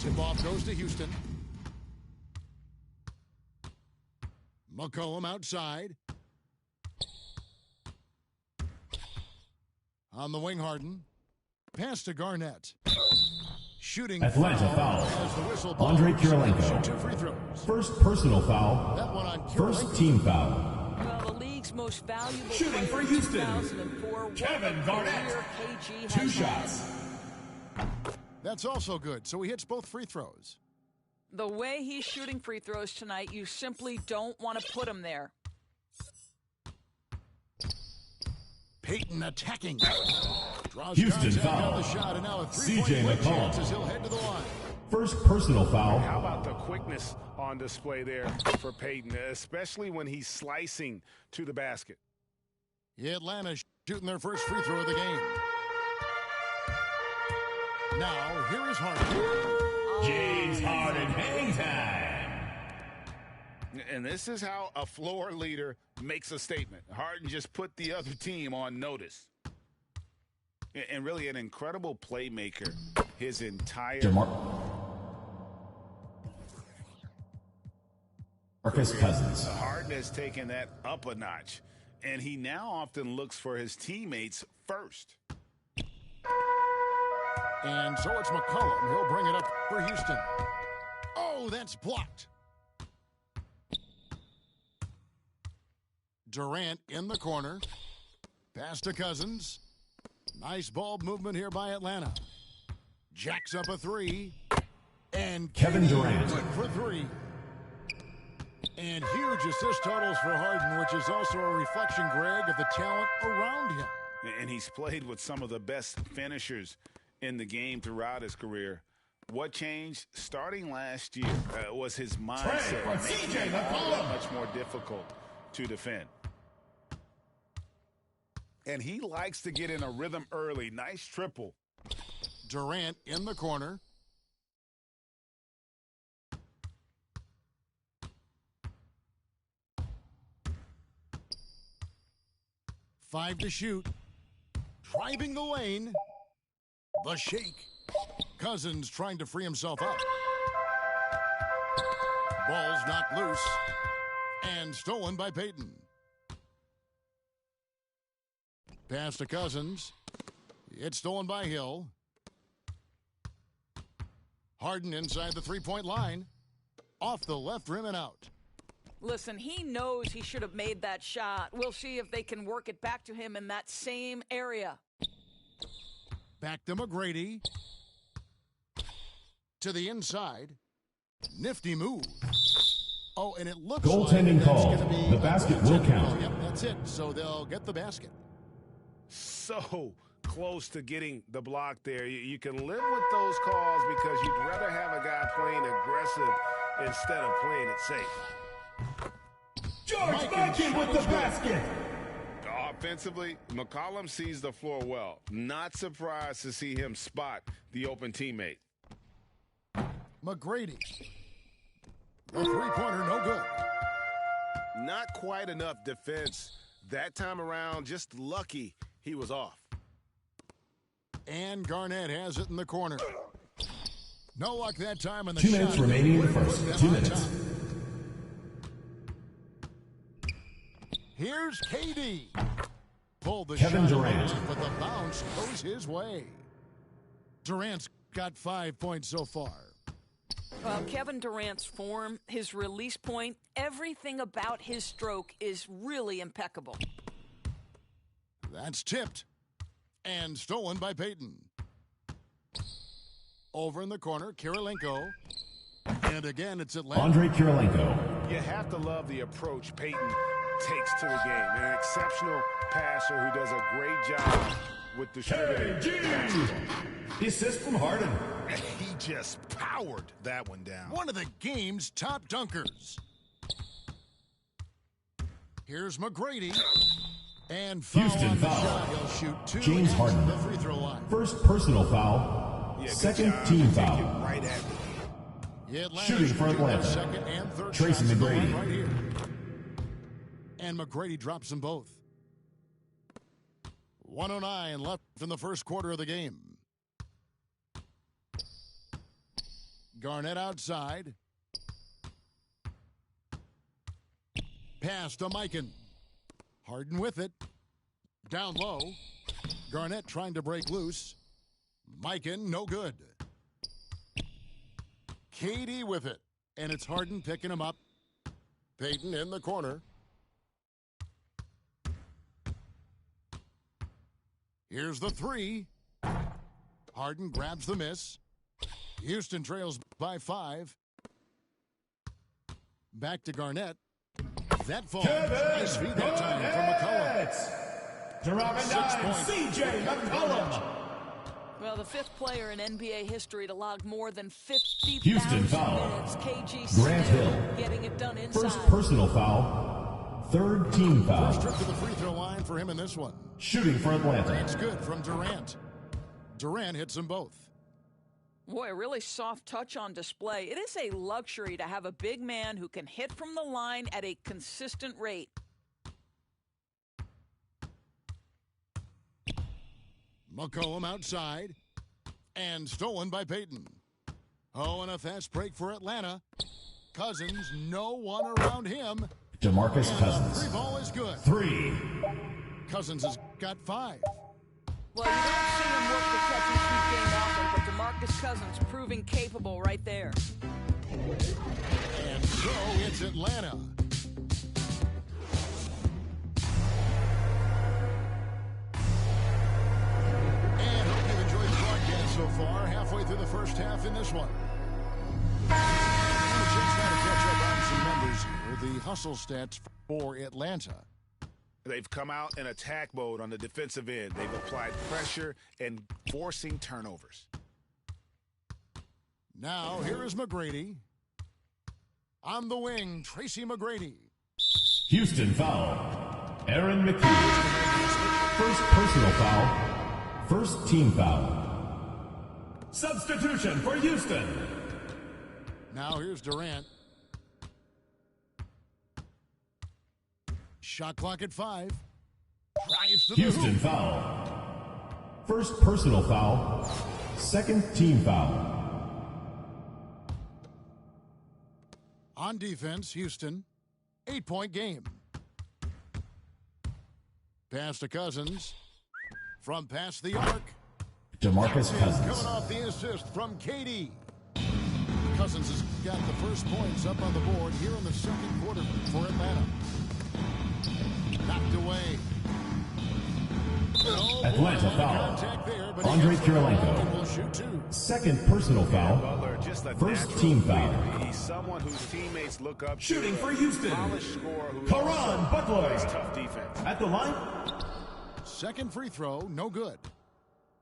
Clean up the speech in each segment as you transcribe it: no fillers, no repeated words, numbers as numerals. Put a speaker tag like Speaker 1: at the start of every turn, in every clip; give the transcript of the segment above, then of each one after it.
Speaker 1: Tip-off goes to Houston. McCollum outside. On the wing, Harden. Pass to Garnett. Shooting
Speaker 2: Atlanta foul. Andre Kirilenko.
Speaker 1: 2 free throws.
Speaker 2: First personal foul.
Speaker 1: That one on
Speaker 2: First team foul.
Speaker 3: Well, the league's most valuable
Speaker 2: Shooting for
Speaker 3: player in
Speaker 2: Houston.
Speaker 3: 2004.
Speaker 2: Kevin Garnett.
Speaker 3: KG
Speaker 2: 2
Speaker 3: has
Speaker 2: shots.
Speaker 1: That's also good. So he hits both free throws.
Speaker 3: The way he's shooting free throws tonight, you simply don't want to put him there.
Speaker 1: Peyton attacking. Draws
Speaker 2: Houston
Speaker 1: contact
Speaker 2: foul.
Speaker 1: on the shot, and now a
Speaker 2: CJ
Speaker 1: three-point
Speaker 2: McCollum.
Speaker 1: chance as he'll head to the line.
Speaker 2: First personal foul.
Speaker 4: How about the quickness on display there for Peyton, especially when he's slicing to the basket?
Speaker 1: Atlanta shooting their first free throw of the game. Now, here is Harden.
Speaker 2: James Harden, hang time.
Speaker 4: And this is how a floor leader makes a statement. Harden just put the other team on notice. And really an incredible playmaker his entire
Speaker 2: Marcus Cousins.
Speaker 4: Harden has taken that up a notch, and he now often looks for his teammates first.
Speaker 1: And so it's McCollum. He'll bring it up for Houston. Oh, that's blocked. Durant in the corner. Pass to Cousins. Nice ball movement here by Atlanta. Jacks up a three. And
Speaker 2: Kevin Durant.
Speaker 1: Good for 3. And huge assist totals for Harden, which is also a reflection, Greg, of the talent around him.
Speaker 4: And he's played with some of the best finishers in the game throughout his career. What changed starting last year was his mindset.
Speaker 2: CJ McCollum.
Speaker 4: Much more difficult to defend. And he likes to get in a rhythm early. Nice triple.
Speaker 1: Durant in the corner. Five to shoot. Driving the lane. The shake. Cousins trying to free himself up. Ball's knocked loose. And stolen by Peyton. Pass to Cousins. It's stolen by Hill. Harden inside the three-point line. Off the left rim and out.
Speaker 3: Listen, he knows he should have made that shot. We'll see if they can work it back to him in that same area.
Speaker 1: Back to McGrady. To the inside. Nifty move. Oh, and it looks
Speaker 2: Goaltending
Speaker 1: like
Speaker 2: call.
Speaker 1: that's going to be
Speaker 2: The basket will count.
Speaker 1: Yep, that's it. So they'll get the basket.
Speaker 4: So close to getting the block there. You can live with those calls because you'd rather have a guy playing aggressive instead of playing it safe.
Speaker 2: George Mikan with the basket.
Speaker 4: Offensively, McCollum sees the floor well. Not surprised to see him spot the open teammate.
Speaker 1: McGrady. The three-pointer, no good.
Speaker 4: Not quite enough defense that time around. Just lucky he was off.
Speaker 1: And Garnett has it in the corner. No luck that time in the
Speaker 2: 2
Speaker 1: shot.
Speaker 2: minutes remaining in the first. 2 minutes.
Speaker 1: Here's KD. Pulled the
Speaker 2: Kevin
Speaker 1: shot,
Speaker 2: Durant.
Speaker 1: but the bounce goes his way. Durant's got 5 points so far.
Speaker 3: Well, Kevin Durant's form, his release point, everything about his stroke is really impeccable.
Speaker 1: That's tipped and stolen by Peyton. Over in the corner, Kirilenko. And again, it's Atlanta.
Speaker 2: Andre Kirilenko.
Speaker 4: You have to love the approach Peyton takes to the game. An exceptional passer who does a great job with distributing.
Speaker 2: The assist from Harden.
Speaker 4: He just powered that one down.
Speaker 1: One of the game's top dunkers. Here's McGrady. And foul
Speaker 2: Houston
Speaker 1: on the
Speaker 2: foul.
Speaker 1: shot. He'll shoot two
Speaker 2: James
Speaker 1: at
Speaker 2: Harden.
Speaker 1: the free throw line.
Speaker 2: First personal foul.
Speaker 4: Yeah, good
Speaker 2: Second
Speaker 4: job.
Speaker 2: team
Speaker 4: Take
Speaker 2: foul.
Speaker 4: it right at the
Speaker 1: Atlanta
Speaker 2: Shooting for
Speaker 1: shooting their
Speaker 2: Atlanta.
Speaker 1: second and third
Speaker 2: Tracy
Speaker 1: shots at the
Speaker 2: McGrady.
Speaker 1: line right here. And McGrady drops them both. 1:09 left in the first quarter of the game. Garnett outside. Pass to Mikan. Harden with it. Down low. Garnett trying to break loose. Mikan, no good. KD with it. And it's Harden picking him up. Payton in the corner. Here's the three. Harden grabs the miss. Houston trails by 5. Back to Garnett. That falls. Nice feed that time from McCollum.
Speaker 2: Driving
Speaker 1: 6
Speaker 2: 9,
Speaker 1: points.
Speaker 2: CJ McCollum.
Speaker 3: Well, the 5th player in NBA history to log more than 50,000
Speaker 2: Houston foul.
Speaker 3: minutes. KG
Speaker 2: Grant
Speaker 3: still
Speaker 2: Hill.
Speaker 3: getting it done inside.
Speaker 2: First personal foul. Third team
Speaker 1: First
Speaker 2: foul.
Speaker 1: trip to the free throw line for him in this one.
Speaker 2: Shooting for Atlanta.
Speaker 1: That's good from Durant. Durant hits them both.
Speaker 3: Boy, a really soft touch on display. It is a luxury to have a big man who can hit from the line at a consistent rate.
Speaker 1: McCollum outside. And stolen by Payton. Oh, and a fast break for Atlanta. Cousins, no one around him.
Speaker 2: DeMarcus
Speaker 1: Three
Speaker 2: Cousins.
Speaker 1: ball is good.
Speaker 2: 3.
Speaker 1: Cousins has got 5.
Speaker 3: Well, you don't see him work the catch and shoot game often, but DeMarcus Cousins proving capable right there.
Speaker 1: And so it's Atlanta. And hope you've enjoyed the broadcast so far. Halfway through the first half in this one. And a chance now to catch up on some numbers here. The hustle stats for Atlanta.
Speaker 4: They've come out in attack mode on the defensive end. They've applied pressure and forcing turnovers.
Speaker 1: Now, here is McGrady. On the wing, Tracy McGrady.
Speaker 2: Houston foul. Aaron McKee. First personal foul. First team foul. Substitution for Houston.
Speaker 1: Now, here's Durant. Shot clock at 5. Drives to the
Speaker 2: Houston
Speaker 1: hoop.
Speaker 2: foul. First personal foul. Second team foul.
Speaker 1: On defense, Houston. 8-point game. Pass to Cousins. From past the arc.
Speaker 2: DeMarcus
Speaker 1: Coming
Speaker 2: Cousins.
Speaker 1: off the assist from KD. Cousins has got the first points up on the board here in the second quarter for Atlanta. Knocked away.
Speaker 2: Atlanta foul. Andre Kirilenko.
Speaker 1: Will shoot 2.
Speaker 2: Second personal foul.
Speaker 4: Butler, just a
Speaker 2: First
Speaker 4: natural
Speaker 2: team foul.
Speaker 4: leader. He's someone whose teammates look up to.
Speaker 2: Shooting for Houston.
Speaker 4: Polished scorer who
Speaker 2: Caron
Speaker 4: also
Speaker 2: Butler.
Speaker 4: plays tough defense.
Speaker 2: At the line.
Speaker 1: Second free throw, no good.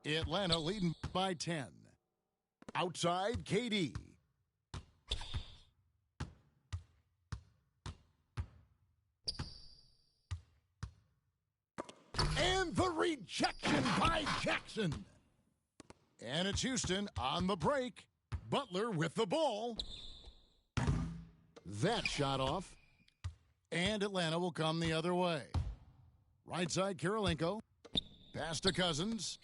Speaker 1: Atlanta leading by 10. Outside, KD. And the rejection by Jackson. And it's Houston on the break. Butler with the ball. That shot off. And Atlanta will come the other way. Right side, Kirilenko. Pass to Cousins.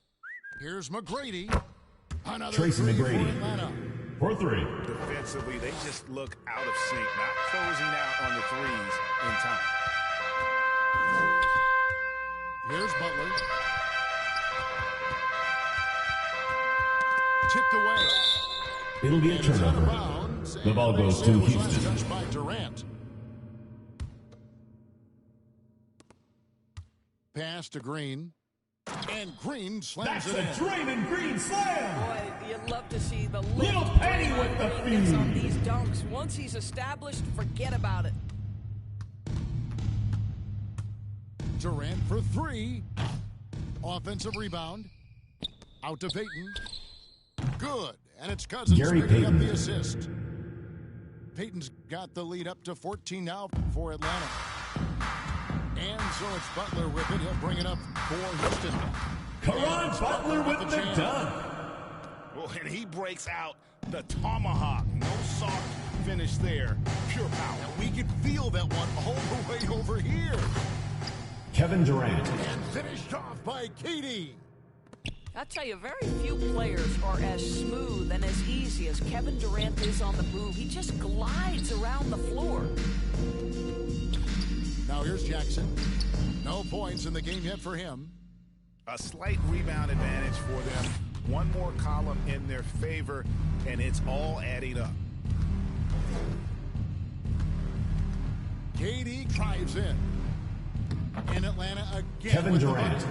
Speaker 1: Here's McGrady. Another
Speaker 2: Tracy
Speaker 1: three
Speaker 2: McGrady.
Speaker 1: for Atlanta.
Speaker 2: For 3.
Speaker 4: Defensively, they just look out of sync, not closing out on the threes in time.
Speaker 1: Here's Butler. Tipped away.
Speaker 2: It'll be a
Speaker 1: And it's out of
Speaker 2: turnover.
Speaker 1: bounds.
Speaker 2: The ball
Speaker 1: And they
Speaker 2: goes
Speaker 1: say
Speaker 2: to
Speaker 1: it was last
Speaker 2: Houston.
Speaker 1: touched by Durant. Pass to Green. And Green slams
Speaker 2: That's
Speaker 1: it
Speaker 2: a
Speaker 1: in.
Speaker 2: Draymond Green slam.
Speaker 3: Boy, you'd love to see the
Speaker 2: Little
Speaker 3: lift
Speaker 2: Penny with the
Speaker 3: Draymond Green gets on
Speaker 2: feed.
Speaker 3: these dunks. Once he's established, forget about it.
Speaker 1: Durant for 3. Offensive rebound. Out to Payton. Good. And it's Cousins
Speaker 2: Gary
Speaker 1: picking up
Speaker 2: Payton.
Speaker 1: the assist. Payton's got the lead up to 14 now for Atlanta. And so it's Butler with it. He'll bring it up for Houston.
Speaker 2: Karan Butler with the dunk.
Speaker 4: Oh, and he breaks out the tomahawk. No soft finish there. Pure power.
Speaker 1: And we can feel that one all the way over here.
Speaker 2: Kevin Durant.
Speaker 1: And finished off by KD.
Speaker 3: I'll tell you, very few players are as smooth and as easy as Kevin Durant is on the move. He just glides around the floor.
Speaker 1: Now here's Jackson. No points in the game yet for him.
Speaker 4: A slight rebound advantage for them. One more column in their favor, and it's all adding up.
Speaker 1: KD drives in. And Atlanta again.
Speaker 2: Kevin
Speaker 1: with
Speaker 2: Durant.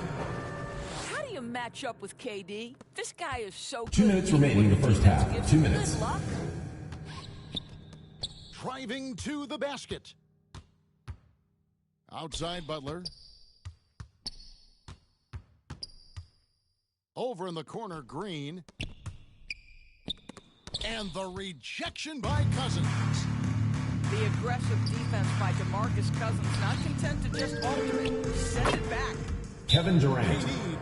Speaker 3: How do you match up with KD? This guy is so good.
Speaker 2: 2 minutes remaining in the first half.
Speaker 3: Gives
Speaker 2: 2
Speaker 3: him
Speaker 2: minutes.
Speaker 3: good luck.
Speaker 1: Driving to the basket. Outside Butler. Over in the corner, Green. And the rejection by Cousins.
Speaker 3: The aggressive defense by DeMarcus Cousins, not content to just alter it, send it back.
Speaker 2: Kevin Durant.
Speaker 1: KD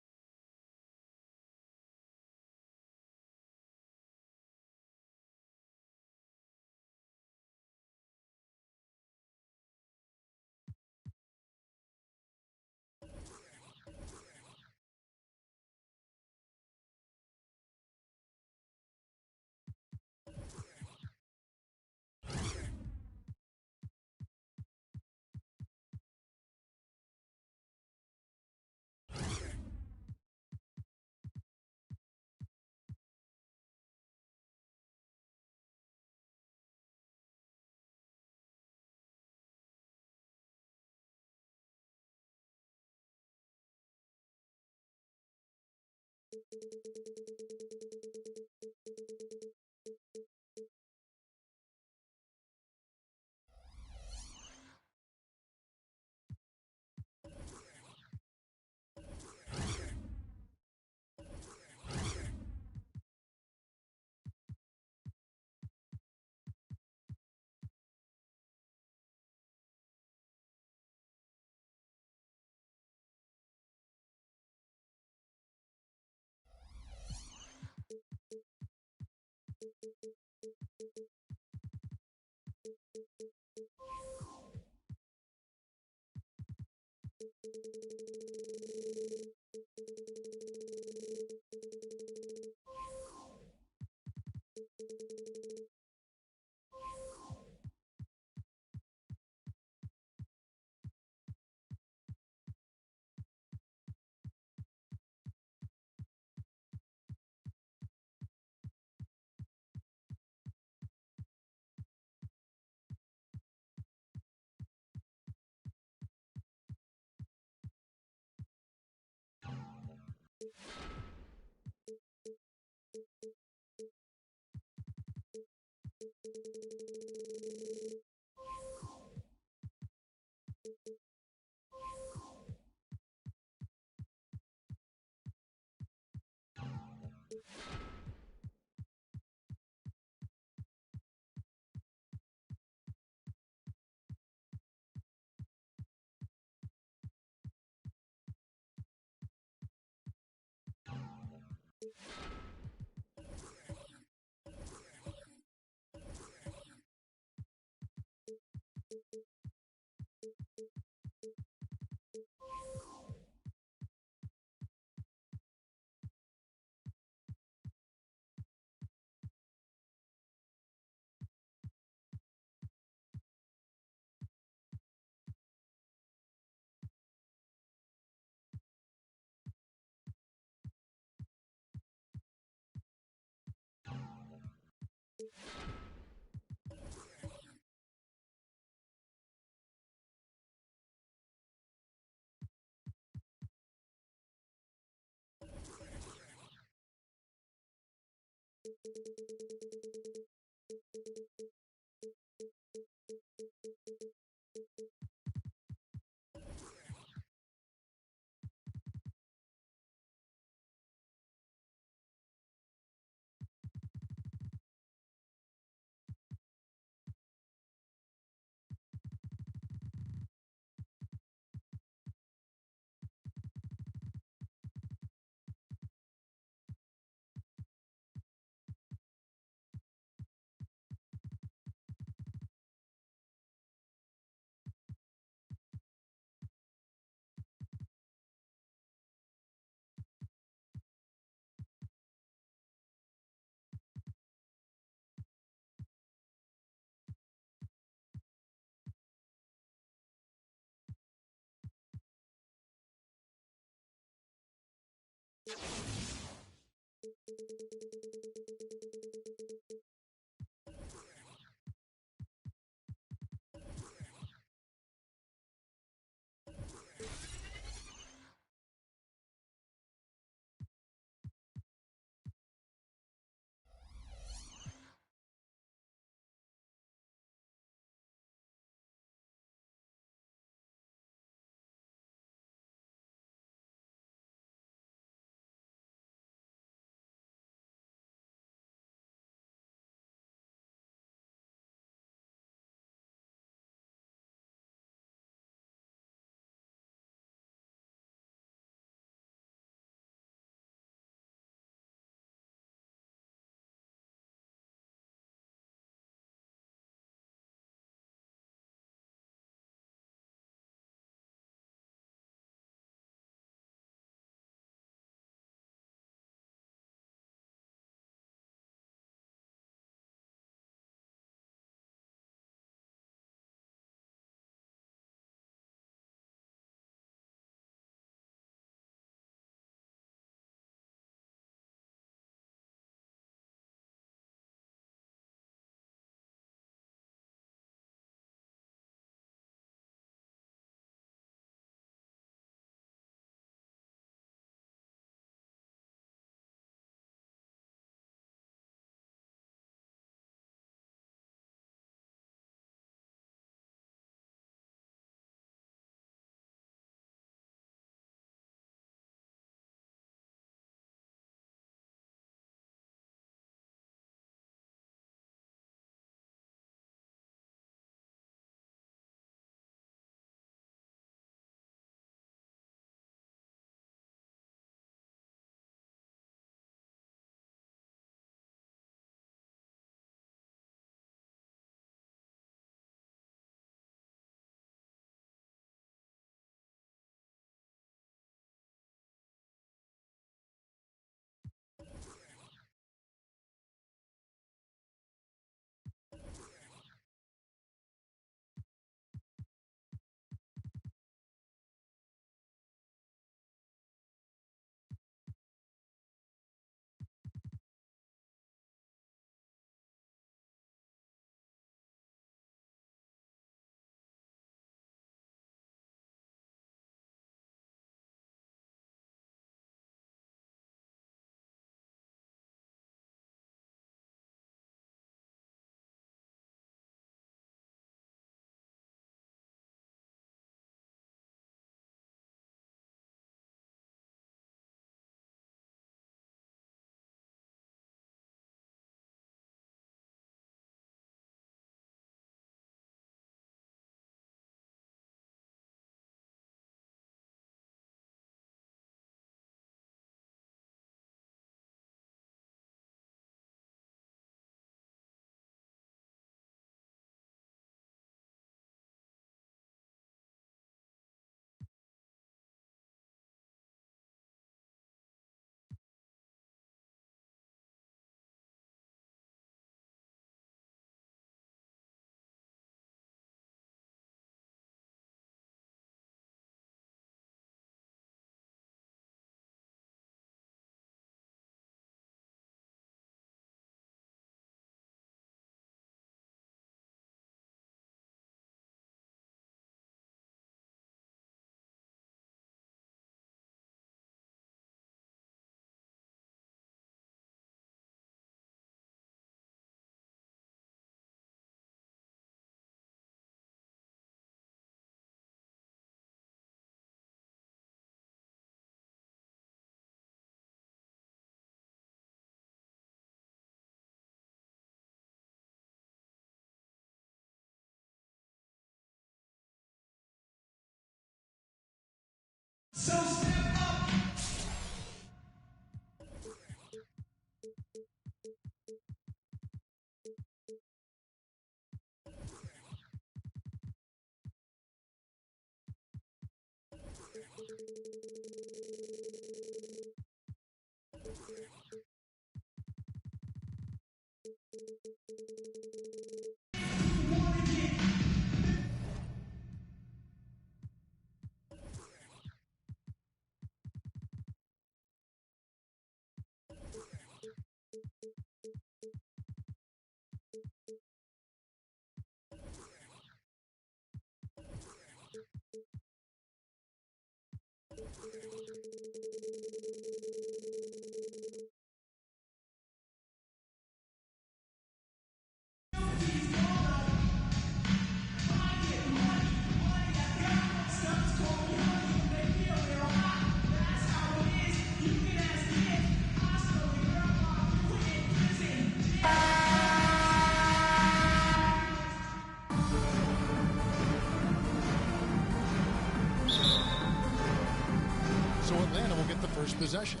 Speaker 1: So Atlanta will get the first possession.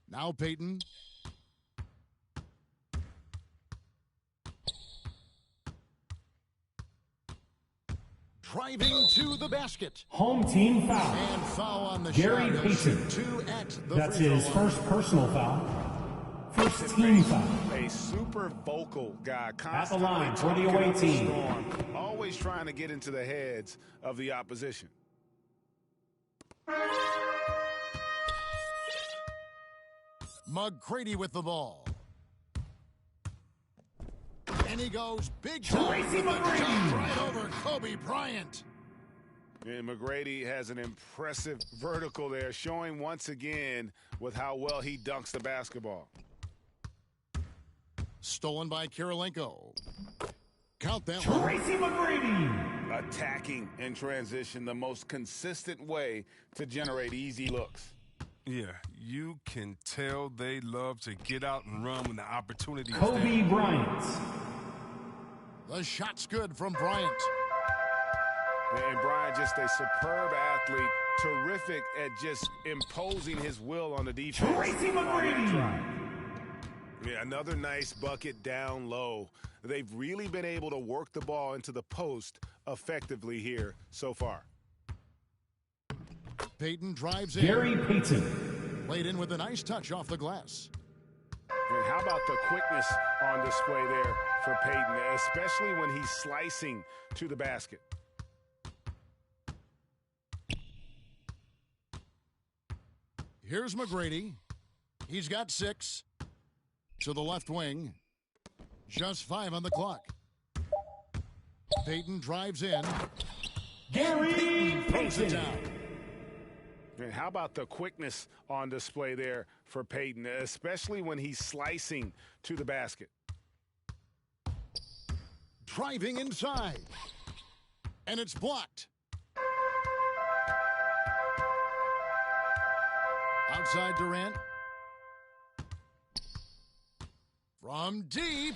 Speaker 1: Now Peyton. Driving to the basket.
Speaker 2: Home team foul.
Speaker 1: And foul on the
Speaker 2: Gary
Speaker 1: shot.
Speaker 2: Payton.
Speaker 1: 2 at the
Speaker 2: That's
Speaker 1: free throw
Speaker 2: his
Speaker 1: line.
Speaker 2: first personal foul. First team foul.
Speaker 4: A super vocal guy,
Speaker 2: At the line for the
Speaker 4: talking
Speaker 2: away
Speaker 4: up a
Speaker 2: team.
Speaker 4: storm, always trying to get into the heads of the opposition.
Speaker 1: McGrady with the ball. And he goes big time.
Speaker 2: Tracy
Speaker 1: with a
Speaker 2: McGrady.
Speaker 1: jump right over Kobe Bryant.
Speaker 4: And McGrady has an impressive vertical there, showing once again with how well he dunks the basketball.
Speaker 1: Stolen by Kirilenko. Count that.
Speaker 2: Tracy McGrady.
Speaker 4: Attacking in transition, the most consistent way to generate easy looks.
Speaker 5: Yeah, you can tell they love to get out and run when the opportunity is
Speaker 2: Kobe
Speaker 5: there.
Speaker 2: Bryant.
Speaker 1: The shot's good from Bryant.
Speaker 4: And Brian, just a superb athlete, terrific at just imposing his will on the defense.
Speaker 2: Tracy McGrady.
Speaker 4: Yeah, another nice bucket down low. They've really been able to work the ball into the post effectively here so far.
Speaker 1: Peyton drives in.
Speaker 2: Gary Payton.
Speaker 1: Played in with a nice touch off the glass.
Speaker 4: And how about the quickness on display there for Peyton, especially when he's slicing to the basket.
Speaker 1: Here's McGrady. He's got 6 to the left wing. Just 5 on the clock. Peyton drives in.
Speaker 2: Gary
Speaker 1: Throws it
Speaker 2: Payton.
Speaker 1: down.
Speaker 4: And how about the quickness on display there for Peyton, especially when he's slicing to the basket.
Speaker 1: Driving inside. And it's blocked. Outside Durant. From deep.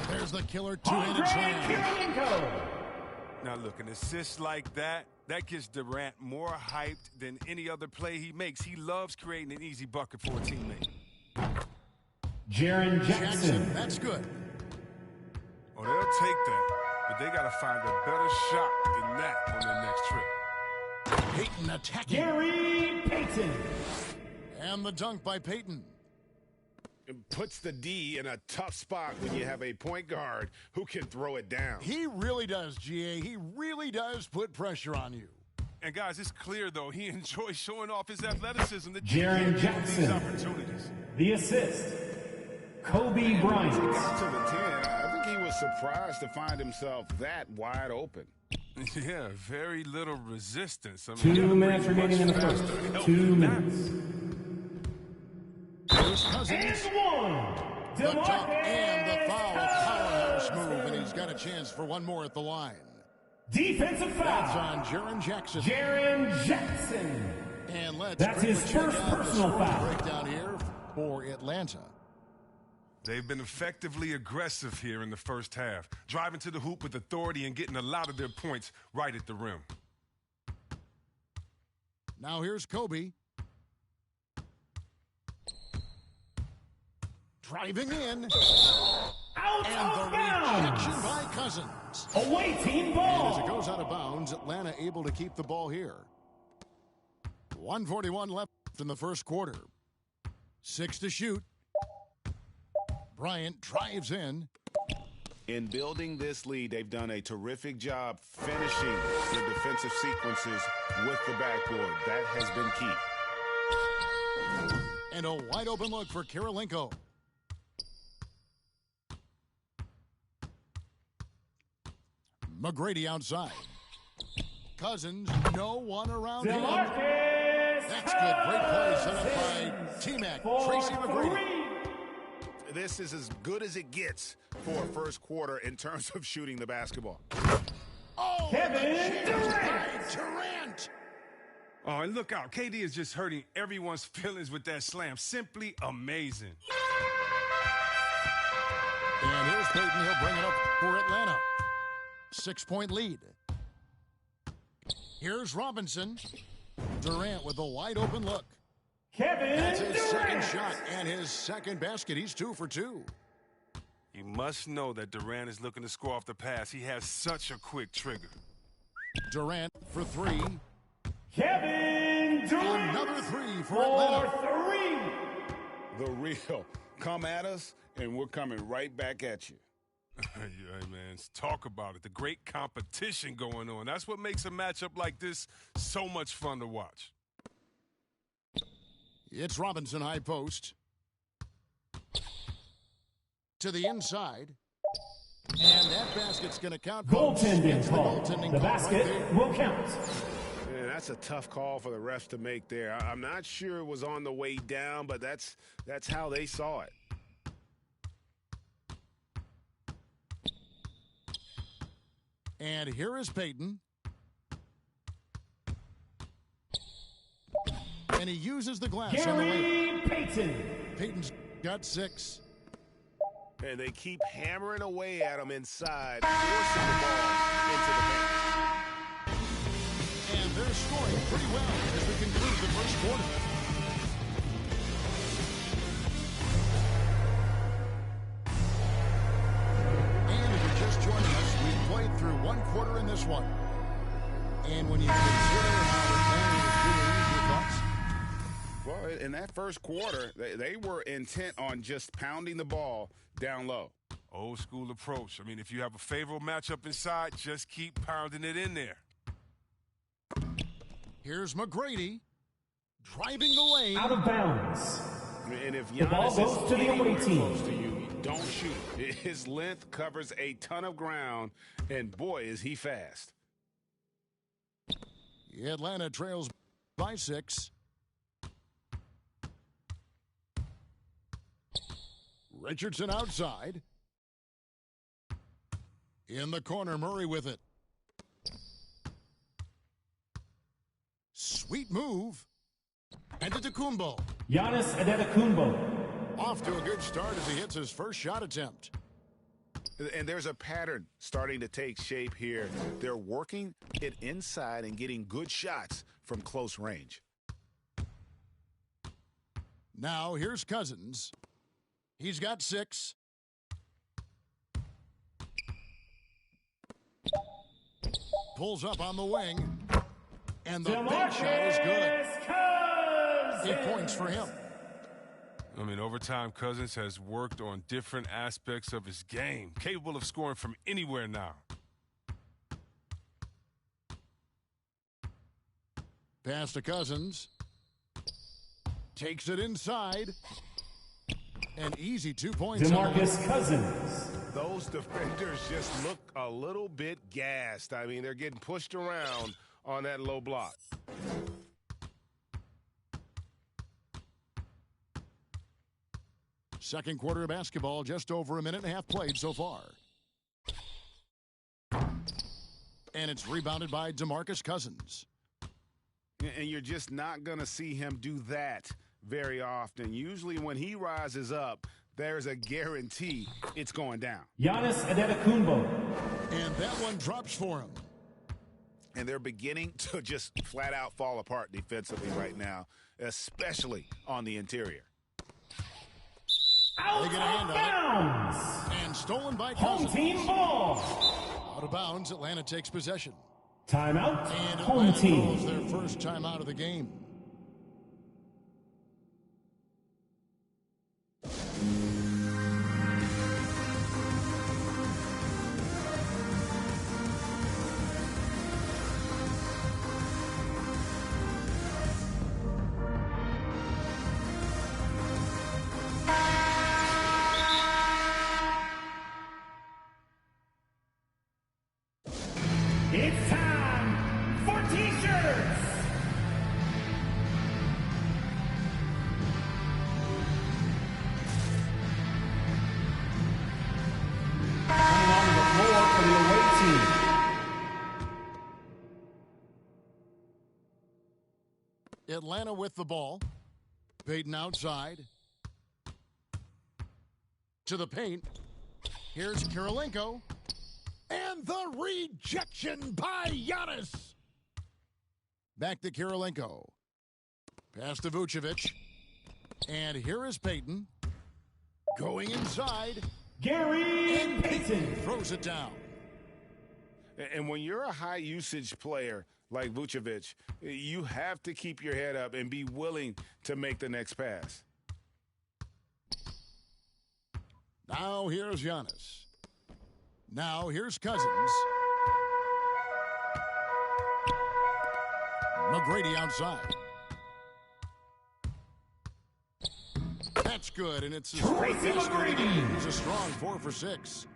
Speaker 1: There's the killer two-handed slam.
Speaker 2: Kirilenko.
Speaker 5: Now look, an assist like that gets Durant more hyped than any other play he makes. He loves creating an easy bucket for a teammate.
Speaker 2: Jaren
Speaker 1: Jackson,
Speaker 2: Jackson.
Speaker 1: that's good.
Speaker 5: Oh, they'll take that, but they got to find a better shot than that on their next trip.
Speaker 1: Peyton attacking.
Speaker 2: Gary Payton.
Speaker 1: And the dunk by Peyton.
Speaker 4: It puts the D in a tough spot when you have a point guard who can throw it down.
Speaker 1: He really does, GA. He really does put pressure on you.
Speaker 5: And guys, it's clear though he enjoys showing off his athleticism.
Speaker 2: Jaren
Speaker 5: These
Speaker 2: Jackson.
Speaker 5: opportunities.
Speaker 2: The assist. Kobe Bryant.
Speaker 4: Got to the 10. I think he was surprised to find himself that wide open.
Speaker 5: Yeah, very little resistance. I mean,
Speaker 2: 2 minutes remaining in the first. 2 minutes.
Speaker 1: Here's Cousins.
Speaker 2: And one.
Speaker 1: The dunk and the foul. Powerhouse move, and he's got a chance for one more at the line.
Speaker 2: Defensive
Speaker 1: That's
Speaker 2: foul.
Speaker 1: on Jaren Jackson.
Speaker 2: Jaren Jackson.
Speaker 1: And let's
Speaker 2: That's
Speaker 1: quickly
Speaker 2: his
Speaker 1: check
Speaker 2: first
Speaker 1: out the
Speaker 2: personal
Speaker 1: scoring
Speaker 2: foul.
Speaker 1: breakdown here for Atlanta.
Speaker 5: They've been effectively aggressive here in the first half, driving to the hoop with authority and getting a lot of their points right at the rim.
Speaker 1: Now here's Kobe. Driving in.
Speaker 2: Out
Speaker 1: And
Speaker 2: of
Speaker 1: the
Speaker 2: bounds.
Speaker 1: rejection by Cousins.
Speaker 2: Away team
Speaker 1: And
Speaker 2: ball.
Speaker 1: as it goes out of bounds, Atlanta able to keep the ball here. 1:41 left in the first quarter. 6 to shoot. Bryant drives in.
Speaker 4: In building this lead, they've done a terrific job finishing their defensive sequences with the backboard. That has been key.
Speaker 1: And a wide open look for Kirilenko. McGrady outside. Cousins, no one around him.
Speaker 2: DeMarcus
Speaker 1: That's good. Great play set up by T-Mac, Tracy McGrady.
Speaker 4: This is as good as it gets for a first quarter in terms of shooting the basketball.
Speaker 1: Oh,
Speaker 2: Kevin Durant.
Speaker 1: Durant.
Speaker 5: Oh, and look out. KD is just hurting everyone's feelings with that slam. Simply amazing.
Speaker 1: And here's Peyton. He'll bring it up for Atlanta. 6-point lead. Here's Robinson. Durant with a wide open look.
Speaker 2: Kevin
Speaker 1: That's his second
Speaker 2: Durant.
Speaker 1: shot and his second basket. He's 2 for 2.
Speaker 5: You must know that Durant is looking to score off the pass. He has such a quick trigger.
Speaker 1: Durant for 3.
Speaker 2: Kevin Durant.
Speaker 1: Another 3 for
Speaker 2: For
Speaker 1: Atlanta.
Speaker 2: 3.
Speaker 4: The real. Come at us, and we're coming right back at you.
Speaker 5: Yeah, man, talk about it. The great competition going on. That's what makes a matchup like this so much fun to watch.
Speaker 1: It's Robinson high post. To the inside. And that basket's going to count.
Speaker 2: Goaltending
Speaker 1: It's
Speaker 2: call.
Speaker 1: goaltending
Speaker 2: The
Speaker 1: call
Speaker 2: basket
Speaker 1: right there.
Speaker 2: will count.
Speaker 4: Man, that's a tough call for the refs to make there. I'm not sure it was on the way down, but that's how they saw it.
Speaker 1: And here is Peyton. And he uses the glass on the way.
Speaker 2: Gary Payton.
Speaker 1: Peyton's got 6.
Speaker 4: And they keep hammering away at him inside, forcing the ball into the paint.
Speaker 1: And they're scoring pretty well as we conclude the first quarter. And if you're just joining us, we've played through one quarter in this one. And when you consider how Atlanta is doing, your thoughts?
Speaker 4: Well, in that first quarter, they were intent on just pounding the ball down low.
Speaker 5: Old school approach. I mean, if you have a favorable matchup inside, just keep pounding it in there.
Speaker 1: Here's McGrady driving the lane.
Speaker 2: Out of bounds.
Speaker 4: And if
Speaker 2: The ball
Speaker 4: Giannis
Speaker 2: goes
Speaker 4: is
Speaker 2: to the away
Speaker 4: anywhere
Speaker 2: team.
Speaker 4: close to you, don't shoot. His length covers a ton of ground, and boy, is he fast.
Speaker 1: Atlanta trails by 6. Richardson outside. In the corner, Murray with it. Sweet move. And to Kumbo.
Speaker 2: Giannis Antetokounmpo.
Speaker 1: Off to a good start as he hits his first shot attempt.
Speaker 4: And there's a pattern starting to take shape here. They're working it inside and getting good shots from close range.
Speaker 1: Now here's Cousins. He's got 6. Pulls up on the wing. And the big shot is good.
Speaker 2: Cousins.
Speaker 1: 8 points for him.
Speaker 5: I mean, over time, Cousins has worked on different aspects of his game, capable of scoring from anywhere now.
Speaker 1: Pass to Cousins. Takes it inside. An easy 2 points.
Speaker 2: DeMarcus Cousins.
Speaker 4: Those defenders just look a little bit gassed. I mean, they're getting pushed around on that low block.
Speaker 1: Second quarter of basketball, just over a minute and a half played so far. And it's rebounded by DeMarcus Cousins.
Speaker 4: And you're just not going to see him do that very often. Usually when he rises up, there's a guarantee it's going down.
Speaker 2: Giannis Antetokounmpo.
Speaker 1: And that one drops for him.
Speaker 4: And they're beginning to just flat out fall apart defensively right now, especially on the interior.
Speaker 2: Out
Speaker 1: They get a hand
Speaker 2: of
Speaker 1: on it.
Speaker 2: bounds.
Speaker 1: And stolen by
Speaker 2: Home
Speaker 1: Cousins.
Speaker 2: team ball.
Speaker 1: Out Out of bounds, Atlanta takes possession.
Speaker 2: Timeout.
Speaker 1: And
Speaker 2: Home
Speaker 1: Atlanta
Speaker 2: team.
Speaker 1: calls their first timeout of the game.
Speaker 2: It's time for T-shirts. Coming onto the floor for the away team.
Speaker 1: Atlanta with the ball. Payton outside. To the paint. Here's Kirilenko. And the rejection by Giannis. Back to Kirilenko. Pass to Vucevic. And here is Payton. Going inside.
Speaker 2: Gary
Speaker 1: And
Speaker 2: Payton.
Speaker 1: throws it down.
Speaker 4: And when you're a high-usage player like Vucevic, you have to keep your head up and be willing to make the next pass.
Speaker 1: Now here's Giannis. Now here's Cousins. McGrady outside. That's good, and it's a
Speaker 2: Tracy McGrady.
Speaker 1: He's a strong 4 for 6.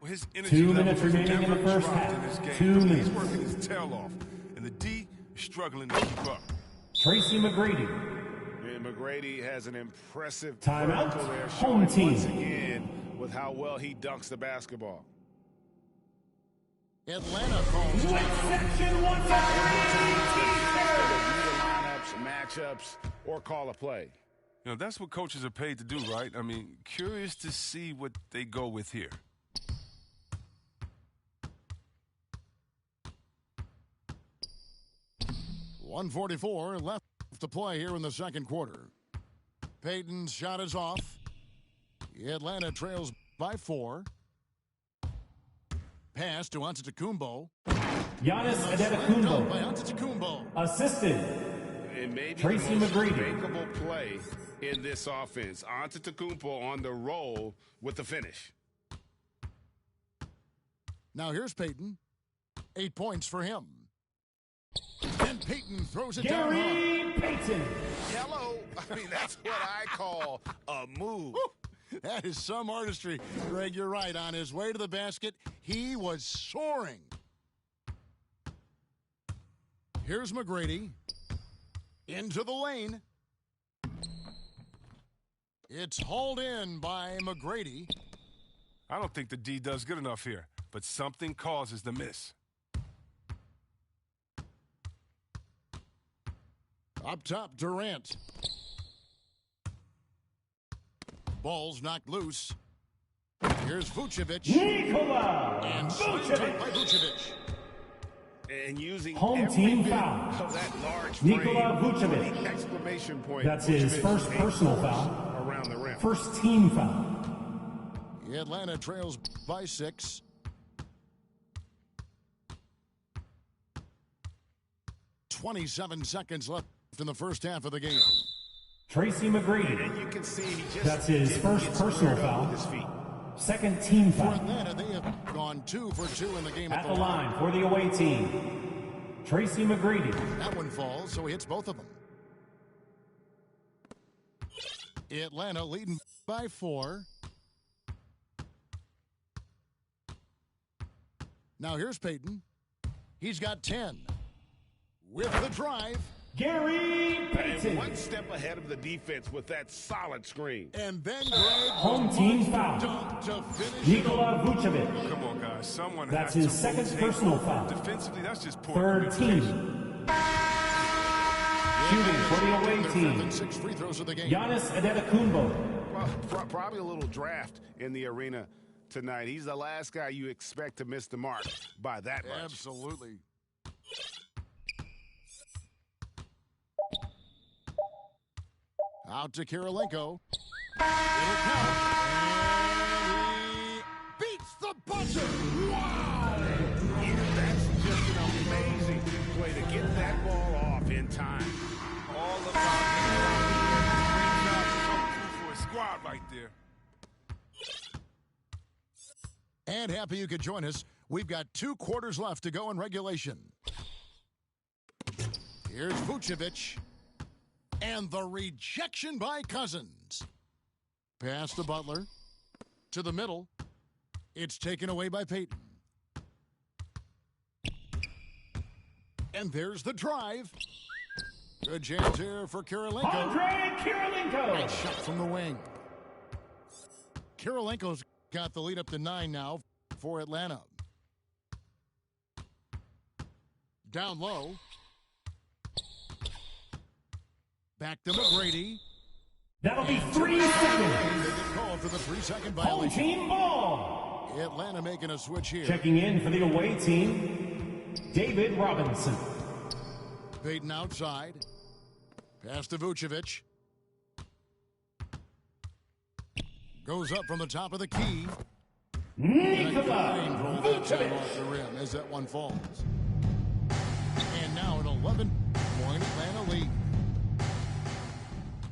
Speaker 5: Well, his energy
Speaker 2: 2
Speaker 5: level
Speaker 2: minutes
Speaker 5: has
Speaker 2: remaining in the
Speaker 5: never
Speaker 2: first
Speaker 5: dropped
Speaker 2: half.
Speaker 5: in this game.
Speaker 2: 2
Speaker 5: He's
Speaker 2: minutes.
Speaker 5: working his tail off, and the D is struggling to keep up.
Speaker 2: Tracy McGrady.
Speaker 4: And McGrady has an impressive
Speaker 2: Timeout.
Speaker 4: vertical there,
Speaker 2: Home
Speaker 4: showing once
Speaker 2: team.
Speaker 4: again with how well he dunks the basketball.
Speaker 1: Atlanta calls
Speaker 2: White
Speaker 1: timeout.
Speaker 2: section wants a T-shirt.
Speaker 4: Either lineups, matchups, or call a play.
Speaker 5: You know, that's what coaches are paid to do, right? I mean, curious to see what they go with here.
Speaker 1: .144 left to play here in the second quarter. Payton's shot is off. Atlanta trails by 4. Pass to Antetokounmpo.
Speaker 2: Giannis
Speaker 1: Slam dunk by
Speaker 2: Antetokounmpo.
Speaker 1: Antetokounmpo.
Speaker 2: Assisted.
Speaker 4: And maybe
Speaker 2: Tracy
Speaker 4: the most
Speaker 2: McGrady.
Speaker 4: makeable play in this offense. Antetokounmpo on the roll with the finish.
Speaker 1: Now here's Payton. 8 points for him. And Payton throws it down.
Speaker 2: Gary Payton.
Speaker 4: Hello. I mean, that's what I call a move.
Speaker 1: That is some artistry. Greg, you're right. On his way to the basket, he was soaring. Here's McGrady. Into the lane. It's hauled in by McGrady.
Speaker 5: I don't think the D does good enough here, but something causes the miss.
Speaker 1: Up top, Durant. Ball's knocked loose. Here's Vucevic.
Speaker 2: Nikola
Speaker 1: And slam dunk by
Speaker 2: Vucevic.
Speaker 1: Vucevic.
Speaker 4: And using
Speaker 2: Home
Speaker 4: every
Speaker 2: team
Speaker 4: bit
Speaker 2: foul.
Speaker 4: of that large
Speaker 2: Nikola
Speaker 4: frame,
Speaker 2: Vucevic.
Speaker 4: the exclamation point.
Speaker 2: That's his
Speaker 4: Vucevic
Speaker 2: first
Speaker 4: made
Speaker 2: personal
Speaker 4: force
Speaker 2: foul.
Speaker 4: around the rim.
Speaker 2: First team foul.
Speaker 1: Atlanta trails by 6. .27 seconds left in the first half of the game.
Speaker 2: Tracy McGrady.
Speaker 4: And you can see he just
Speaker 2: That's his
Speaker 4: didn't
Speaker 2: first
Speaker 4: get
Speaker 2: personal
Speaker 4: squared up
Speaker 2: foul.
Speaker 4: with his feet.
Speaker 2: Second team
Speaker 1: For
Speaker 2: foul.
Speaker 1: Atlanta, they have gone 2 for 2 in the game
Speaker 2: At the line for the away team. Tracy McGrady.
Speaker 1: That one falls, so he hits both of them. Atlanta leading by 4. Now here's Payton. He's got 10. With the drive.
Speaker 2: Gary
Speaker 4: And
Speaker 2: Payton.
Speaker 4: one step ahead of the defense with that solid screen.
Speaker 1: And then Greg.
Speaker 2: Home team foul.
Speaker 1: Dunk to finish.
Speaker 2: Nikola Vucevic.
Speaker 5: Come on, guys. Someone
Speaker 2: That's
Speaker 5: has
Speaker 2: his
Speaker 5: to
Speaker 2: second
Speaker 5: rotate.
Speaker 2: personal foul.
Speaker 5: Defensively, that's just poor
Speaker 2: Third
Speaker 5: communication.
Speaker 2: team. Shooting for the away
Speaker 1: Their
Speaker 2: team.
Speaker 1: 5th and 6th free throws of the game.
Speaker 2: Giannis Antetokounmpo.
Speaker 4: Well, probably a little draft in the arena tonight. He's the last guy you expect to miss the mark by that much.
Speaker 1: Absolutely. Out to Kirilenko. It'll count. And he beats the buzzer. Wow! And happy you could join us. We've got 2 quarters left to go in regulation. Here's Vucevic. And the rejection by Cousins. Pass to Butler. To the middle. It's taken away by Payton. And there's the drive. Good chance here for Kirilenko.
Speaker 2: Andre Kirilenko.
Speaker 1: Nice shot from the wing. Kirilenko's got the lead up to 9 now for Atlanta. Down low. Back to McGrady.
Speaker 2: That'll be 3 seconds.
Speaker 1: They get called for the 3-second
Speaker 2: Home
Speaker 1: violation.
Speaker 2: team ball.
Speaker 1: Atlanta making a switch here.
Speaker 2: Checking in for the away team, David Robinson.
Speaker 1: Payton outside. Pass to Vucevic. Goes up from the top of the key.
Speaker 2: Nikola Vucevic.
Speaker 1: Off the rim as that one falls. And now an 11-point Atlanta lead.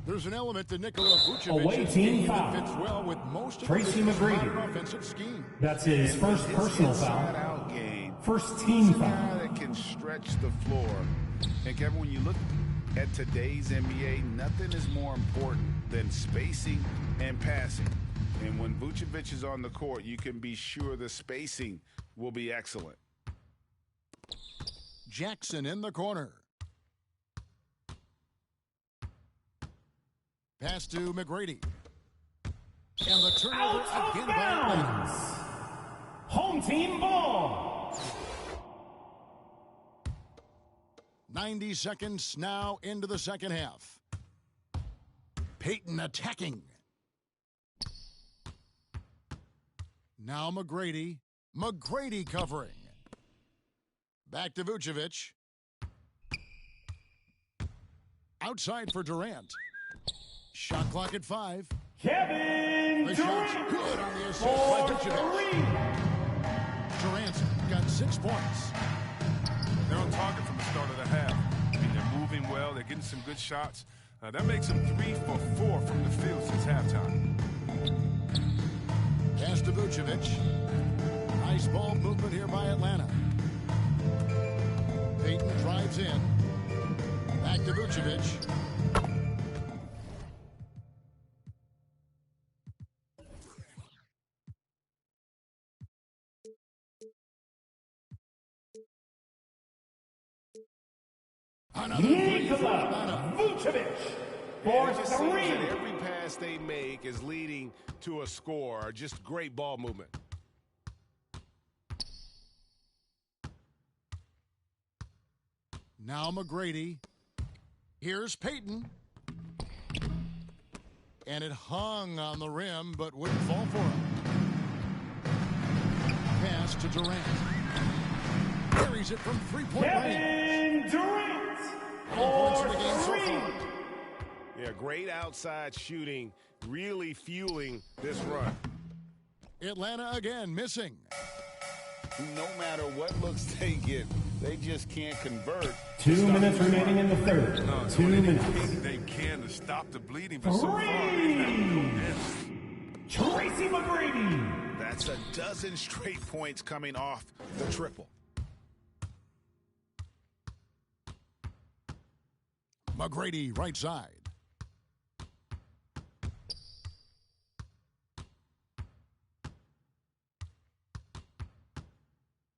Speaker 1: There's an element to Nikola Vucevic
Speaker 2: Away team
Speaker 1: that
Speaker 2: foul.
Speaker 1: fits well with most of
Speaker 2: Tracy
Speaker 1: the
Speaker 2: McGrady.
Speaker 1: offensive scheme.
Speaker 2: That's his first personal
Speaker 4: Inside
Speaker 2: foul.
Speaker 4: out game.
Speaker 2: First team
Speaker 4: He's a guy
Speaker 2: foul.
Speaker 4: that can stretch the floor. And Kevin, when you look at today's NBA, nothing is more important than spacing and passing. And when Vucevic is on the court, you can be sure the spacing will be excellent.
Speaker 1: Jackson in the corner. Pass to McGrady. And the turnover
Speaker 2: Out
Speaker 1: again
Speaker 2: of
Speaker 1: by Atlanta.
Speaker 2: bounds. Home team ball.
Speaker 1: 90 seconds now into the second half. Payton attacking. Now McGrady. McGrady covering. Back to Vucevic. Outside for Durant. Shot clock at 5.
Speaker 2: Kevin
Speaker 1: The shot's
Speaker 2: Durant
Speaker 1: good on the assist by
Speaker 2: for
Speaker 1: Vucevic.
Speaker 2: 3.
Speaker 1: Durant's got 6 points.
Speaker 5: They're on target from the start of the half. I mean, they're moving well. They're getting some good shots. That makes them 3 for 4 from the field since halftime.
Speaker 1: Pass to Vucevic. Nice ball movement here by Atlanta. Payton drives in. Back to Vucevic. Another three for Atlanta.
Speaker 2: Nikola Vucevic
Speaker 4: And
Speaker 2: for
Speaker 4: it just seems
Speaker 2: 3.
Speaker 4: that every pass they make is leading to a score. Just great ball movement.
Speaker 1: Now McGrady. Here's Payton. And it hung on the rim, but wouldn't fall for him. Pass to Durant. Carries it from 3-point range.
Speaker 2: Kevin Durant
Speaker 1: Points in
Speaker 2: for
Speaker 1: the game so
Speaker 2: 3.
Speaker 1: far.
Speaker 4: Yeah, great outside shooting, really fueling this run.
Speaker 1: Atlanta again missing.
Speaker 4: No matter what looks they get, they just can't convert.
Speaker 2: 2 minutes remaining in the third.
Speaker 5: No,
Speaker 2: 2
Speaker 5: doing
Speaker 2: minutes.
Speaker 5: anything they can to stop the bleeding, but so far they've had no answers.
Speaker 2: Tracy McGrady.
Speaker 4: That's a dozen straight points coming off the triple.
Speaker 1: McGrady right side.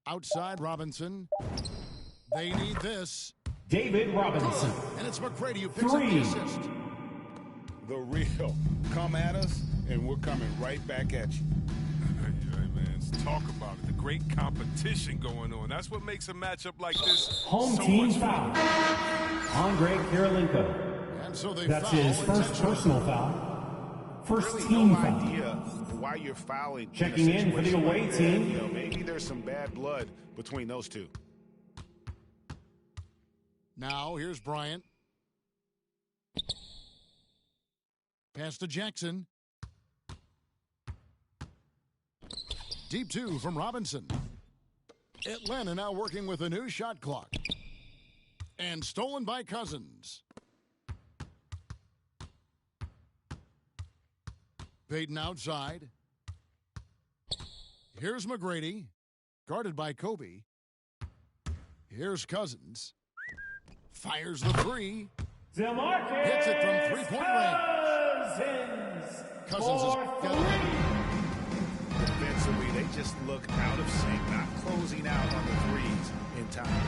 Speaker 1: Outside Robinson. They need this.
Speaker 2: David Robinson.
Speaker 1: And it's McGrady who picks up
Speaker 2: 3.
Speaker 1: the assist.
Speaker 4: The real. Come at us, and we're coming right back at you.
Speaker 5: Yeah, man, let's talk about it. The great competition going on. That's what makes a matchup like this
Speaker 2: Home
Speaker 5: so
Speaker 2: team
Speaker 5: much fun.
Speaker 2: foul. Andre Kirilenko.
Speaker 1: And so they
Speaker 2: That's
Speaker 1: foul
Speaker 2: his first
Speaker 1: intentionally.
Speaker 2: personal foul. First
Speaker 4: Really
Speaker 2: team
Speaker 4: no
Speaker 2: foul.
Speaker 4: idea why you're fouling.
Speaker 2: Checking in for the
Speaker 4: situation
Speaker 2: away
Speaker 4: like that.
Speaker 2: team.
Speaker 4: You know, maybe there's some bad blood between those two.
Speaker 1: Now here's Bryant. Pass to Jackson. Deep 2 from Robinson. Atlanta now working with a new shot clock. And stolen by Cousins. Payton outside. Here's McGrady, guarded by Kobe. Here's Cousins. Fires the three.
Speaker 2: DeMarcus
Speaker 1: Hits it from three-point range. Cousins is got it.
Speaker 4: Defensively, they just look out of sync, not closing out on the threes in time.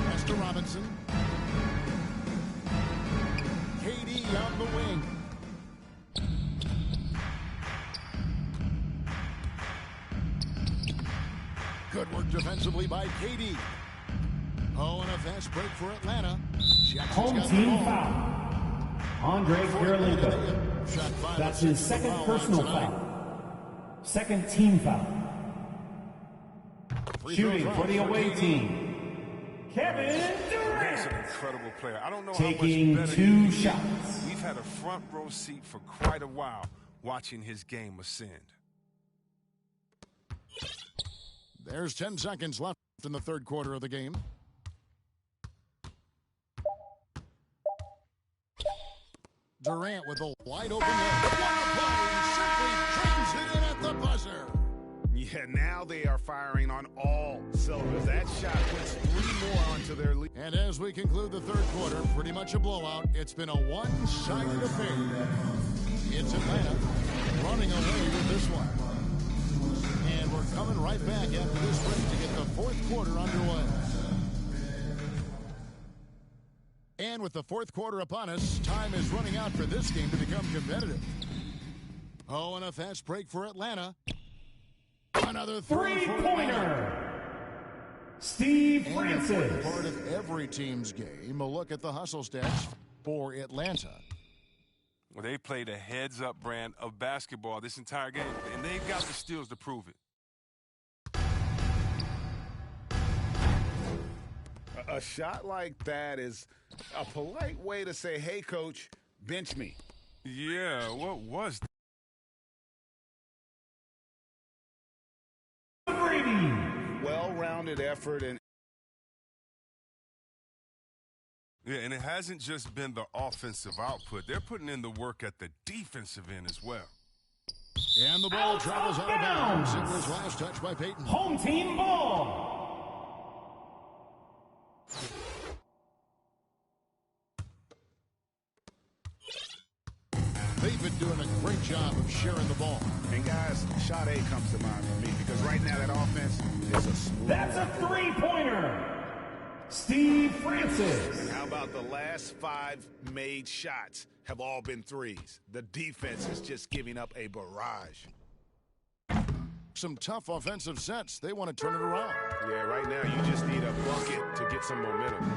Speaker 1: Pass to Robinson. KD on the wing. Good work defensively by KD. Oh, and a fast break for Atlanta. Jackson's
Speaker 2: Home
Speaker 1: got the
Speaker 2: team
Speaker 1: ball.
Speaker 2: foul. Andre Kirilenko.
Speaker 1: Shot five.
Speaker 2: That's his second personal foul. Second team foul. Shooting for the away team, Kevin
Speaker 5: He's
Speaker 2: Durant.
Speaker 5: an incredible player. I don't know
Speaker 2: Taking
Speaker 5: how much better
Speaker 2: two
Speaker 5: he is.
Speaker 2: shots.
Speaker 5: We've had a front row seat for quite a while watching his game ascend.
Speaker 1: There's 10 seconds left in the third quarter of the game. Durant with a wide open look. What a play, and simply trains it in at the buzzer.
Speaker 4: Yeah, now they are firing on all cylinders. That shot puts three more onto their lead.
Speaker 1: And as we conclude the third quarter, pretty much a blowout. It's been a one-sided affair. It's Atlanta running away with this one. And we're coming right back after this break to get the fourth quarter underway. And with the fourth quarter upon us, time is running out for this game to become competitive. Oh, and a fast break for Atlanta. Another
Speaker 2: Three-pointer. Steve
Speaker 1: And
Speaker 2: Francis.
Speaker 1: part of every team's game, a look at the hustle stats for Atlanta.
Speaker 5: Well, they played a heads-up brand of basketball this entire game, and they've got the steals to prove it.
Speaker 4: A shot like that is a polite way to say, hey, coach, bench me.
Speaker 5: Yeah, what was that?
Speaker 2: Brady.
Speaker 4: Well-rounded effort and
Speaker 5: Yeah, and it hasn't just been the offensive output. They're putting in the work at the defensive end as well.
Speaker 1: And the ball travels out of bounds. It was last touched by Peyton.
Speaker 2: Home team ball.
Speaker 1: They've been doing a great job of sharing the ball.
Speaker 4: And guys, shot A comes to mind for me because right now that offense is a smooth.
Speaker 2: That's a three-pointer. Steve Francis.
Speaker 4: And how about the last 5 made shots have all been threes? The defense is just giving up a barrage.
Speaker 1: Some tough offensive sets. They want to turn it around.
Speaker 4: Yeah, right now you just need a bucket to get some momentum.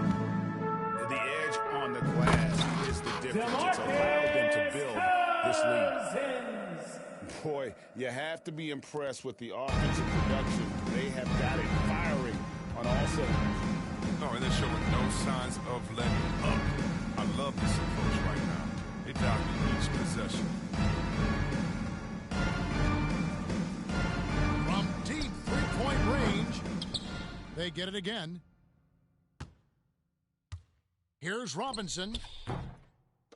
Speaker 4: The edge on the glass is the difference. It's allowed them to build this lead. Boy, you have to be impressed with the offensive production. They have got it firing on all cylinders.
Speaker 5: No, and they're showing no signs of letting up. I love this approach right now. They value each possession.
Speaker 1: From deep three-point range, they get it again. Here's Robinson.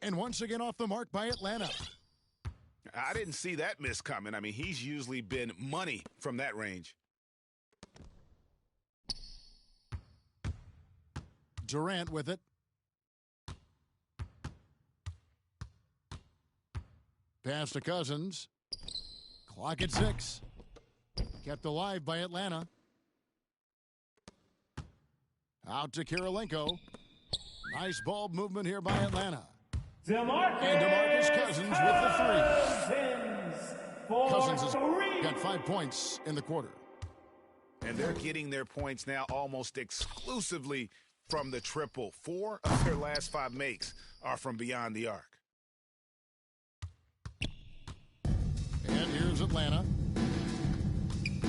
Speaker 1: And once again off the mark by Atlanta.
Speaker 4: I didn't see that miss coming. I mean, he's usually been money from that range.
Speaker 1: Durant with it. Pass to Cousins. Clock at 6. Kept alive by Atlanta. Out to Kirilenko. Nice ball movement here by Atlanta. And DeMarcus Cousins with the three. Cousins has got 5 points in the quarter.
Speaker 4: And they're getting their points now almost exclusively from the triple. 4 of their last 5 makes are from beyond the arc.
Speaker 1: And here's Atlanta.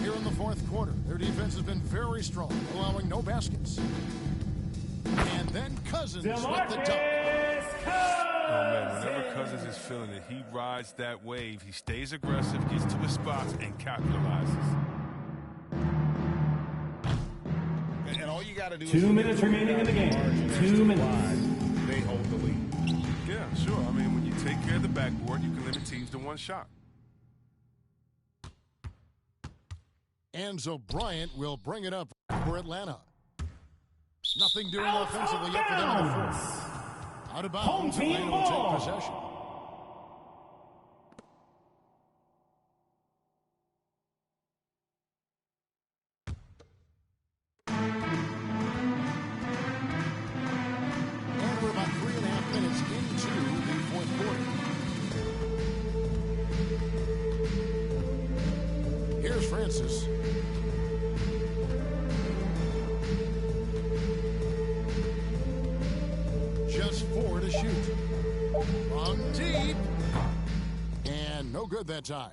Speaker 1: Here in the fourth quarter, their defense has been very strong, allowing no baskets. And then Cousins with the dunk.
Speaker 5: Oh, man, whenever Cousins is feeling it, he rides that wave. He stays aggressive, gets to his spots, and capitalizes.
Speaker 4: And all you got to do is
Speaker 2: 2 minutes remaining in the game. 2 minutes.
Speaker 4: They hold the lead.
Speaker 5: Yeah, sure. I mean, when you take care of the backboard, you can limit teams to one shot.
Speaker 1: And so Bryant will bring it up for Atlanta. Nothing doing offensively yet for them in the fourth. Out of bounds, Atlanta will take possession. And we're about 3.5 minutes into the fourth quarter. Here's Francis. Just 4 to shoot. From deep. And no good that time.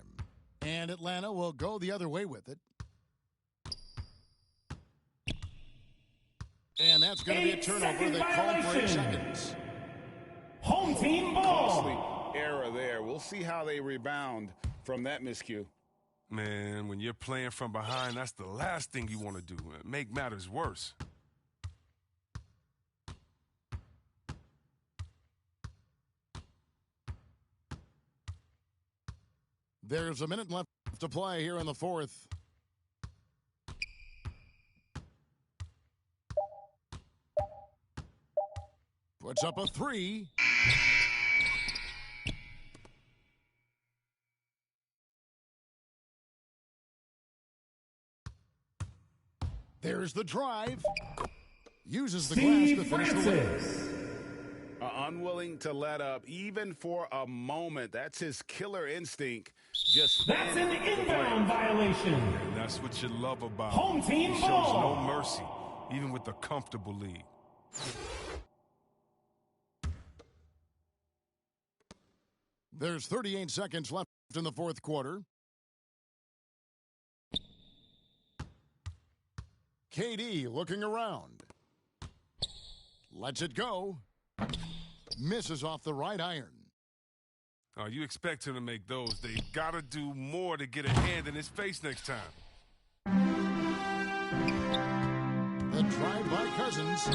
Speaker 1: And Atlanta will go the other way with it. And that's going to be a turnover. They called for 8 seconds.
Speaker 2: Home team ball.
Speaker 4: Costly error there. We'll see how they rebound from that miscue.
Speaker 5: Man, when you're playing from behind, that's the last thing you want to do. Make matters worse.
Speaker 1: There's a minute left to play here in the fourth. Puts up a 3. There's the drive. Uses the glass to finish the win.
Speaker 4: Unwilling to let up, even for a moment. That's his killer instinct. Just
Speaker 2: That's an inbound violation.
Speaker 5: And that's what you love about him.
Speaker 2: Home team
Speaker 5: He shows
Speaker 2: ball.
Speaker 5: no mercy, even with the comfortable lead.
Speaker 1: There's 38 seconds left in the fourth quarter. KD looking around. Lets it go. Misses off the right iron.
Speaker 5: Oh, you expect him to make those. They got to do more to get a hand in his face next time.
Speaker 1: The drive by Cousins.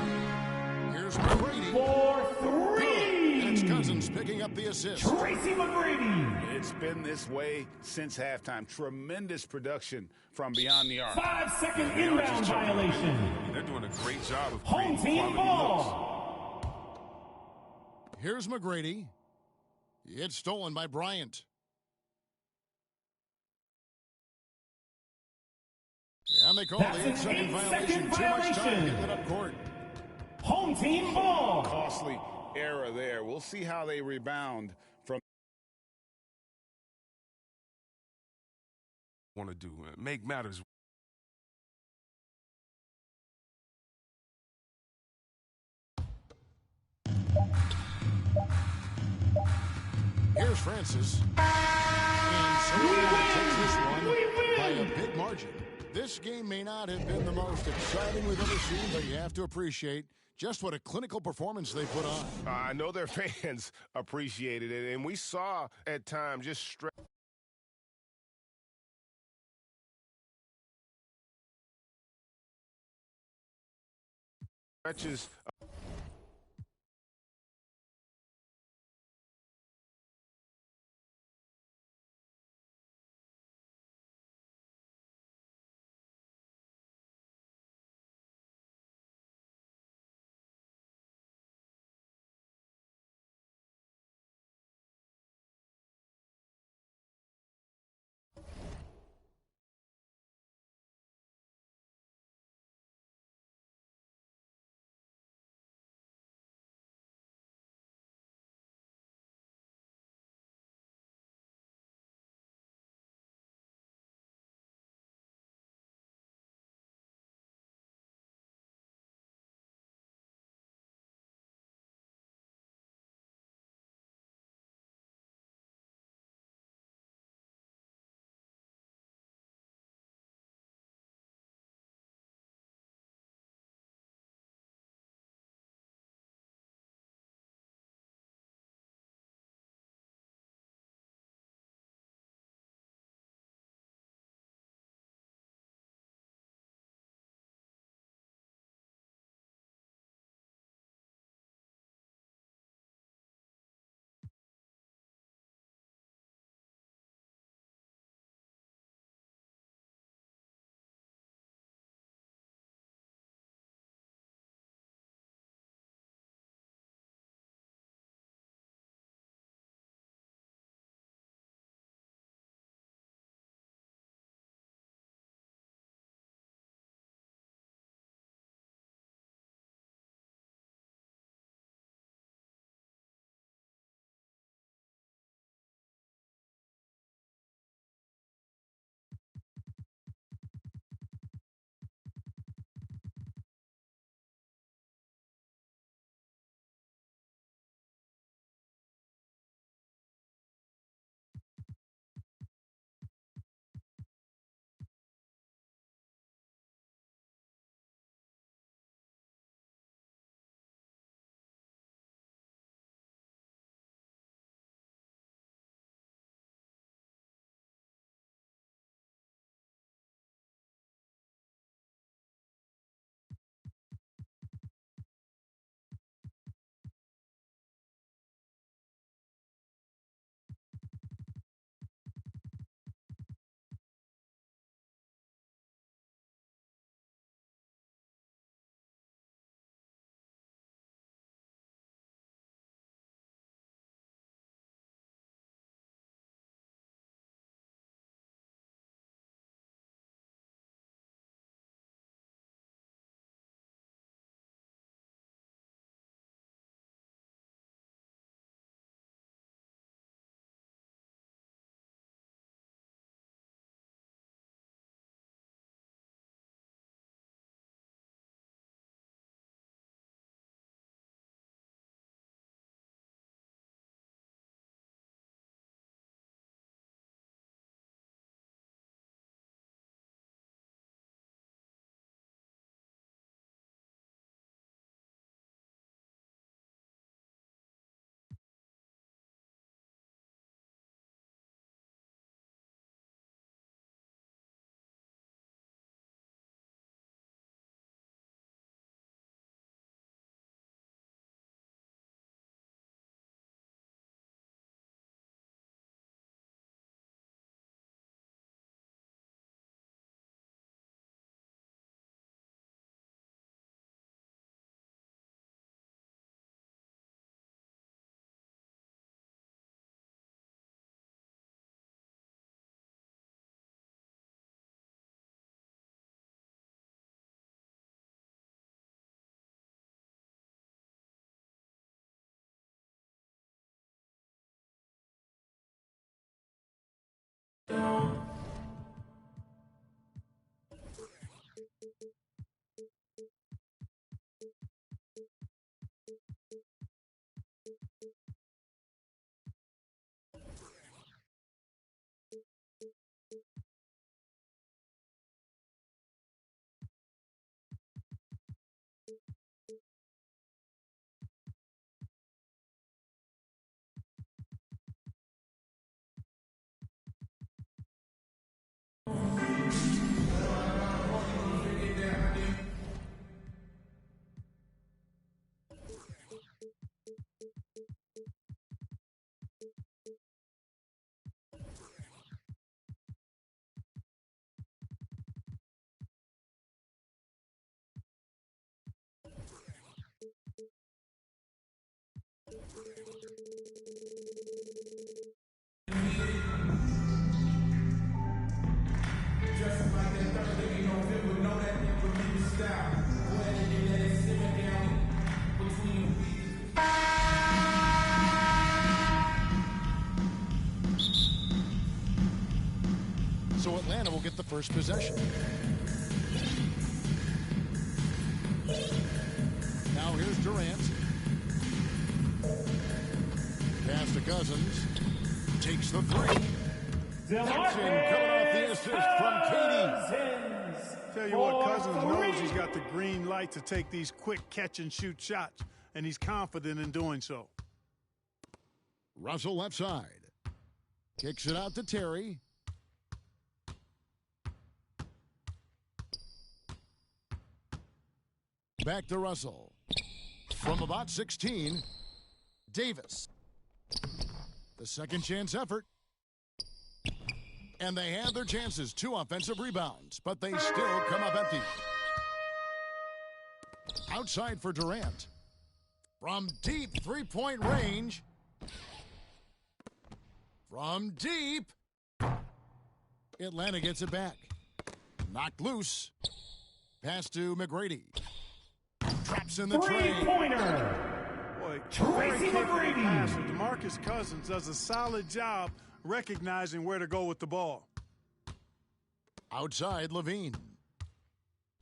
Speaker 1: Here's McGrady.
Speaker 2: For 3.
Speaker 1: And it's Cousins picking up the assist.
Speaker 2: Tracy McGrady.
Speaker 4: It's been this way since halftime. Tremendous production from beyond the arc.
Speaker 2: 5-second inbound violation.
Speaker 5: They're doing a great job of
Speaker 2: Home
Speaker 5: creating
Speaker 2: team
Speaker 5: quality
Speaker 2: ball.
Speaker 1: Here's McGrady. It's stolen by Bryant. And they call
Speaker 2: That's
Speaker 1: the
Speaker 2: an
Speaker 1: 8-second
Speaker 2: 8-second
Speaker 1: violation. Too much time
Speaker 2: violation.
Speaker 1: getting it up court.
Speaker 2: Home team ball.
Speaker 4: Costly error there. We'll see how they rebound from.
Speaker 5: Want to do. Make matters.
Speaker 1: Here's Francis. And so Atlanta takes this one by a big margin. This game may not have been the most exciting we've ever seen, but you have to appreciate just what a clinical performance they put on.
Speaker 6: I know their fans appreciated it, and we saw at times just stretches
Speaker 1: So Atlanta will get the first possession. Now here's Durant. Pass to Cousins. Takes the three. That's in, coming off the assist from Katie.
Speaker 7: Tell you what, Cousins knows he's got the green light to take these quick catch-and-shoot shots, and he's confident in doing so.
Speaker 1: Russell left side. Kicks it out to Terry. Back to Russell. From about 16, Davis. The second chance effort. And they had their chances. 2 offensive rebounds, but they still come up empty. Outside for Durant. From deep three-point range. From deep. Atlanta gets it back. Knocked loose. Pass to McGrady. Traps in the train.
Speaker 2: Three-pointer.
Speaker 7: Boy,
Speaker 2: Tracy McGrady.
Speaker 7: DeMarcus Cousins does a solid job recognizing where to go with the ball.
Speaker 1: Outside Levine.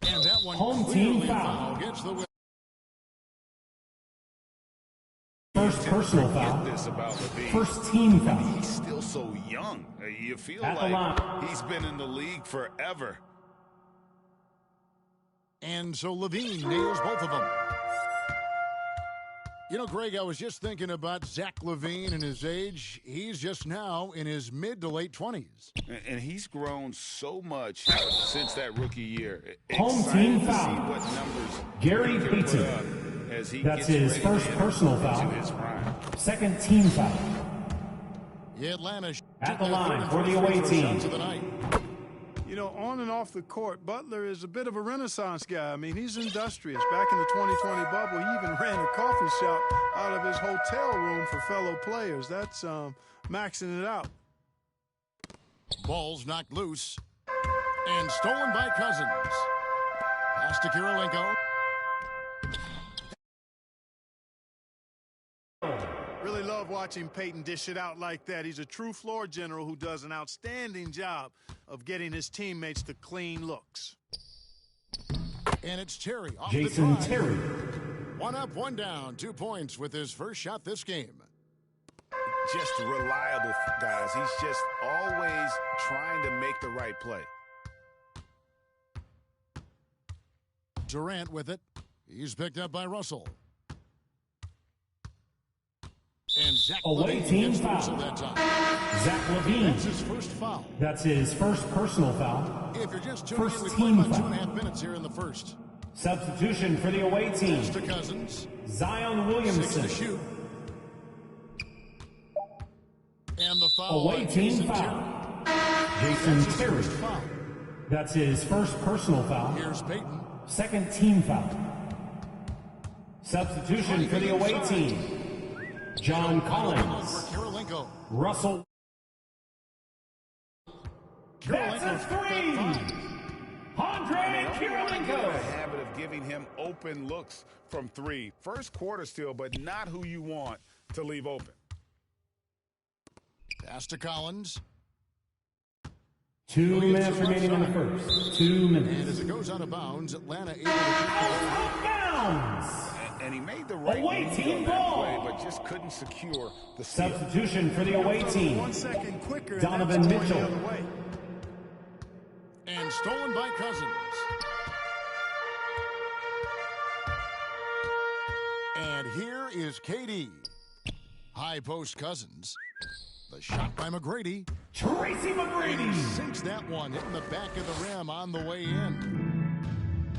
Speaker 1: And that one
Speaker 2: Home
Speaker 1: clearly
Speaker 2: team foul.
Speaker 1: gets the win.
Speaker 2: First personal foul.
Speaker 4: This about Levine.
Speaker 2: First team foul.
Speaker 4: He's still so young. You feel
Speaker 2: At the
Speaker 4: like
Speaker 2: line.
Speaker 4: he's been in the league forever.
Speaker 1: And so Levine nails both of them. You know, Greg, I was just thinking about Zach LaVine and his age. He's just now in his mid to late 20s.
Speaker 4: And he's grown so much since that rookie year.
Speaker 2: Home
Speaker 4: Excited
Speaker 2: team
Speaker 4: to
Speaker 2: foul.
Speaker 4: see what numbers
Speaker 2: Gary
Speaker 4: he can put
Speaker 2: Payton.
Speaker 4: up as he
Speaker 2: That's
Speaker 4: gets
Speaker 2: his
Speaker 4: ready
Speaker 2: first
Speaker 4: to
Speaker 2: personal
Speaker 4: enter
Speaker 2: foul.
Speaker 4: into his prime.
Speaker 2: Second team foul.
Speaker 1: Atlanta
Speaker 2: At the line for the away team.
Speaker 1: of the night.
Speaker 7: You know, on and off the court, Butler is a bit of a renaissance guy. I mean, he's industrious. Back in the 2020 bubble, he even ran a coffee shop out of his hotel room for fellow players. That's maxing it out.
Speaker 1: Ball's knocked loose and stolen by Cousins. Pass to Kirilenko.
Speaker 7: Really love watching Payton dish it out like that. He's a true floor general who does an outstanding job of getting his teammates to clean looks.
Speaker 1: And it's Terry off
Speaker 2: Jason
Speaker 1: the drive.
Speaker 2: Terry.
Speaker 1: 1 up, 1 down, 2 points with his first shot this game.
Speaker 4: Just reliable, guys. He's just always trying to make the right play.
Speaker 1: Durant with it. He's picked up by Russell. And Zach
Speaker 2: Away
Speaker 1: LaVine
Speaker 2: team
Speaker 1: gets the
Speaker 2: foul.
Speaker 1: whistle that time.
Speaker 2: Zach LaVine.
Speaker 1: That's his first foul.
Speaker 2: That's his first personal foul.
Speaker 1: If you're just tuning
Speaker 2: First
Speaker 1: in, we
Speaker 2: team
Speaker 1: play about
Speaker 2: foul.
Speaker 1: 2.5 minutes here in the first.
Speaker 2: Substitution for the away team.
Speaker 1: Pass to Cousins.
Speaker 2: Zion
Speaker 1: 6
Speaker 2: Williamson.
Speaker 1: to shoot. And the foul.
Speaker 2: Away
Speaker 1: on
Speaker 2: team
Speaker 1: Jason
Speaker 2: foul.
Speaker 1: Terry.
Speaker 2: Jason
Speaker 1: That's his
Speaker 2: Terry.
Speaker 1: first foul.
Speaker 2: That's his first personal foul.
Speaker 1: Here's Payton.
Speaker 2: Second team foul. Substitution for the away team. John Collins.
Speaker 1: For Kirilenko.
Speaker 2: Russell. That's a
Speaker 1: Kirilenko's got
Speaker 2: three.
Speaker 1: 5.
Speaker 2: Andre
Speaker 4: Get in
Speaker 2: Kirilenko.
Speaker 4: a habit of giving him open looks from 3. First quarter still, but not who you want to leave open.
Speaker 1: Pass to Collins.
Speaker 2: 2 minutes remaining in the first. 2 minutes.
Speaker 1: And as it goes out of bounds, Atlanta able to keep
Speaker 2: Out of bounds.
Speaker 4: And he made the right
Speaker 2: Away
Speaker 4: move
Speaker 2: team
Speaker 4: on that
Speaker 2: ball.
Speaker 4: play, but just couldn't secure the steal.
Speaker 2: Substitution for the away team.
Speaker 7: 1 second quicker. and
Speaker 2: Donovan
Speaker 7: that's going
Speaker 2: Mitchell.
Speaker 7: the other way.
Speaker 1: and stolen by Cousins. And here is KD. High post Cousins. The shot by McGrady.
Speaker 2: Tracy
Speaker 1: And he
Speaker 2: McGrady.
Speaker 1: sinks that one, hitting the back of the rim on the way in.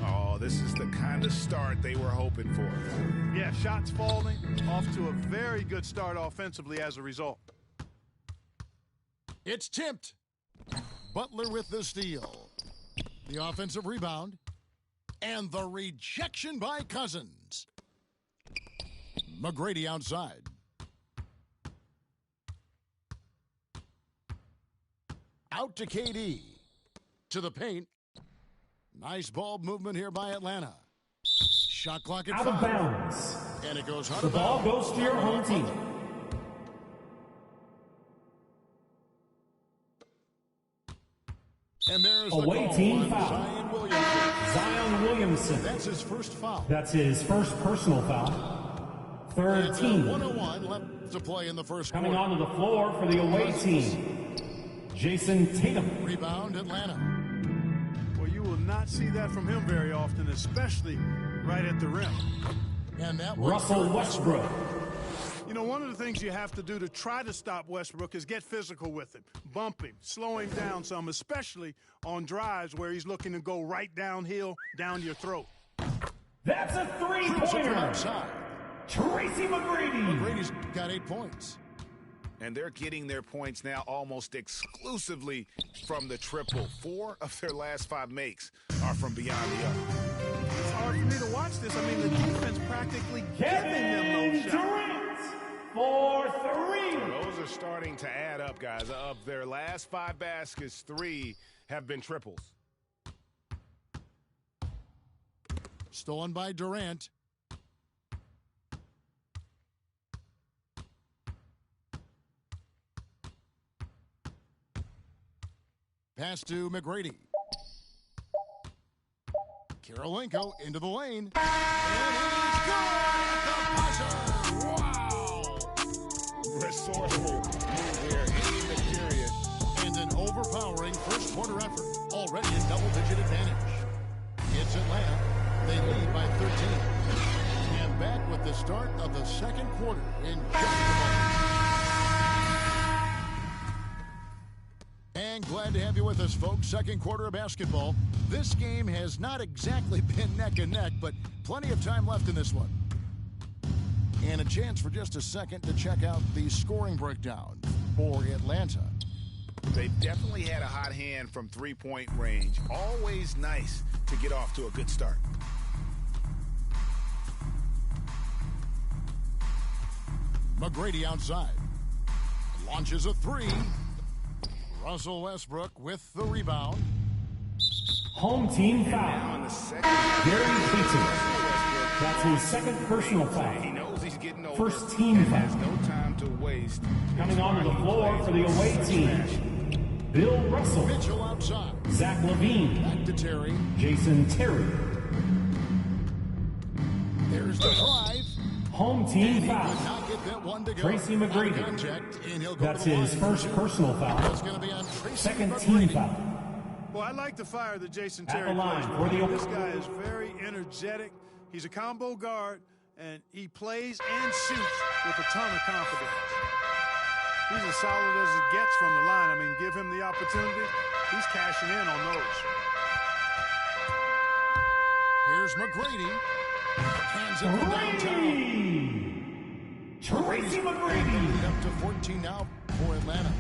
Speaker 4: Oh, this is the kind of start they were hoping for.
Speaker 7: Yeah, shots falling, off to a very good start offensively as a result.
Speaker 1: It's tipped. Butler with the steal. The offensive rebound. And the rejection by Cousins. McGrady outside. Out to KD. To the paint. Nice ball movement here by Atlanta. Shot clock at
Speaker 2: Out of
Speaker 1: 5.
Speaker 2: bounds.
Speaker 1: And it goes out
Speaker 2: The
Speaker 1: of
Speaker 2: ball
Speaker 1: bounds.
Speaker 2: goes to your home team.
Speaker 1: And there's the
Speaker 2: Away
Speaker 1: call
Speaker 2: team
Speaker 1: on
Speaker 2: foul.
Speaker 1: Zion Williamson.
Speaker 2: Zion Williamson.
Speaker 1: That's his first foul.
Speaker 2: That's his first personal foul. Third
Speaker 1: It's
Speaker 2: team.
Speaker 1: 101 left to play in the first
Speaker 2: Coming
Speaker 1: quarter.
Speaker 2: onto the floor for the away team. Jason Tatum.
Speaker 1: Rebound Atlanta.
Speaker 7: Well, you will not see that from him very often, especially right at the rim.
Speaker 1: And that was
Speaker 2: Russell Westbrook.
Speaker 7: You know, one of the things you have to do to try to stop Westbrook is get physical with him. Bump him, slow him down some, especially on drives where he's looking to go right downhill, down your throat.
Speaker 2: That's a
Speaker 1: Cruiser from
Speaker 2: three-pointer.
Speaker 1: outside.
Speaker 2: Tracy McGrady.
Speaker 1: Brady's got 8 points.
Speaker 4: And they're getting their points now almost exclusively from the triple. 4 of their last 5 makes are from beyond the arc.
Speaker 7: It's hard for me to watch this. I mean, the defense practically giving them
Speaker 2: Kevin
Speaker 7: those shots.
Speaker 2: Durant for 3.
Speaker 6: Those are starting to add up, guys. Of their last 5 baskets, 3 have been triples.
Speaker 1: Stolen by Durant. Pass to McGrady. Karolinko into the lane. And he's good at the buzzer. Wow.
Speaker 4: Resourceful move there, ending the period.
Speaker 1: And an overpowering first quarter effort. Already a double-digit advantage. It's Atlanta. They lead by 13. And back with the start of the second quarter in just a moment. And glad to have you with us, folks. Second quarter of basketball. This game has not exactly been neck and neck, but plenty of time left in this one. And a chance for just a second to check out the scoring breakdown for Atlanta.
Speaker 4: They've definitely had a hot hand from three-point range. Always nice to get off to a good start.
Speaker 1: McGrady outside. Launches a 3. Russell Westbrook with the rebound.
Speaker 2: Home team
Speaker 4: On
Speaker 2: foul.
Speaker 4: the second,
Speaker 2: Gary Payton. That's his second personal
Speaker 4: he
Speaker 2: foul.
Speaker 4: knows he's getting older.
Speaker 2: First team
Speaker 4: and has
Speaker 2: foul.
Speaker 4: no time to waste.
Speaker 2: Coming onto the floor for the away team. Bill Russell.
Speaker 1: Mitchell outside.
Speaker 2: Zach Levine.
Speaker 1: Back to Terry.
Speaker 2: Jason Terry.
Speaker 1: There's the drive.
Speaker 2: Home team
Speaker 1: And he could
Speaker 2: foul.
Speaker 1: not get that one to go.
Speaker 2: Tracy
Speaker 1: Out of
Speaker 2: McGrady.
Speaker 1: contact, and he'll go
Speaker 2: That's
Speaker 1: to the
Speaker 2: his
Speaker 1: line.
Speaker 2: first personal foul.
Speaker 1: It's going to be on Tracy
Speaker 2: Second team
Speaker 1: McGrady.
Speaker 2: foul.
Speaker 7: Well, I like the fire that Jason
Speaker 2: At
Speaker 7: Terry
Speaker 2: the line
Speaker 7: plays
Speaker 2: for the-
Speaker 7: with. This guy is very energetic. He's a combo guard, and he plays and shoots with a ton of confidence. He's as solid as it gets from the line. I mean, give him the opportunity. He's cashing in on those.
Speaker 1: Here's McGrady. Hands it from downtown.
Speaker 2: Tracy McGrady.
Speaker 1: Up to 14 now for Atlanta.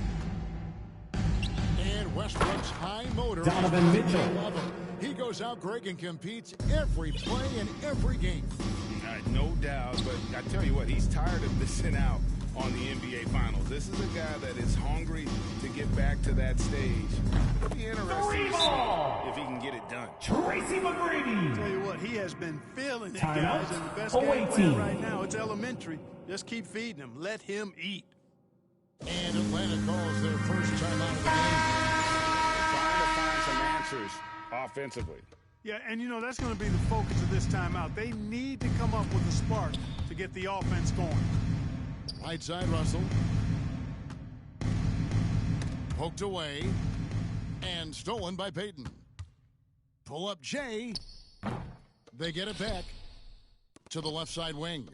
Speaker 1: And Westbrook's high motor.
Speaker 2: Donovan Mitchell.
Speaker 1: I love him. He goes out, Greg, and competes every play in every game.
Speaker 4: No doubt, but I tell you what, he's tired of missing out on the NBA Finals. This is a guy that is hungry to get back to that stage. It'll be interesting to see if he can get it done.
Speaker 2: Tracy McGrady.
Speaker 7: Tell you what, he has been feeling it,
Speaker 2: Timeout.
Speaker 7: guys, and the best
Speaker 2: Away
Speaker 7: game player
Speaker 2: team.
Speaker 7: right now. It's elementary. Just keep feeding him. Let him eat.
Speaker 1: And Atlanta calls their first timeout of the game.
Speaker 6: answers offensively.
Speaker 7: Yeah, and you know, that's going to be the focus of this timeout. They need to come up with a spark to get the offense going.
Speaker 1: Right side, Russell. Poked away and stolen by Peyton. Pull up Jay. They get it back to the left side wing.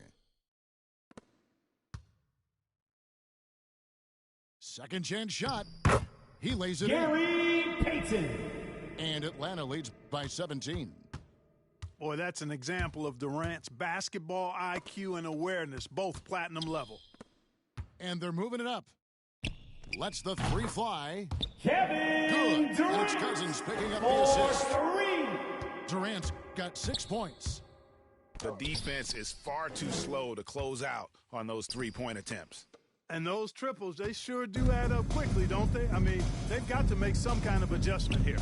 Speaker 1: Second chance shot. He lays it
Speaker 2: Gary Payton.
Speaker 1: And Atlanta leads by 17.
Speaker 7: Boy, that's an example of Durant's basketball IQ and awareness, both platinum level.
Speaker 1: And they're moving it up. Lets the three fly.
Speaker 2: Kevin
Speaker 1: Good.
Speaker 2: Durant.
Speaker 1: And it's Cousins picking up the
Speaker 2: For
Speaker 1: assist.
Speaker 2: 3.
Speaker 1: Durant's got 6 points.
Speaker 4: The defense is far too slow to close out on those three-point attempts.
Speaker 7: And those triples, they sure do add up quickly, don't they? I mean, they've got to make some kind of adjustment here.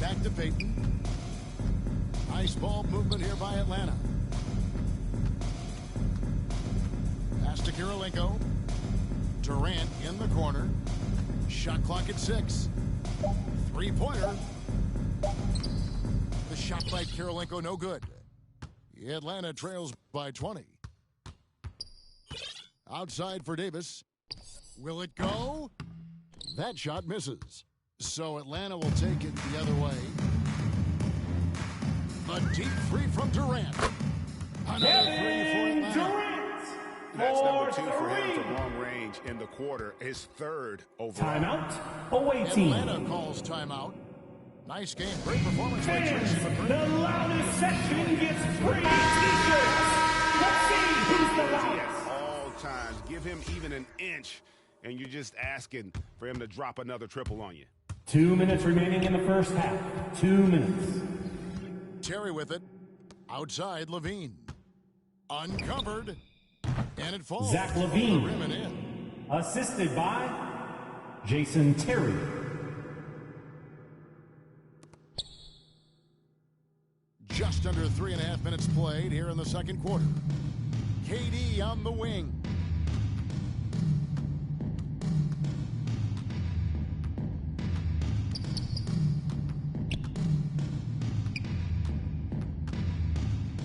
Speaker 1: Back to Peyton. Nice ball movement here by Atlanta. Pass to Kirilenko. Durant in the corner. Shot clock at 6. Three-pointer. The shot by Kirilenko, no good. Atlanta trails by 20. Outside for Davis. Will it go? That shot misses. So Atlanta will take it the other way. A deep three from Durant. Another three for Atlanta.
Speaker 2: Durant.
Speaker 6: That's number 2
Speaker 2: For
Speaker 6: for him
Speaker 2: 3.
Speaker 6: from long range in the quarter, his third overall.
Speaker 2: Timeout. Away team.
Speaker 1: Atlanta calls timeout. Nice game. Great performance by Tracy
Speaker 2: Fans,
Speaker 1: McGrady.
Speaker 2: the loudest section gets free t-shirts. Let's see who's the loudest.
Speaker 6: All times. Give him even an inch, and you're just asking for him to drop another triple on you.
Speaker 2: 2 minutes remaining in the first half. 2 minutes.
Speaker 1: Terry with it. Outside, Levine. Uncovered. And it falls.
Speaker 2: Zach
Speaker 1: over
Speaker 2: Levine.
Speaker 1: the rim and in.
Speaker 2: Assisted by Jason Terry.
Speaker 1: Just under 3.5 minutes played here in the second quarter. KD on the wing.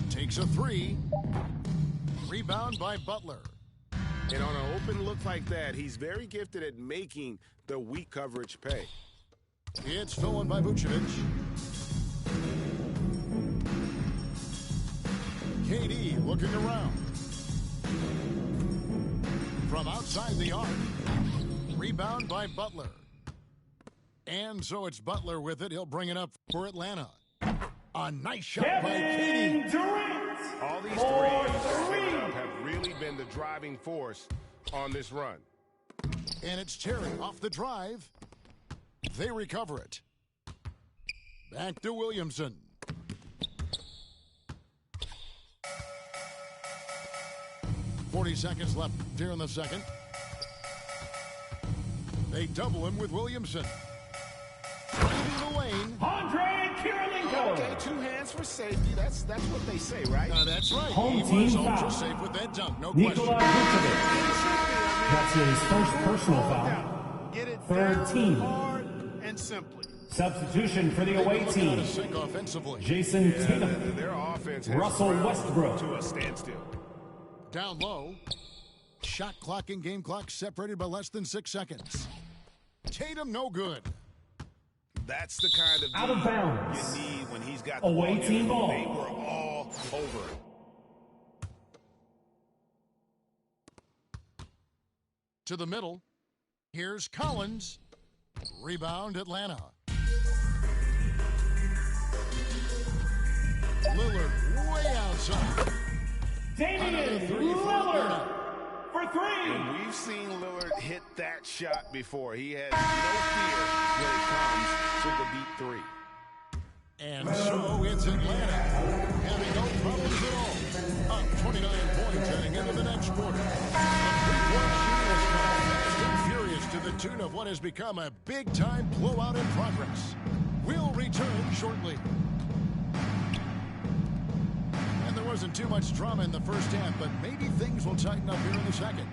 Speaker 1: Takes a three. Rebound by Butler.
Speaker 6: And on an open look like that, he's very gifted at making the weak coverage pay.
Speaker 1: It's stolen by Vucevic. KD looking around. From outside the arc. Rebound by Butler. And so it's Butler with it. He'll bring it up for Atlanta. A nice shot by
Speaker 2: Kevin
Speaker 1: KD.
Speaker 2: Durant.
Speaker 6: All these
Speaker 2: For
Speaker 6: threes
Speaker 2: three.
Speaker 6: have really been the driving force on this run.
Speaker 1: And it's Terry off the drive. They recover it. Back to Williamson. .40 seconds left here in the second. They double him with Williamson. Driving the lane.
Speaker 2: Andre Kirilenko.
Speaker 6: Okay, 2 hands for safety. That's what they say, right?
Speaker 1: That's right.
Speaker 2: Home
Speaker 1: He
Speaker 2: team
Speaker 1: was
Speaker 2: foul.
Speaker 1: ultra safe with that dunk. No
Speaker 2: Nikola
Speaker 1: question.
Speaker 2: Vucevic. That's his first personal foul.
Speaker 7: Get it
Speaker 2: Third
Speaker 7: down
Speaker 2: team.
Speaker 7: hard and simply.
Speaker 2: Substitution for the
Speaker 1: They've
Speaker 2: away
Speaker 1: been looking out
Speaker 2: team.
Speaker 1: of sync offensively.
Speaker 2: Jason Tatum.
Speaker 6: Their offense has
Speaker 2: Russell
Speaker 6: ground
Speaker 2: Westbrook.
Speaker 6: to a standstill.
Speaker 1: Down low. Shot clock and game clock separated by less than 6 seconds. Tatum no good.
Speaker 6: That's the kind of
Speaker 2: Out of
Speaker 6: D
Speaker 2: bounds.
Speaker 6: you need when he's got the
Speaker 2: Away
Speaker 6: ball.
Speaker 2: team ball.
Speaker 6: They were all over it.
Speaker 1: To the middle. Here's Collins. Rebound Atlanta. Lillard way outside.
Speaker 2: Damian
Speaker 1: Another three for
Speaker 2: Lillard
Speaker 1: Atlanta.
Speaker 2: for 3.
Speaker 6: And we've seen Lillard hit that shot before. He has no fear when it comes to the deep three.
Speaker 1: And so it's Atlanta having no problems at all. Up 29 points heading into the next quarter. A three-point shooting has come fast and furious to the tune of what has become a big-time blowout in progress. We'll return shortly. And there wasn't too much drama in the first half, but maybe things will tighten up here in the second.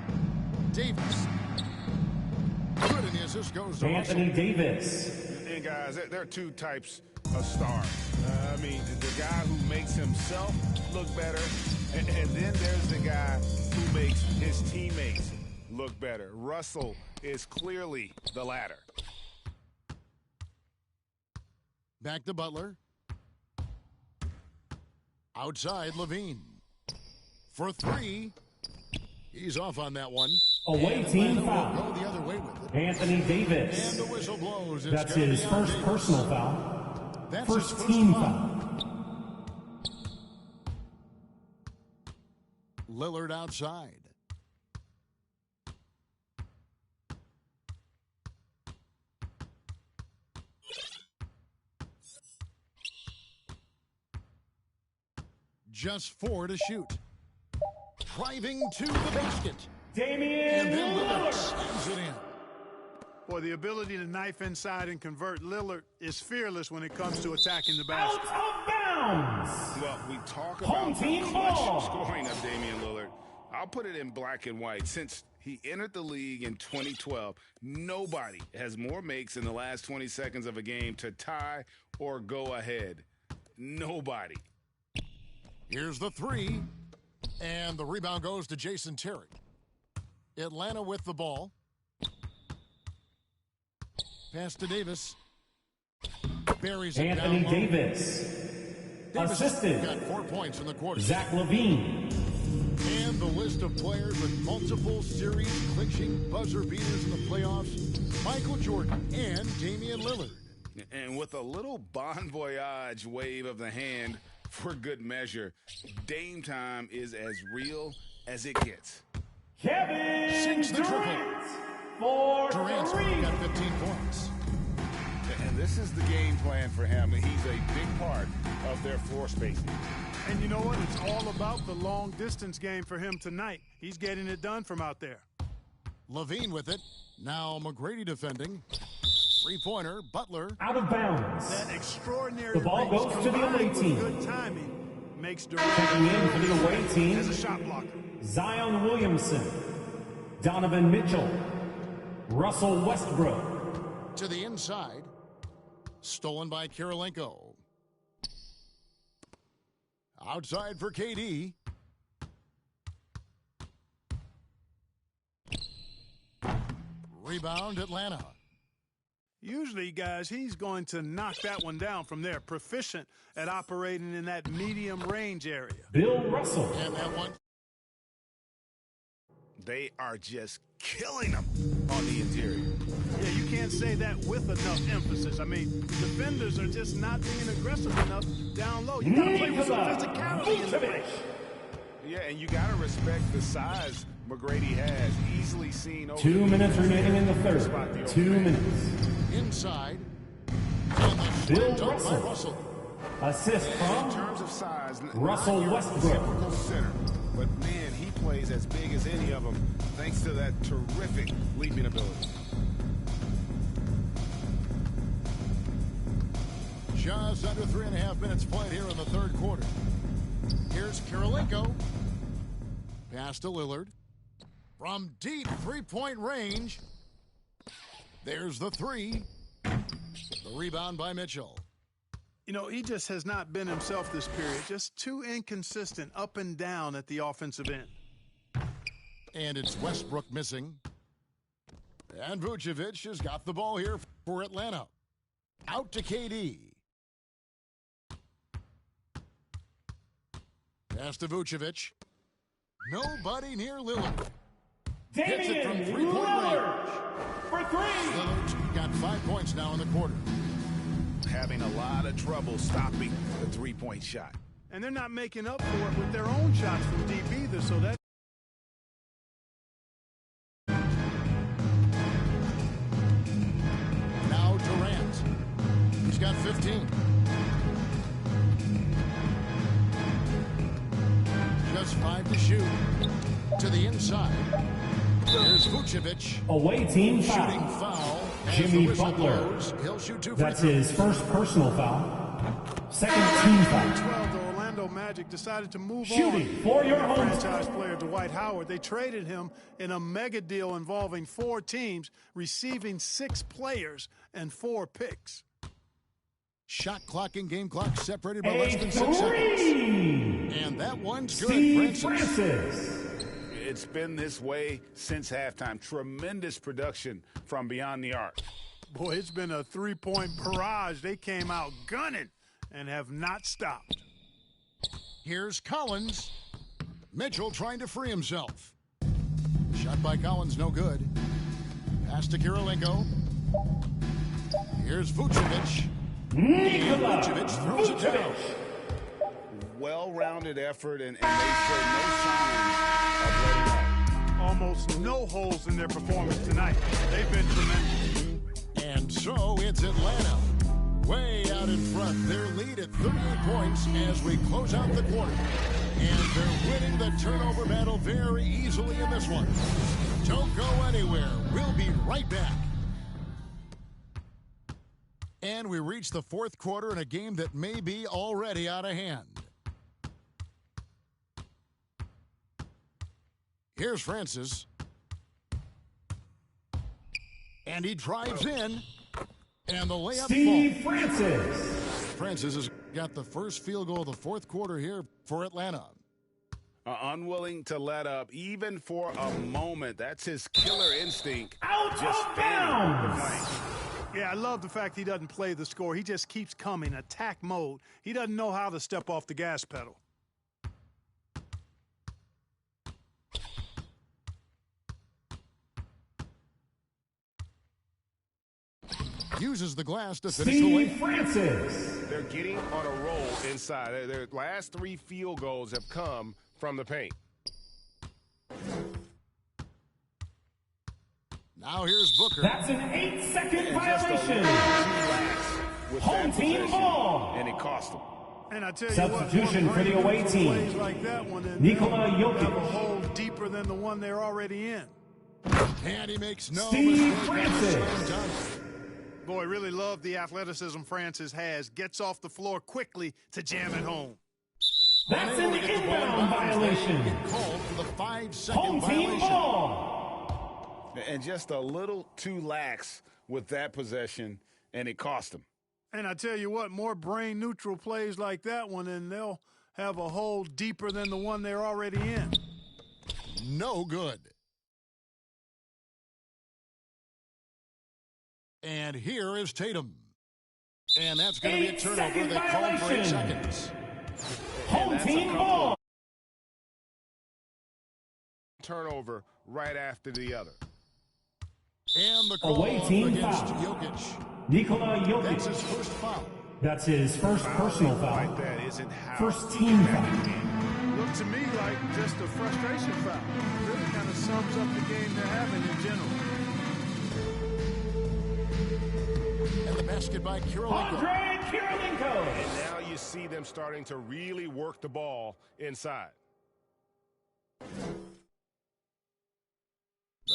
Speaker 1: Davis. Good, and the assist goes to
Speaker 2: Anthony
Speaker 1: Russell.
Speaker 2: Davis.
Speaker 6: And guys, there are two types of stars. I mean, the guy who makes himself look better, and then there's the guy who makes his teammates look better. Russell is clearly the latter.
Speaker 1: Back to Butler. Outside, Levine. For three. He's off on that one.
Speaker 2: Away team
Speaker 1: Go
Speaker 2: foul.
Speaker 1: the other way with it.
Speaker 2: Anthony Davis.
Speaker 1: And the whistle blows. It's
Speaker 2: That's
Speaker 1: gonna
Speaker 2: his
Speaker 1: be on
Speaker 2: first
Speaker 1: Davis.
Speaker 2: personal foul.
Speaker 1: That's
Speaker 2: First
Speaker 1: his first
Speaker 2: team
Speaker 1: foul.
Speaker 2: foul.
Speaker 1: Lillard outside. Just 4 to shoot. Driving to the basket.
Speaker 2: Damian
Speaker 1: And then Lillard
Speaker 2: Lillard.
Speaker 1: slams it in.
Speaker 7: Boy, the ability to knife inside and convert. Lillard is fearless when it comes to attacking the basket.
Speaker 2: Out of bounds.
Speaker 6: Well, we talk
Speaker 2: Home
Speaker 6: about the
Speaker 2: team
Speaker 6: clutch
Speaker 2: ball.
Speaker 6: scoring of Damian Lillard. I'll put it in black and white. Since he entered the league in 2012, nobody has more makes in the last 20 seconds of a game to tie or go ahead. Nobody.
Speaker 1: Here's the three. And the rebound goes to Jason Terry. Atlanta with the ball. Pass to Davis. Buries it
Speaker 2: Anthony
Speaker 1: down low.
Speaker 2: Davis.
Speaker 1: Davis
Speaker 2: Assisted.
Speaker 1: got 4 points in the quarter.
Speaker 2: Zach Levine.
Speaker 1: And the list of players with multiple series clinching buzzer beaters in the playoffs, Michael Jordan and Damian Lillard.
Speaker 6: And with a little bon voyage wave of the hand for good measure, Dame time is as real as it gets.
Speaker 2: Kevin
Speaker 1: Sinks the triple.
Speaker 2: Durant. For
Speaker 1: Durant's
Speaker 2: three.
Speaker 1: got 15 points.
Speaker 6: And this is the game plan for him. He's a big part of their floor spacing.
Speaker 7: And you know what? It's all about the long distance game for him tonight. He's getting it done from out there.
Speaker 1: Levine with it. Now McGrady defending. Three-pointer, Butler.
Speaker 2: Out of bounds.
Speaker 7: That extraordinary
Speaker 2: The ball
Speaker 7: reach
Speaker 2: goes to the
Speaker 7: combined
Speaker 2: away
Speaker 7: with
Speaker 2: team.
Speaker 7: good timing makes Durant
Speaker 2: Checking in for the away
Speaker 7: as
Speaker 2: team,
Speaker 7: a shot blocker.
Speaker 2: Zion Williamson, Donovan Mitchell, Russell Westbrook.
Speaker 1: To the inside. Stolen by Kirilenko. Outside for KD. Rebound, Atlanta.
Speaker 7: Usually, guys, he's going to knock that one down from there. Proficient at operating in that medium range area.
Speaker 2: Bill Russell.
Speaker 1: And that one.
Speaker 6: They are just killing them on the interior.
Speaker 7: Yeah, you can't say that with enough emphasis. I mean, defenders are just not being aggressive enough down low. You got to play with some physicality in the paint.
Speaker 6: Yeah, and you got to respect the size McGrady has. Easily seen over
Speaker 2: 2 minutes
Speaker 6: the
Speaker 2: remaining in the third.
Speaker 6: Spot the
Speaker 2: 2
Speaker 6: opening.
Speaker 2: minutes.
Speaker 1: Inside. And the
Speaker 2: Bill
Speaker 1: slam dunk by
Speaker 2: Russell.
Speaker 1: Russell.
Speaker 2: Assist
Speaker 6: In
Speaker 2: from
Speaker 6: terms of size,
Speaker 2: Russell
Speaker 6: not your
Speaker 2: Westbrook.
Speaker 6: typical center, but man, he plays as big as any of them thanks to that terrific leaping ability.
Speaker 1: Just under 3.5 minutes played here in the third quarter. Here's Kirilenko. Pass to Lillard. From deep three-point range. There's the three. The rebound by Mitchell.
Speaker 7: You know, he just has not been himself this period. Just too inconsistent up and down at the offensive end.
Speaker 1: And it's Westbrook missing. And Vucevic has got the ball here for Atlanta. Out to KD. Pass to Vucevic. Nobody near Lillard. Hits it from
Speaker 2: Damian
Speaker 1: three-point
Speaker 2: Lillard
Speaker 1: range.
Speaker 2: for three.
Speaker 1: Lillard's got 5 points now in the quarter.
Speaker 6: Having a lot of trouble stopping the three-point shot.
Speaker 7: And they're not making up for it with their own shots from deep either, so that
Speaker 1: Now Durant. He's got 15. Just 5 to shoot. To the inside. There's Vucevic.
Speaker 2: Away team
Speaker 1: Shooting
Speaker 2: foul.
Speaker 1: foul. As
Speaker 2: Jimmy
Speaker 1: the whistle
Speaker 2: Butler.
Speaker 1: blows, he'll shoot 2 free
Speaker 2: That's
Speaker 1: throws.
Speaker 2: his first personal foul. Second team foul.
Speaker 7: 12, the Orlando Magic Magic decided to move
Speaker 2: Shooting
Speaker 7: on
Speaker 2: for your
Speaker 7: from
Speaker 2: home
Speaker 7: franchise player Dwight Howard. They traded him in a mega deal involving 4 teams, receiving 6 players and 4 picks.
Speaker 1: Shot clock and game clock separated by
Speaker 2: A
Speaker 1: less than 6 seconds.
Speaker 2: 3.
Speaker 1: And that one's good,
Speaker 2: Steve
Speaker 1: Francis.
Speaker 2: Francis.
Speaker 4: It's been this way since halftime. Tremendous production from beyond the arc.
Speaker 7: Boy, it's been a 3-point barrage. They came out gunning and have not stopped.
Speaker 1: Here's Collins. Mitchell trying to free himself. Shot by Collins, no good. Pass to Kirilenko. Here's Vucevic.
Speaker 2: Nikola
Speaker 1: Vucevic throws it down.
Speaker 4: Well-rounded effort, and they showed no signs of letting up.
Speaker 7: Almost no holes in their performance tonight. They've been tremendous.
Speaker 1: And so it's Atlanta. Way out in front. Their lead at 38 points as we close out the quarter. And they're winning the turnover battle very easily in this one. Don't go anywhere. We'll be right back. And we reach the 4th quarter in a game that may be already out of hand. Here's Francis. And he drives in. And the layup
Speaker 2: Steve
Speaker 1: falls.
Speaker 2: Francis.
Speaker 1: Francis has got the first field goal of the 4th quarter here for Atlanta.
Speaker 4: Unwilling to let up, even for a moment. That's his killer instinct.
Speaker 2: Out
Speaker 4: Just
Speaker 2: of
Speaker 4: fanning the
Speaker 2: bounds.
Speaker 4: flank.
Speaker 7: Yeah, I love the fact he doesn't play the score. He just keeps coming, attack mode. He doesn't know how to step off the gas pedal.
Speaker 1: Uses the glass to finish the way.
Speaker 2: Steve Francis.
Speaker 6: They're getting on a roll inside. Their last 3 field goals have come from the paint.
Speaker 1: Now here's Booker.
Speaker 2: That's an 8-second
Speaker 4: And just a
Speaker 2: violation.
Speaker 4: little too lax with
Speaker 2: Home
Speaker 4: that
Speaker 2: team
Speaker 4: possession,
Speaker 2: ball.
Speaker 4: and it cost them.
Speaker 7: And I tell you
Speaker 2: Substitution
Speaker 7: what,
Speaker 2: for the away team.
Speaker 7: plays like that one, and
Speaker 2: Nikola
Speaker 7: they'll have a
Speaker 2: Jokic.
Speaker 7: hole deeper than the one they're already in.
Speaker 1: And he makes no
Speaker 2: Steve
Speaker 1: mistake on the
Speaker 2: Francis.
Speaker 1: slam dunk.
Speaker 7: Boy, really love the athleticism Francis has. Gets off the floor quickly to jam it home.
Speaker 2: That's
Speaker 1: Unable
Speaker 2: an
Speaker 1: to get the ball in
Speaker 2: inbound
Speaker 1: bounds.
Speaker 2: violation.
Speaker 1: Get called for the 5-second
Speaker 2: Home team
Speaker 1: violation.
Speaker 2: ball.
Speaker 4: And just a little too lax with that possession, and it cost them.
Speaker 7: And I tell you what, more brain-neutral plays like that one, and they'll have a hole deeper than the one they're already in.
Speaker 1: No good. And here is Tatum. And that's going to be a turnover.
Speaker 2: 8-second
Speaker 1: They call for 8
Speaker 2: violation.
Speaker 1: seconds.
Speaker 2: Home
Speaker 4: that's a
Speaker 2: team
Speaker 4: couple
Speaker 2: ball.
Speaker 6: Turnover right after the other.
Speaker 1: And the call
Speaker 2: Away team
Speaker 1: against
Speaker 2: foul.
Speaker 1: Jokic.
Speaker 2: Nikola
Speaker 1: That's
Speaker 2: Jokic.
Speaker 1: his first foul.
Speaker 2: That's his first personal
Speaker 6: Like
Speaker 2: foul.
Speaker 6: that isn't how
Speaker 2: First
Speaker 6: he
Speaker 2: team
Speaker 6: had
Speaker 2: foul.
Speaker 6: the game.
Speaker 7: Looked to me like just a frustration foul. Really kind of sums up the game they're having in general.
Speaker 1: And the basket by Kirilenko.
Speaker 2: Andre Kirilenko.
Speaker 6: And now you see them starting to really work the ball inside.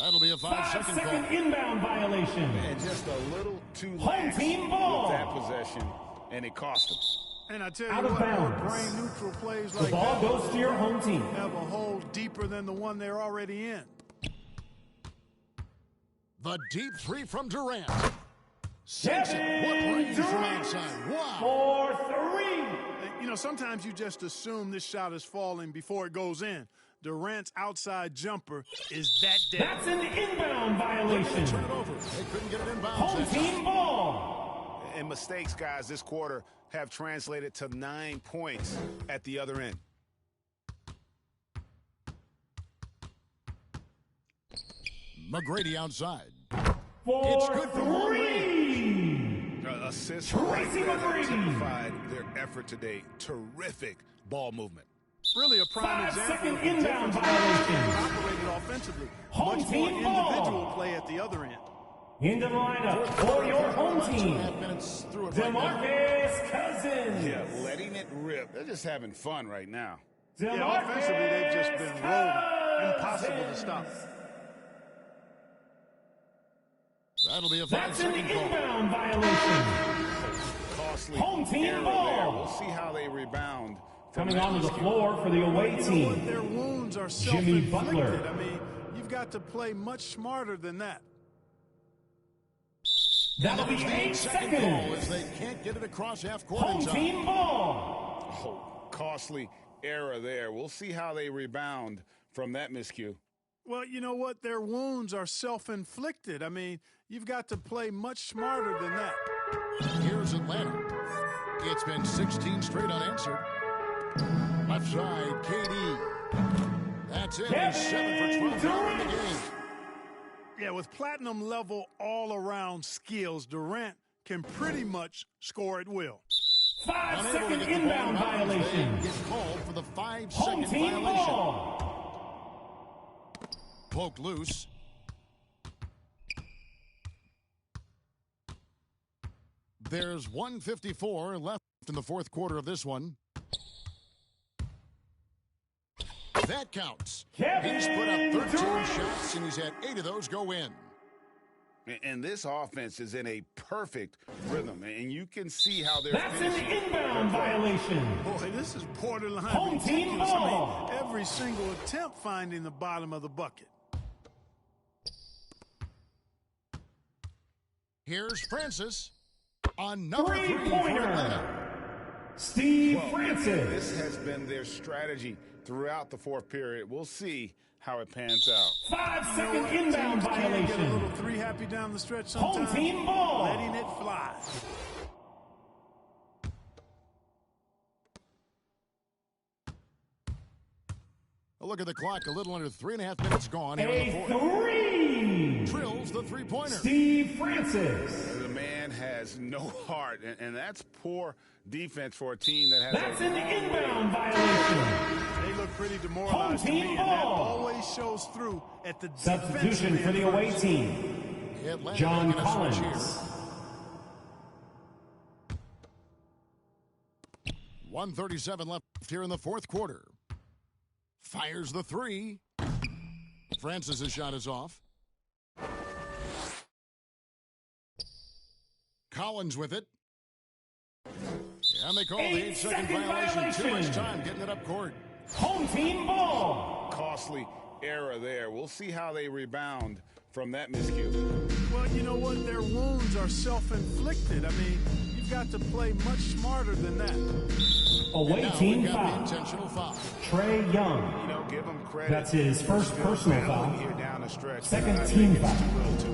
Speaker 1: That'll be a 5-second call.
Speaker 2: 5-second inbound violation.
Speaker 4: And just a little too
Speaker 2: Home
Speaker 4: lax
Speaker 2: team ball.
Speaker 4: with that possession, and it cost them.
Speaker 7: And I tell
Speaker 2: Out
Speaker 7: you
Speaker 2: of
Speaker 7: what, more
Speaker 2: bounds.
Speaker 7: brain-neutral plays
Speaker 2: The
Speaker 7: like
Speaker 2: ball
Speaker 7: that
Speaker 2: goes to your home team.
Speaker 7: have a hole deeper than the one they're already in.
Speaker 1: The deep three from Durant. Sinks it.
Speaker 2: Kevin
Speaker 1: What range from
Speaker 2: Durant
Speaker 1: outside. Wow.
Speaker 2: for 3.
Speaker 7: You know, sometimes you just assume this shot is falling before it goes in. Durant's outside jumper is that dead.
Speaker 2: That's an inbound violation.
Speaker 1: Turn it over. They couldn't get it in bounds.
Speaker 2: Home
Speaker 1: that time.
Speaker 2: team ball.
Speaker 6: And mistakes, guys, this quarter have translated to 9 points at the other end.
Speaker 1: McGrady outside.
Speaker 2: For
Speaker 1: It's good for long
Speaker 2: 3.
Speaker 6: Assists
Speaker 2: Tracy
Speaker 6: right there that
Speaker 2: McGrady.
Speaker 6: typified their effort today. Terrific ball movement.
Speaker 7: Really a prime
Speaker 2: 5-second
Speaker 7: example of the
Speaker 2: inbound
Speaker 7: difference in
Speaker 2: violation.
Speaker 7: how they operated offensively.
Speaker 2: Home
Speaker 7: Much more
Speaker 2: team ball.
Speaker 7: individual play at the other end.
Speaker 2: Into the lineup for your home team.
Speaker 1: 2.5 minutes through it right now.
Speaker 2: DeMarcus Cousins.
Speaker 4: Yeah, letting it rip. They're just having fun right now.
Speaker 7: Yeah, offensively, they've just been rolling. Impossible to stop.
Speaker 1: That'll be a
Speaker 2: That's an
Speaker 1: 5-second call.
Speaker 2: inbound violation.
Speaker 4: Costly
Speaker 2: Home team
Speaker 4: error
Speaker 2: ball.
Speaker 4: there. We'll see how they rebound
Speaker 2: Coming onto the floor for the away team,
Speaker 7: Their wounds are
Speaker 2: Jimmy
Speaker 7: self-inflicted.
Speaker 2: Butler.
Speaker 7: I mean, you've got to play much smarter than that.
Speaker 2: That'll be
Speaker 1: It's the
Speaker 2: 8
Speaker 1: second goal
Speaker 2: seconds.
Speaker 1: as they can't get it across half court
Speaker 2: Home
Speaker 1: in time.
Speaker 2: team ball.
Speaker 4: Oh, costly error there. We'll see how they rebound from that miscue.
Speaker 7: Well, you know what? Their wounds are self-inflicted. I mean, you've got to play much smarter than that.
Speaker 1: Here's Atlanta. It's been 16 straight unanswered. Left side, KD. That's it. He's 7 for 12 now in the game.
Speaker 7: Yeah, with platinum-level all-around skills, Durant can pretty much score at will.
Speaker 2: 5-second inbound violation.
Speaker 1: Get called for the
Speaker 2: Home
Speaker 1: 5-second
Speaker 2: team
Speaker 1: violation.
Speaker 2: ball.
Speaker 1: Poked loose. There's 1:54 left in the fourth quarter of this one. That counts. He's put up 13 shots, and he's had 8 of those go in.
Speaker 4: And this offense is in a perfect rhythm, and you can see how they're
Speaker 2: That's an
Speaker 4: finishing.
Speaker 2: inbound violation.
Speaker 7: Boy, this is borderline
Speaker 2: Home team
Speaker 7: ridiculous. I
Speaker 2: ball.
Speaker 7: mean, every single attempt finding the bottom of the bucket.
Speaker 1: Here's Francis. Another three for
Speaker 2: Three-pointer.
Speaker 1: Atlanta.
Speaker 2: Steve
Speaker 4: This
Speaker 2: Francis.
Speaker 4: has been their strategy throughout the fourth period. We'll see how it pans out.
Speaker 2: 5-second inbound
Speaker 7: Teams can get a little
Speaker 2: violation.
Speaker 7: three happy down the stretch
Speaker 2: Home
Speaker 7: sometimes.
Speaker 2: team ball.
Speaker 7: Letting it fly.
Speaker 1: A look at the clock. A little under 3.5 minutes gone here in the
Speaker 2: A
Speaker 1: fourth.
Speaker 2: three.
Speaker 1: Drills the three-pointer.
Speaker 2: Steve Francis.
Speaker 4: The man has no heart, and that's poor defense for a team that has
Speaker 2: That's
Speaker 4: a
Speaker 2: an inbound violation.
Speaker 7: They look pretty demoralized to
Speaker 2: Home
Speaker 7: me,
Speaker 2: team
Speaker 7: and that
Speaker 2: ball.
Speaker 7: always shows through at the
Speaker 2: Substitution
Speaker 7: defensive
Speaker 2: for the
Speaker 7: end
Speaker 2: away
Speaker 7: first.
Speaker 2: team.
Speaker 1: Atlanta
Speaker 2: John
Speaker 1: making a switch
Speaker 2: Collins.
Speaker 1: here. 1:37 left here in the fourth quarter. Fires the three. Francis' shot is off. Collins with it. And they call the 8-second
Speaker 2: 8-second
Speaker 1: violation. Too much
Speaker 2: violation.
Speaker 1: time getting it up court.
Speaker 2: Home team ball.
Speaker 4: costly error there. We'll see how they rebound from that miscue.
Speaker 7: Well, you know what? Their wounds are self-inflicted. I mean, you've got to play much smarter than that.
Speaker 2: Away
Speaker 1: Now
Speaker 2: team
Speaker 1: we've got the
Speaker 2: foul.
Speaker 1: intentional foul.
Speaker 2: Trey Young.
Speaker 4: You know, give him credit.
Speaker 2: That's his first
Speaker 4: Still
Speaker 2: personal
Speaker 4: battling
Speaker 2: foul.
Speaker 4: here down the stretch.
Speaker 2: Second
Speaker 4: I
Speaker 2: team
Speaker 4: think it's
Speaker 2: foul.
Speaker 4: too little, too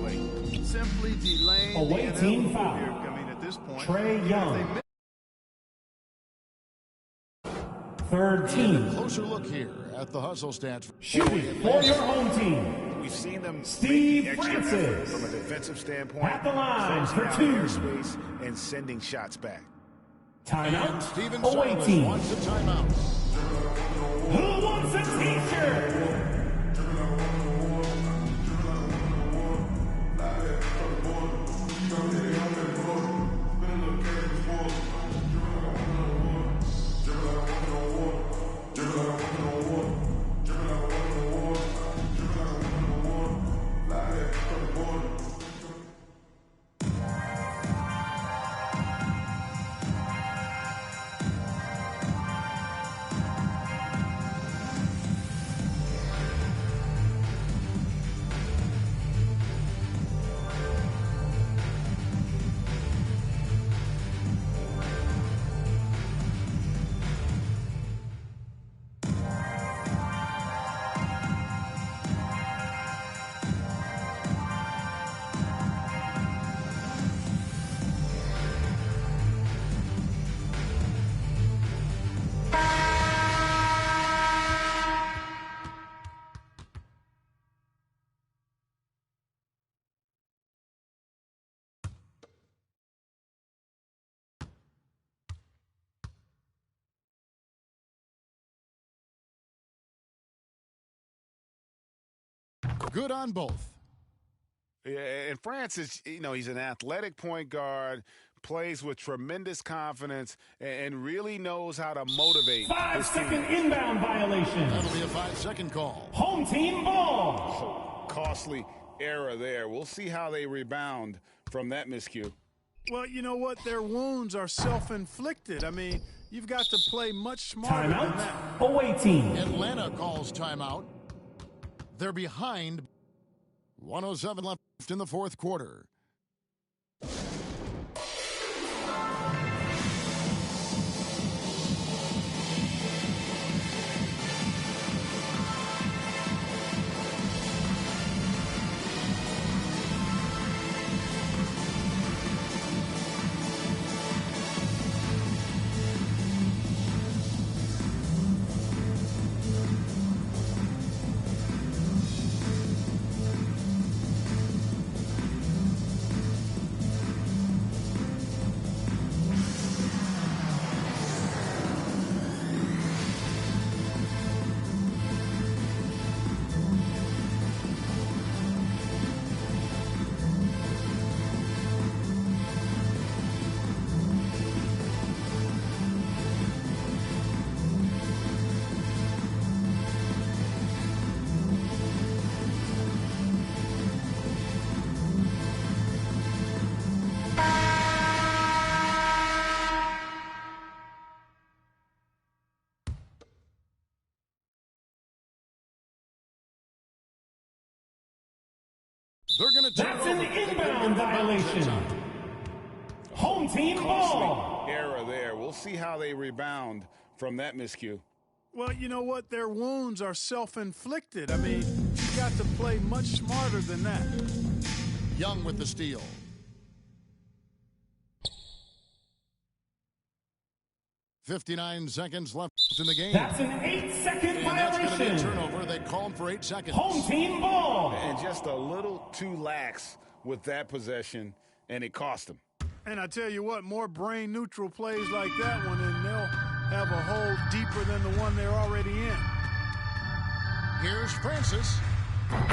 Speaker 4: late.
Speaker 7: Simply delaying
Speaker 2: Away
Speaker 7: the
Speaker 2: team
Speaker 7: inevitable
Speaker 2: foul.
Speaker 7: here. I mean, at this point,
Speaker 2: Trey
Speaker 7: even if
Speaker 2: Young.
Speaker 7: they miss-
Speaker 2: Third
Speaker 1: And a
Speaker 2: team.
Speaker 1: closer look here at the hustle stats.
Speaker 2: Shooting for your home team.
Speaker 4: We've seen them
Speaker 2: Steve
Speaker 4: make the extra
Speaker 2: Francis.
Speaker 4: effort from a defensive standpoint,
Speaker 2: At the line
Speaker 4: closing
Speaker 2: for
Speaker 4: out
Speaker 2: two.
Speaker 4: airspace and sending shots back.
Speaker 2: Timeout.
Speaker 1: Steven
Speaker 2: Away
Speaker 1: Silas
Speaker 2: team.
Speaker 1: wants a timeout.
Speaker 2: Who wants a t-shirt?
Speaker 1: Good on both.
Speaker 4: Yeah, and Francis, you know, he's an athletic point guard, plays with tremendous confidence, and really knows how to motivate his
Speaker 2: 5-second
Speaker 4: team.
Speaker 2: inbound violation.
Speaker 1: That'll be a 5-second call.
Speaker 2: Home team ball.
Speaker 4: Costly error there. We'll see how they rebound from that miscue.
Speaker 7: Well, you know what? Their wounds are self-inflicted. I mean, You've got to play much smarter than that.
Speaker 2: Timeout. Away team.
Speaker 1: Atlanta calls timeout. They're behind. 107 left in the fourth quarter. They're going to take
Speaker 2: That's an inbound violation. Home team ball.
Speaker 4: Error there. We'll see how they rebound from that miscue.
Speaker 7: Well, you know what? Their wounds are self-inflicted. I mean, you've got to play much smarter than that.
Speaker 1: Young with the steal. .59 seconds left in the game.
Speaker 2: That's an 8-second
Speaker 1: And that's going to be a
Speaker 2: violation.
Speaker 1: turnover. They call him for 8 seconds.
Speaker 2: Home team ball.
Speaker 4: And just a little too lax with that possession, and it cost them.
Speaker 7: And I tell you what, more brain-neutral plays like that one, and they'll have a hole deeper than the one they're already in.
Speaker 1: Here's Francis.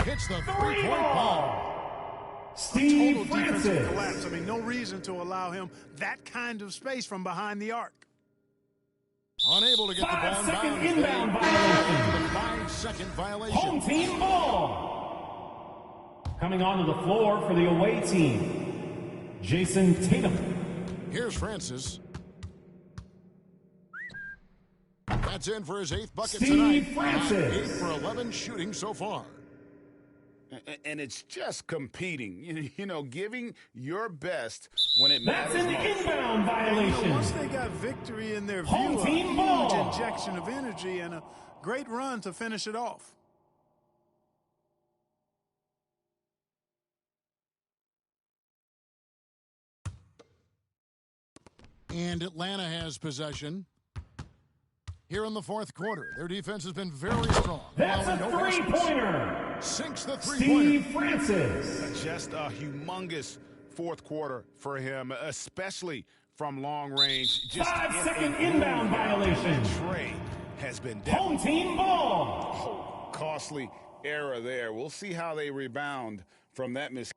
Speaker 1: Hits the three-point ball.
Speaker 2: Steve
Speaker 7: Total defensive collapse.
Speaker 2: Francis.
Speaker 7: I mean, no reason to allow him that kind of space from behind the arc.
Speaker 1: Unable to get the ball
Speaker 2: 5-second
Speaker 1: inbound.
Speaker 2: inbound violation.
Speaker 1: The 5-second violation.
Speaker 2: Home team ball. Coming onto the floor for the away team, Jason Tatum.
Speaker 1: Here's Francis. That's in for his 8th bucket
Speaker 2: Steve
Speaker 1: tonight.
Speaker 2: Francis.
Speaker 1: 8 for 11 shooting so far.
Speaker 4: And it's just competing, you know, giving your best when it
Speaker 2: That's
Speaker 4: matters
Speaker 2: an
Speaker 4: most.
Speaker 2: inbound
Speaker 7: You know,
Speaker 2: violation.
Speaker 7: once they got victory in their
Speaker 2: Home
Speaker 7: view, a
Speaker 2: team
Speaker 7: huge
Speaker 2: ball.
Speaker 7: injection of energy and a great run to finish it off. And Atlanta has possession. Here in the fourth quarter, their defense has been very strong.
Speaker 2: That's a
Speaker 7: allowing no baskets.
Speaker 2: three-pointer.
Speaker 1: Sinks the three-pointer.
Speaker 2: Steve Francis.
Speaker 6: Just a humongous fourth quarter for him, especially from long range. Just
Speaker 2: 5-second inbound violation.
Speaker 6: trade has been
Speaker 2: Home team ball.
Speaker 4: Costly error there. We'll see how they rebound from that miscue.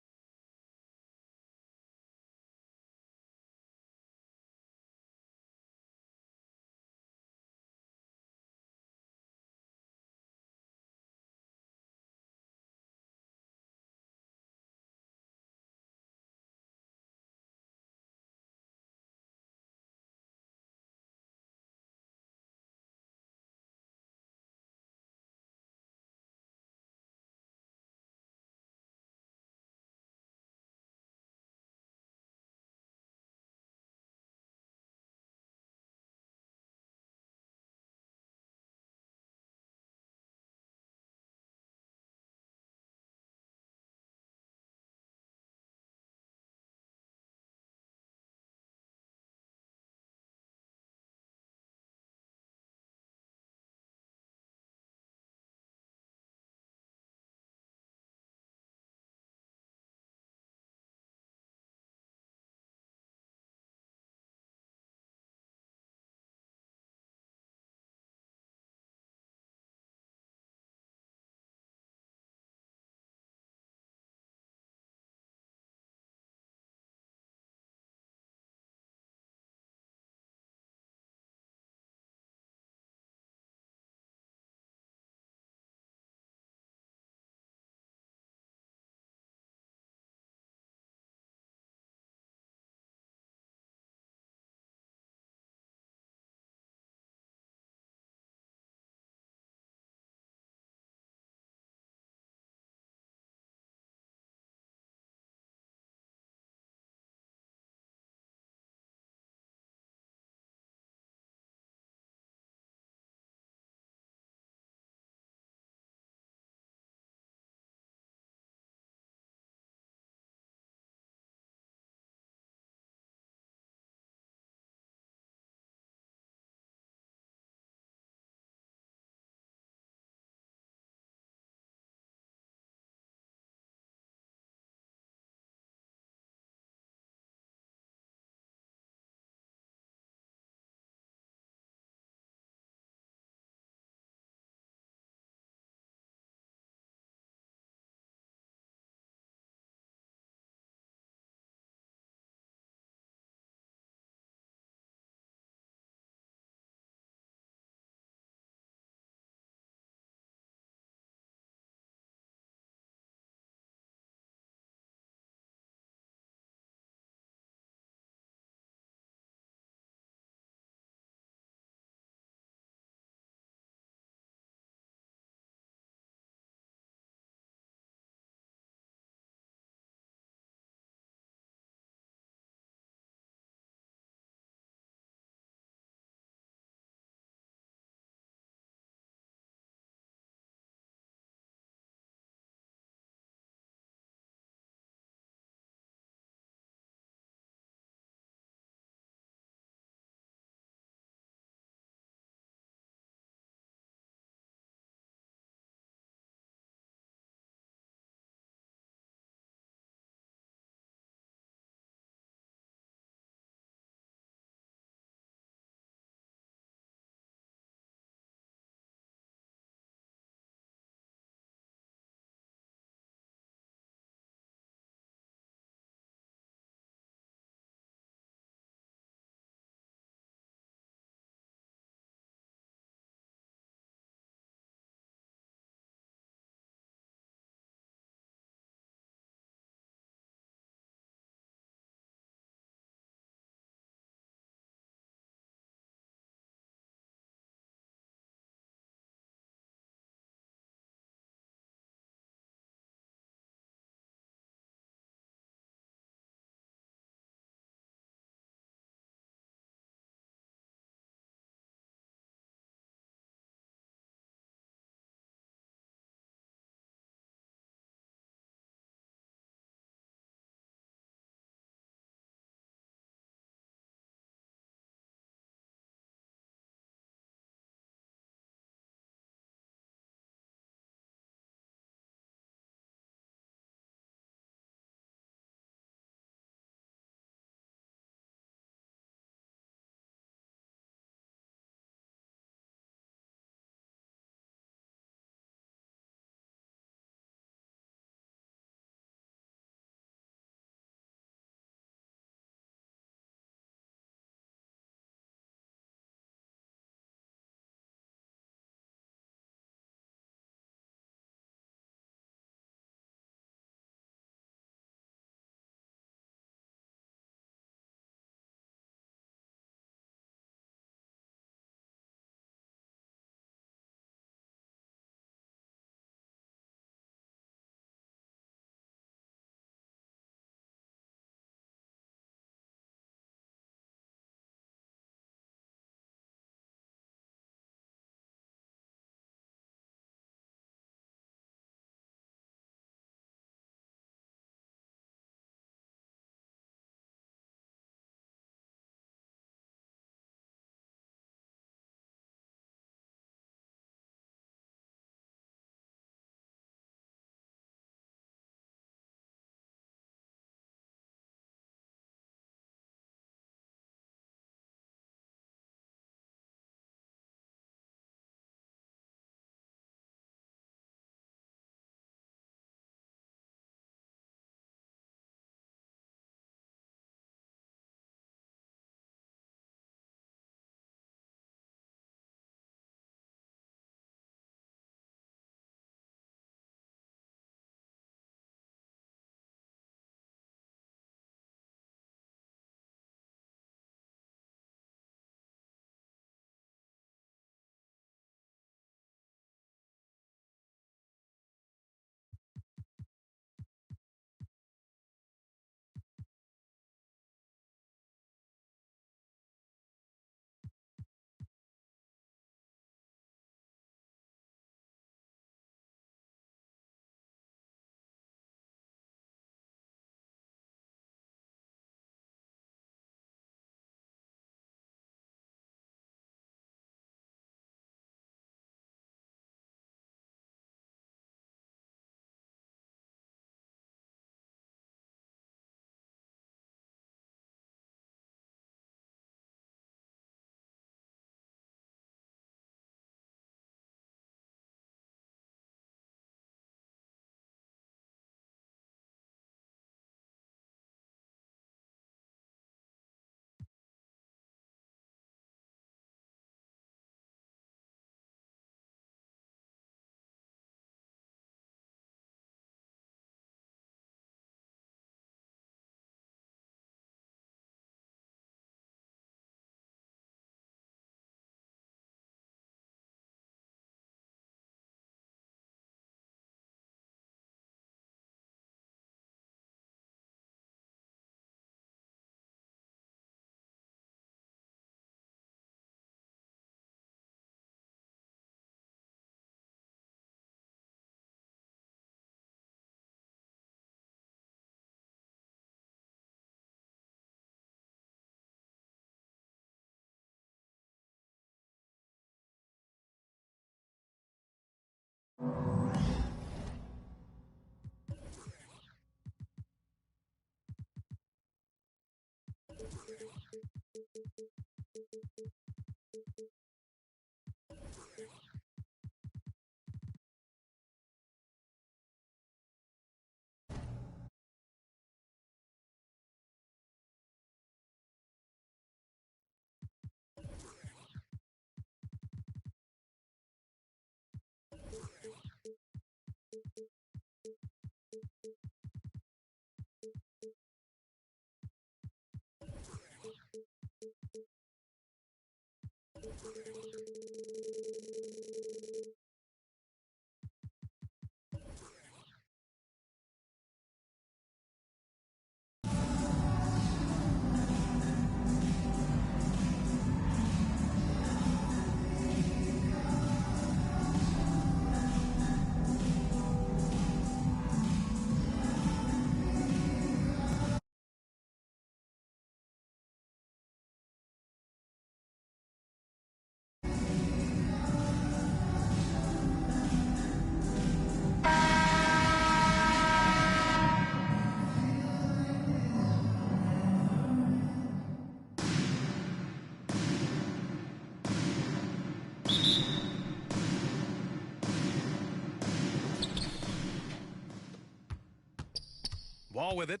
Speaker 8: Wall with it.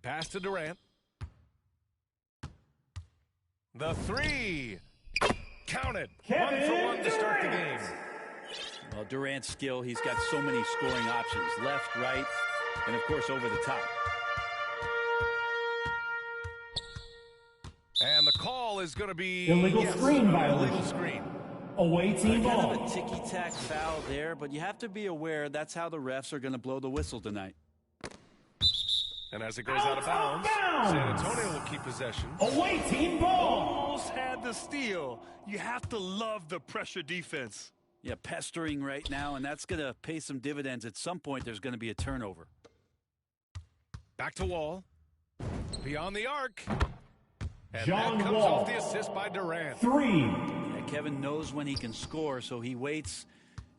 Speaker 8: Pass to Durant. The three. Counted.
Speaker 2: Kevin
Speaker 8: 1 for 1 to start the game.
Speaker 9: Well, Durant's skill, he's got so many scoring options. Left, right, and of course over the top.
Speaker 8: And the call is going to be
Speaker 2: Illegal screen violation.
Speaker 8: Illegal screen.
Speaker 2: Away team ball.
Speaker 9: Kind of a ticky-tack foul there, but you have to be aware that's how the refs are going to blow the whistle tonight.
Speaker 8: And as it goes out of bounds, San Antonio will keep possession.
Speaker 2: Away team ball.
Speaker 10: Almost had the steal. You have to love the pressure defense.
Speaker 9: Yeah, pestering right now, and that's going to pay some dividends. At some point, there's going to be a turnover.
Speaker 8: Back to Wall. Beyond the arc. And
Speaker 2: John
Speaker 8: that comes
Speaker 2: Wall.
Speaker 8: off the assist by Durant.
Speaker 2: 3.
Speaker 9: Yeah, Kevin knows when he can score, so he waits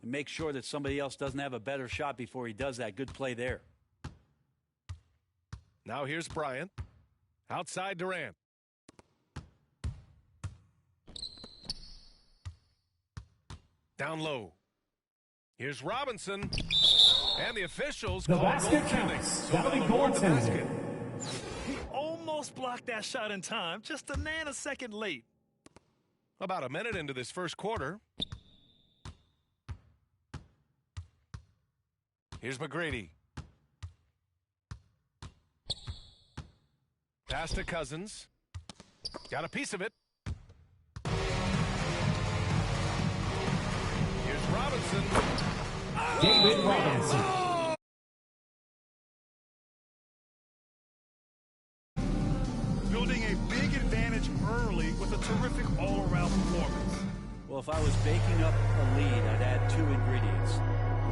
Speaker 9: and makes sure that somebody else doesn't have a better shot before he does that. Good play there.
Speaker 8: Now here's Bryant. Outside Durant. Down low. Here's Robinson. And the officials
Speaker 2: The
Speaker 8: call
Speaker 2: basket
Speaker 8: goaltending.
Speaker 2: counts.
Speaker 8: So
Speaker 2: That'll be
Speaker 8: they'll award the basket.
Speaker 2: goaltending.
Speaker 10: He almost blocked that shot in time, just a nanosecond late.
Speaker 8: About a minute into this first quarter. Here's McGrady. Pass to Cousins. Got a piece of it. Here's Robinson.
Speaker 2: David Robinson.
Speaker 10: Building a big advantage early with a terrific all-around performance.
Speaker 9: Well, if I was baking up a lead, I'd add 2 ingredients.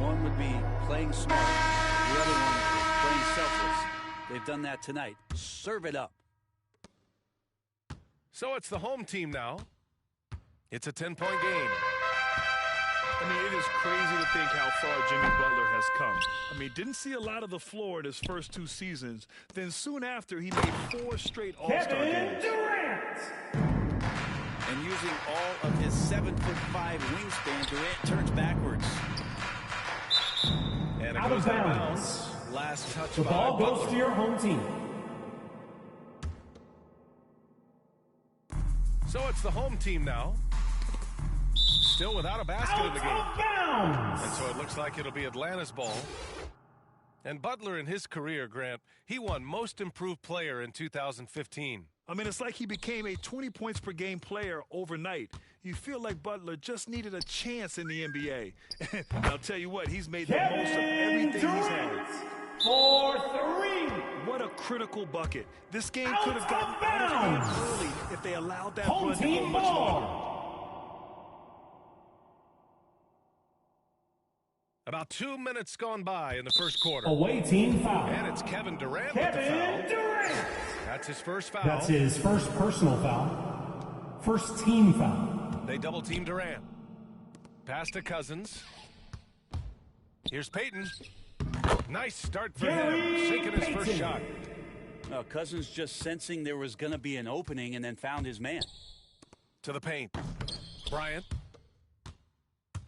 Speaker 9: One would be playing smart. The other one is playing selfless. They've done that tonight. Serve it up.
Speaker 8: So it's the home team now. It's a 10-point game.
Speaker 10: I mean, it is crazy to think how far Jimmy Butler has come. I mean, didn't see a lot of the floor in his first 2 seasons. Then soon after, he made 4 straight All-Star
Speaker 2: Kevin
Speaker 10: games.
Speaker 2: Durant.
Speaker 9: And using all of his 7'5" wingspan, Durant turns backwards.
Speaker 8: And it
Speaker 2: Out
Speaker 8: goes
Speaker 2: of
Speaker 8: out of
Speaker 2: bounds.
Speaker 8: bounds. Last touch
Speaker 2: The
Speaker 8: by
Speaker 2: ball goes
Speaker 8: Butler.
Speaker 2: to your home team.
Speaker 8: So it's the home team now. Still without a basket in the game.
Speaker 2: Out of bounds.
Speaker 8: And so it looks like it'll be Atlanta's ball. And Butler in his career, Grant, he won Most Improved Player in 2015.
Speaker 10: I mean, it's like he became a 20 points per game player overnight. You feel like Butler just needed a chance in the NBA. And I'll tell you what, he's made the most of everything he's had.
Speaker 2: For 3.
Speaker 10: What a critical bucket. This game
Speaker 2: Out
Speaker 10: could have gotten
Speaker 2: of
Speaker 10: out of hand
Speaker 2: bounds.
Speaker 10: early if they allowed that
Speaker 2: Home
Speaker 10: run to go
Speaker 2: team
Speaker 10: much longer.
Speaker 2: ball.
Speaker 8: About 2 minutes gone by in the first quarter.
Speaker 2: Away team foul.
Speaker 8: And it's Kevin Durant with the
Speaker 2: Kevin
Speaker 8: foul.
Speaker 2: Durant.
Speaker 8: That's his first foul.
Speaker 2: That's his first personal foul. First team foul.
Speaker 8: They double-team Durant. Pass to Cousins. Here's Peyton. Nice start for him, sinking his first shot.
Speaker 9: Cousins just sensing there was going to be an opening and then found his man.
Speaker 8: To the paint. Bryant.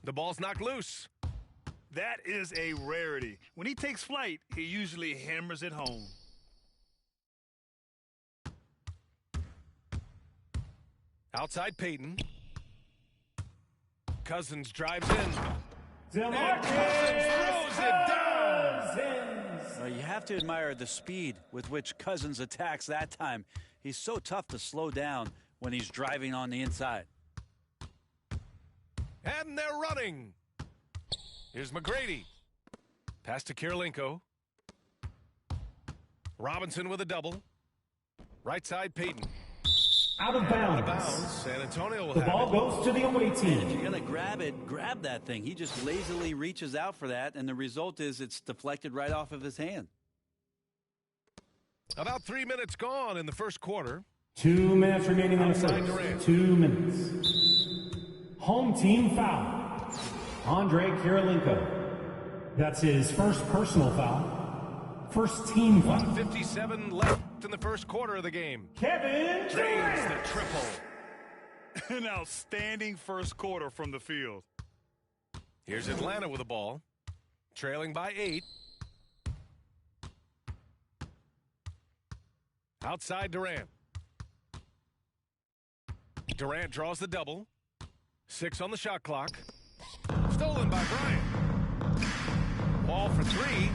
Speaker 8: The ball's knocked loose.
Speaker 10: That is a rarity. When he takes flight, he usually hammers it home.
Speaker 8: Outside Peyton. Cousins drives in.
Speaker 2: DeMarcus
Speaker 8: Cousins throws it down.
Speaker 9: You have to admire the speed with which Cousins attacks that time. He's so tough to slow down when he's driving on the inside.
Speaker 8: And they're running. Here's McGrady. Pass to Kirilenko. Robinson with a double. Right side, Peyton.
Speaker 2: Out of bounds.
Speaker 8: Out of bounds. San Antonio will
Speaker 2: The
Speaker 8: have
Speaker 2: ball
Speaker 8: it.
Speaker 2: goes to the away
Speaker 9: If
Speaker 2: team.
Speaker 9: you're going to grab it, grab that thing. He just lazily reaches out for that, and the result is it's deflected right off of his hand.
Speaker 8: About 3 minutes gone in the first quarter.
Speaker 2: 2 minutes remaining in the
Speaker 8: Outside
Speaker 2: first.
Speaker 8: Durant.
Speaker 2: 2 minutes. Home team foul. Andre Kirilenko. That's his first personal foul. First team foul.
Speaker 8: 1:57 left in the first quarter of the game.
Speaker 2: Kevin
Speaker 8: Drains
Speaker 2: Durant.
Speaker 8: the triple.
Speaker 10: An outstanding first quarter from the field.
Speaker 8: Here's Atlanta with the ball. Trailing by 8. Outside Durant. Durant draws the double. 6 on the shot clock. Stolen by Bryant. Wall for 3.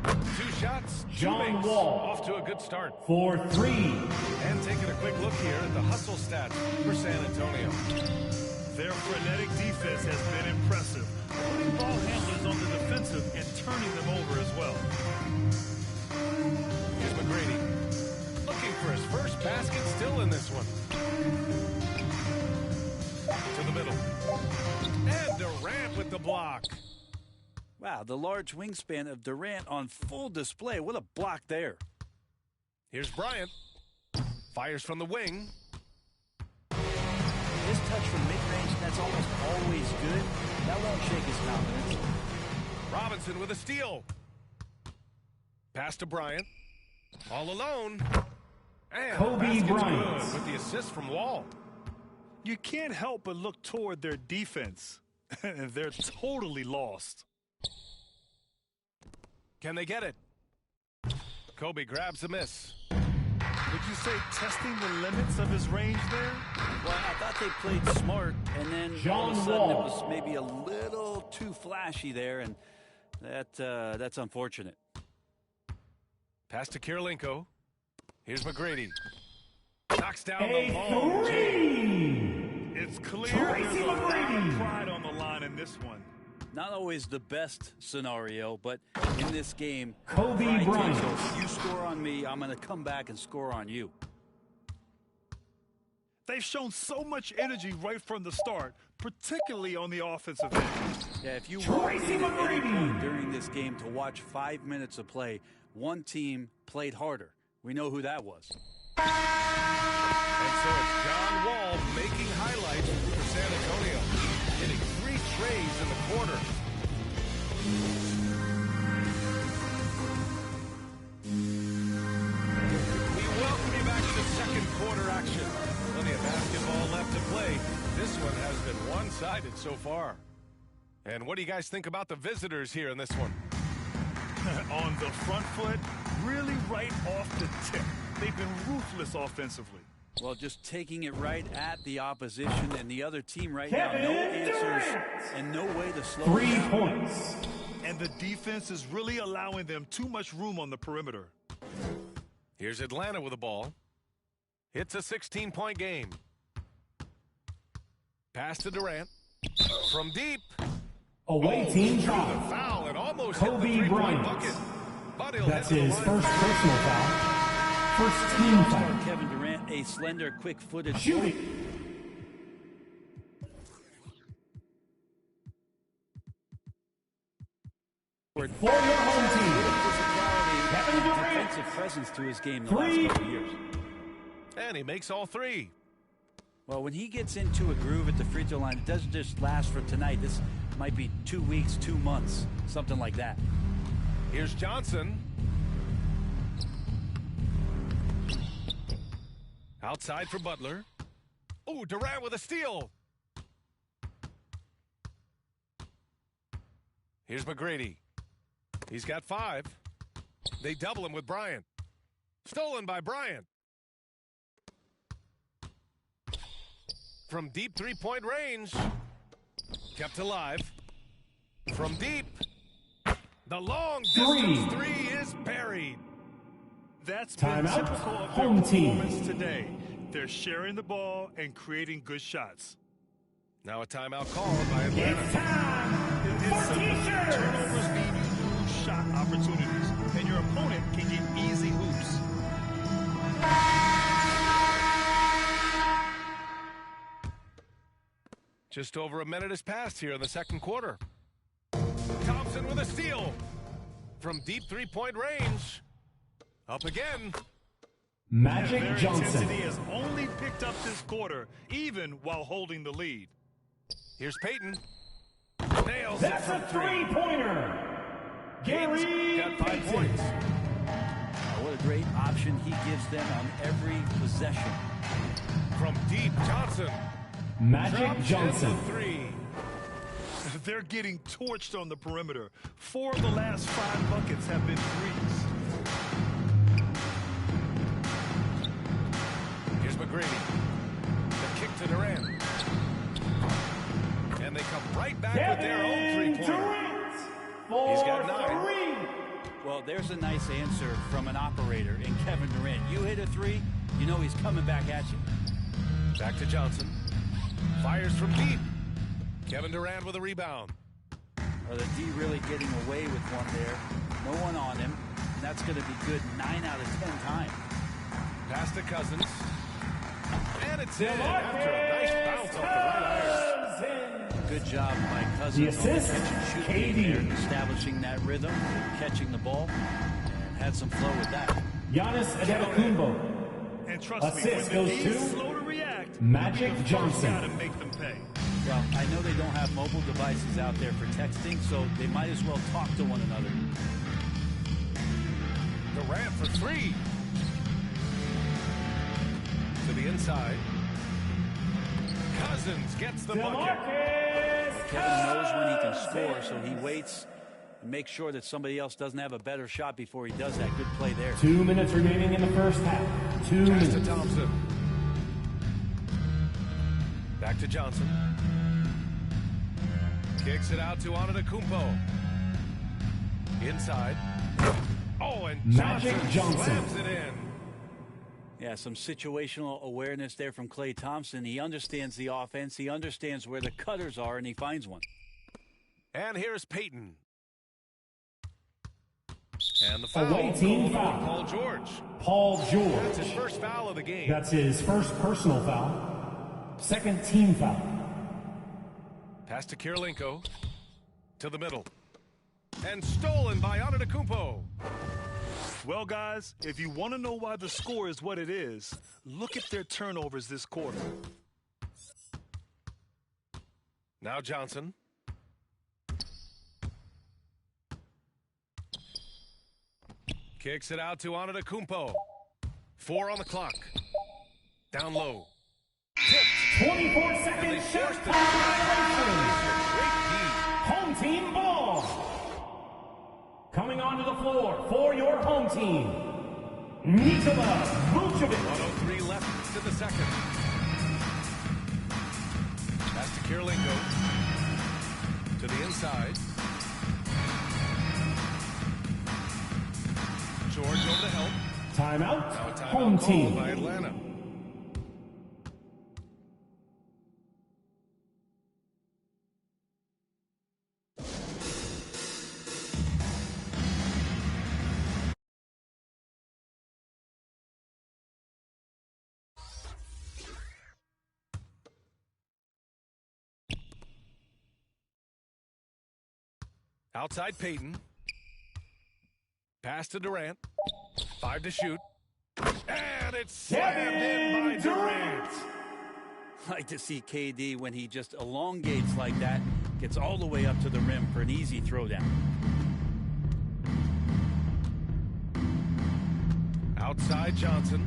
Speaker 8: 2 shots.
Speaker 2: John
Speaker 8: makes.
Speaker 2: Wall.
Speaker 8: Off to a good start.
Speaker 2: For 3.
Speaker 8: And taking a quick look here at the hustle stats for San Antonio.
Speaker 10: Their frenetic defense has been impressive, putting ball handlers on the defensive and turning them over as well.
Speaker 8: Here's McGrady. Looking for his first basket, still in this one. To the middle. And Durant with the block.
Speaker 9: Wow, the large wingspan of Durant on full display. What a block there.
Speaker 8: Here's Bryant. Fires from the wing.
Speaker 9: His touch from mid-range, that's almost always good. That won't shake his confidence.
Speaker 8: Robinson with a steal. Pass to Bryant. All alone. And
Speaker 2: Kobe
Speaker 8: basket's
Speaker 2: Bryant.
Speaker 8: good with the assist from Wall.
Speaker 10: You can't help but look toward their defense. And they're totally lost.
Speaker 8: Can they get it? Kobe grabs the miss.
Speaker 10: Would you say testing the limits of his range there?
Speaker 9: Well, I thought they played smart, and then all of a
Speaker 2: John
Speaker 9: sudden it
Speaker 2: Wall.
Speaker 9: was maybe a little too flashy there, and that's unfortunate.
Speaker 8: Pass to Kirilenko. Here's McGrady. Knocks down
Speaker 2: A
Speaker 8: the long
Speaker 2: 3.
Speaker 10: It's clear
Speaker 2: Tracy
Speaker 10: there's a lot
Speaker 2: McGrady.
Speaker 10: of pride on the line in this one.
Speaker 9: Not always the best scenario, but in this game,
Speaker 2: Kobe
Speaker 9: pride takes
Speaker 2: Bryant.
Speaker 9: over. If you score on me, I'm going to come back and score on you.
Speaker 10: They've shown so much energy right from the start, particularly on the offensive end.
Speaker 9: Yeah, if you walked
Speaker 2: Tracy
Speaker 9: in at any
Speaker 2: McGrady.
Speaker 9: point during this game to watch 5 minutes of play, one team played harder. We know who that was.
Speaker 8: And so it's John Wall making highlights for San Antonio, hitting 3 trays in the quarter. We welcome you back to the second quarter action. Plenty of basketball left to play. This one has been one-sided so far. And what do you guys think about the visitors here in this one?
Speaker 10: On the front foot, really right off the tip. They've been ruthless offensively.
Speaker 9: Well, just taking it right at the opposition and the other team right now.
Speaker 2: Kevin
Speaker 9: No answers
Speaker 2: Durant.
Speaker 9: and no way to slow
Speaker 2: 3
Speaker 9: them down.
Speaker 2: points.
Speaker 10: And the defense is really allowing them too much room on the perimeter.
Speaker 8: Here's Atlanta with the ball. It's a 16-point game. Pass to Durant. From deep.
Speaker 2: Away team
Speaker 8: Drew the
Speaker 2: foul.
Speaker 8: foul and almost
Speaker 2: Kobe
Speaker 8: hit the three-point
Speaker 2: Bryant.
Speaker 8: bucket. But he'll
Speaker 2: That's
Speaker 8: hit the
Speaker 2: his
Speaker 8: line.
Speaker 2: first personal foul. First team foul.
Speaker 9: Kevin Durant, a slender, quick-footed
Speaker 2: Shooting. For your home team.
Speaker 9: physicality
Speaker 2: Kevin
Speaker 9: and
Speaker 2: Durant.
Speaker 9: defensive presence to his game the last
Speaker 2: 3.
Speaker 9: couple of years.
Speaker 8: And he makes all 3.
Speaker 9: Well, when he gets into a groove at the free throw line, it doesn't just last for tonight. This might be 2 weeks, 2 months, something like that.
Speaker 8: Here's Johnson. Outside for Butler. Oh, Durant with a steal. Here's McGrady. He's got 5. They double him with Bryant. Stolen by Bryant. From deep three-point range. Kept alive. From deep. The long distance three is buried.
Speaker 10: That's been typical of their performance today. They're sharing the ball and creating good shots.
Speaker 8: Now a timeout called by Atlanta.
Speaker 2: It's time for t-shirts.
Speaker 10: Turnovers mean you lose shot opportunities, and your opponent can get easy hoops.
Speaker 8: Just over a minute has passed here in the second quarter. Thompson with a steal. From deep three-point range. Up again.
Speaker 2: Magic
Speaker 10: Their
Speaker 2: Johnson.
Speaker 10: intensity has only picked up this quarter, even while holding the lead.
Speaker 8: Here's Payton. Nails
Speaker 2: That's
Speaker 8: it
Speaker 2: a
Speaker 8: from 3.
Speaker 2: three-pointer. Gary
Speaker 8: Got 5
Speaker 2: Payton.
Speaker 8: points.
Speaker 9: What a great option he gives them on every possession.
Speaker 8: From deep, Johnson.
Speaker 2: Magic
Speaker 8: Drops
Speaker 2: Johnson.
Speaker 8: in the 3.
Speaker 10: They're getting torched on the perimeter. 4 of the last 5 buckets have been threes.
Speaker 8: Here's McGrady. The kick to Durant. And they come right back with their own three-pointer. He's got 9.
Speaker 9: Well, there's a nice answer from an operator in Kevin Durant. You hit a 3, you know he's coming back at you.
Speaker 8: Back to Johnson. Fires from deep. Kevin Durant with a rebound.
Speaker 9: Well, the D really getting away with one there. No one on him. And that's going to be good 9 out of 10 times.
Speaker 8: Pass to Cousins. And it's in after a nice bounce off the right iron.
Speaker 9: Good job by Cousins.
Speaker 2: The assist,
Speaker 9: on the catch and shoot
Speaker 2: KD.
Speaker 9: there, establishing that rhythm, catching the ball, and had some flow with that.
Speaker 2: Giannis Antetokounmpo.
Speaker 10: And trust
Speaker 2: Assist
Speaker 10: me, when
Speaker 2: goes
Speaker 10: the D's
Speaker 2: to
Speaker 10: slow to react,
Speaker 2: Magic
Speaker 10: you
Speaker 2: Johnson.
Speaker 10: got to make them pay.
Speaker 9: Well, I know they don't have mobile devices out there for texting, so they might as well talk to one another.
Speaker 8: Durant for 3. To the inside. Cousins gets the bucket.
Speaker 9: Kevin knows when he can score, so he waits and makes sure that somebody else doesn't have a better shot before he does that. Good play there.
Speaker 2: 2 minutes remaining in the first half. 2
Speaker 8: Pass to
Speaker 2: minutes.
Speaker 8: Thompson. Back to Johnson. Kicks it out to Antetokounmpo. Inside. Oh, and
Speaker 2: Magic Johnson.
Speaker 8: slams it in.
Speaker 9: Yeah, some situational awareness there from Klay Thompson. He understands the offense. He understands where the cutters are, and he finds one.
Speaker 8: And here's Payton. And the foul.
Speaker 2: Away team
Speaker 8: called on
Speaker 2: foul.
Speaker 8: Paul George.
Speaker 2: Paul
Speaker 8: That's his
Speaker 2: George.
Speaker 8: first foul of the game.
Speaker 2: That's his first personal foul. Second team foul.
Speaker 8: Pass to Kirilenko. To the middle. And stolen by Antetokounmpo.
Speaker 10: Well, guys, if you want to know why the score is what it is, look at their turnovers this quarter.
Speaker 8: Now Johnson. Kicks it out to Antetokounmpo. 4 on the clock. Down low. Tipped.
Speaker 2: 24-second
Speaker 8: And they
Speaker 2: shot
Speaker 8: forced it.
Speaker 2: clock. Home team ball. Coming onto the floor for your home team, Nikola Vucevic.
Speaker 8: 1:03 left in the second. Pass to Kirilenko. To the inside. George over to help.
Speaker 2: Timeout.
Speaker 8: Now a timeout
Speaker 2: Home
Speaker 8: called
Speaker 2: team.
Speaker 8: by Atlanta. Outside Payton. Pass to Durant. 5 to shoot. And it's slammed in by Durant.
Speaker 9: I like to see KD when he just elongates like that, gets all the way up to the rim for an easy throwdown.
Speaker 8: Outside Johnson.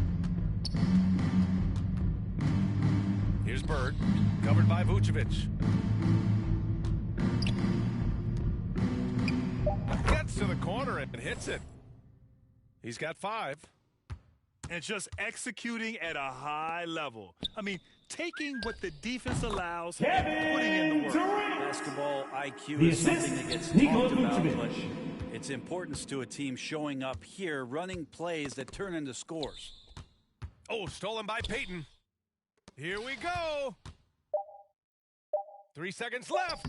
Speaker 8: Here's Bird, covered by Vucevic. Gets to the corner and hits it. He's got 5.
Speaker 10: And just executing at a high level. I mean, taking what the defense allows and putting in the work.
Speaker 9: Basketball IQ is something that gets talked about, but its importance to a team showing up here, running plays that turn into scores.
Speaker 8: Oh, stolen by Payton. Here we go. 3 seconds left.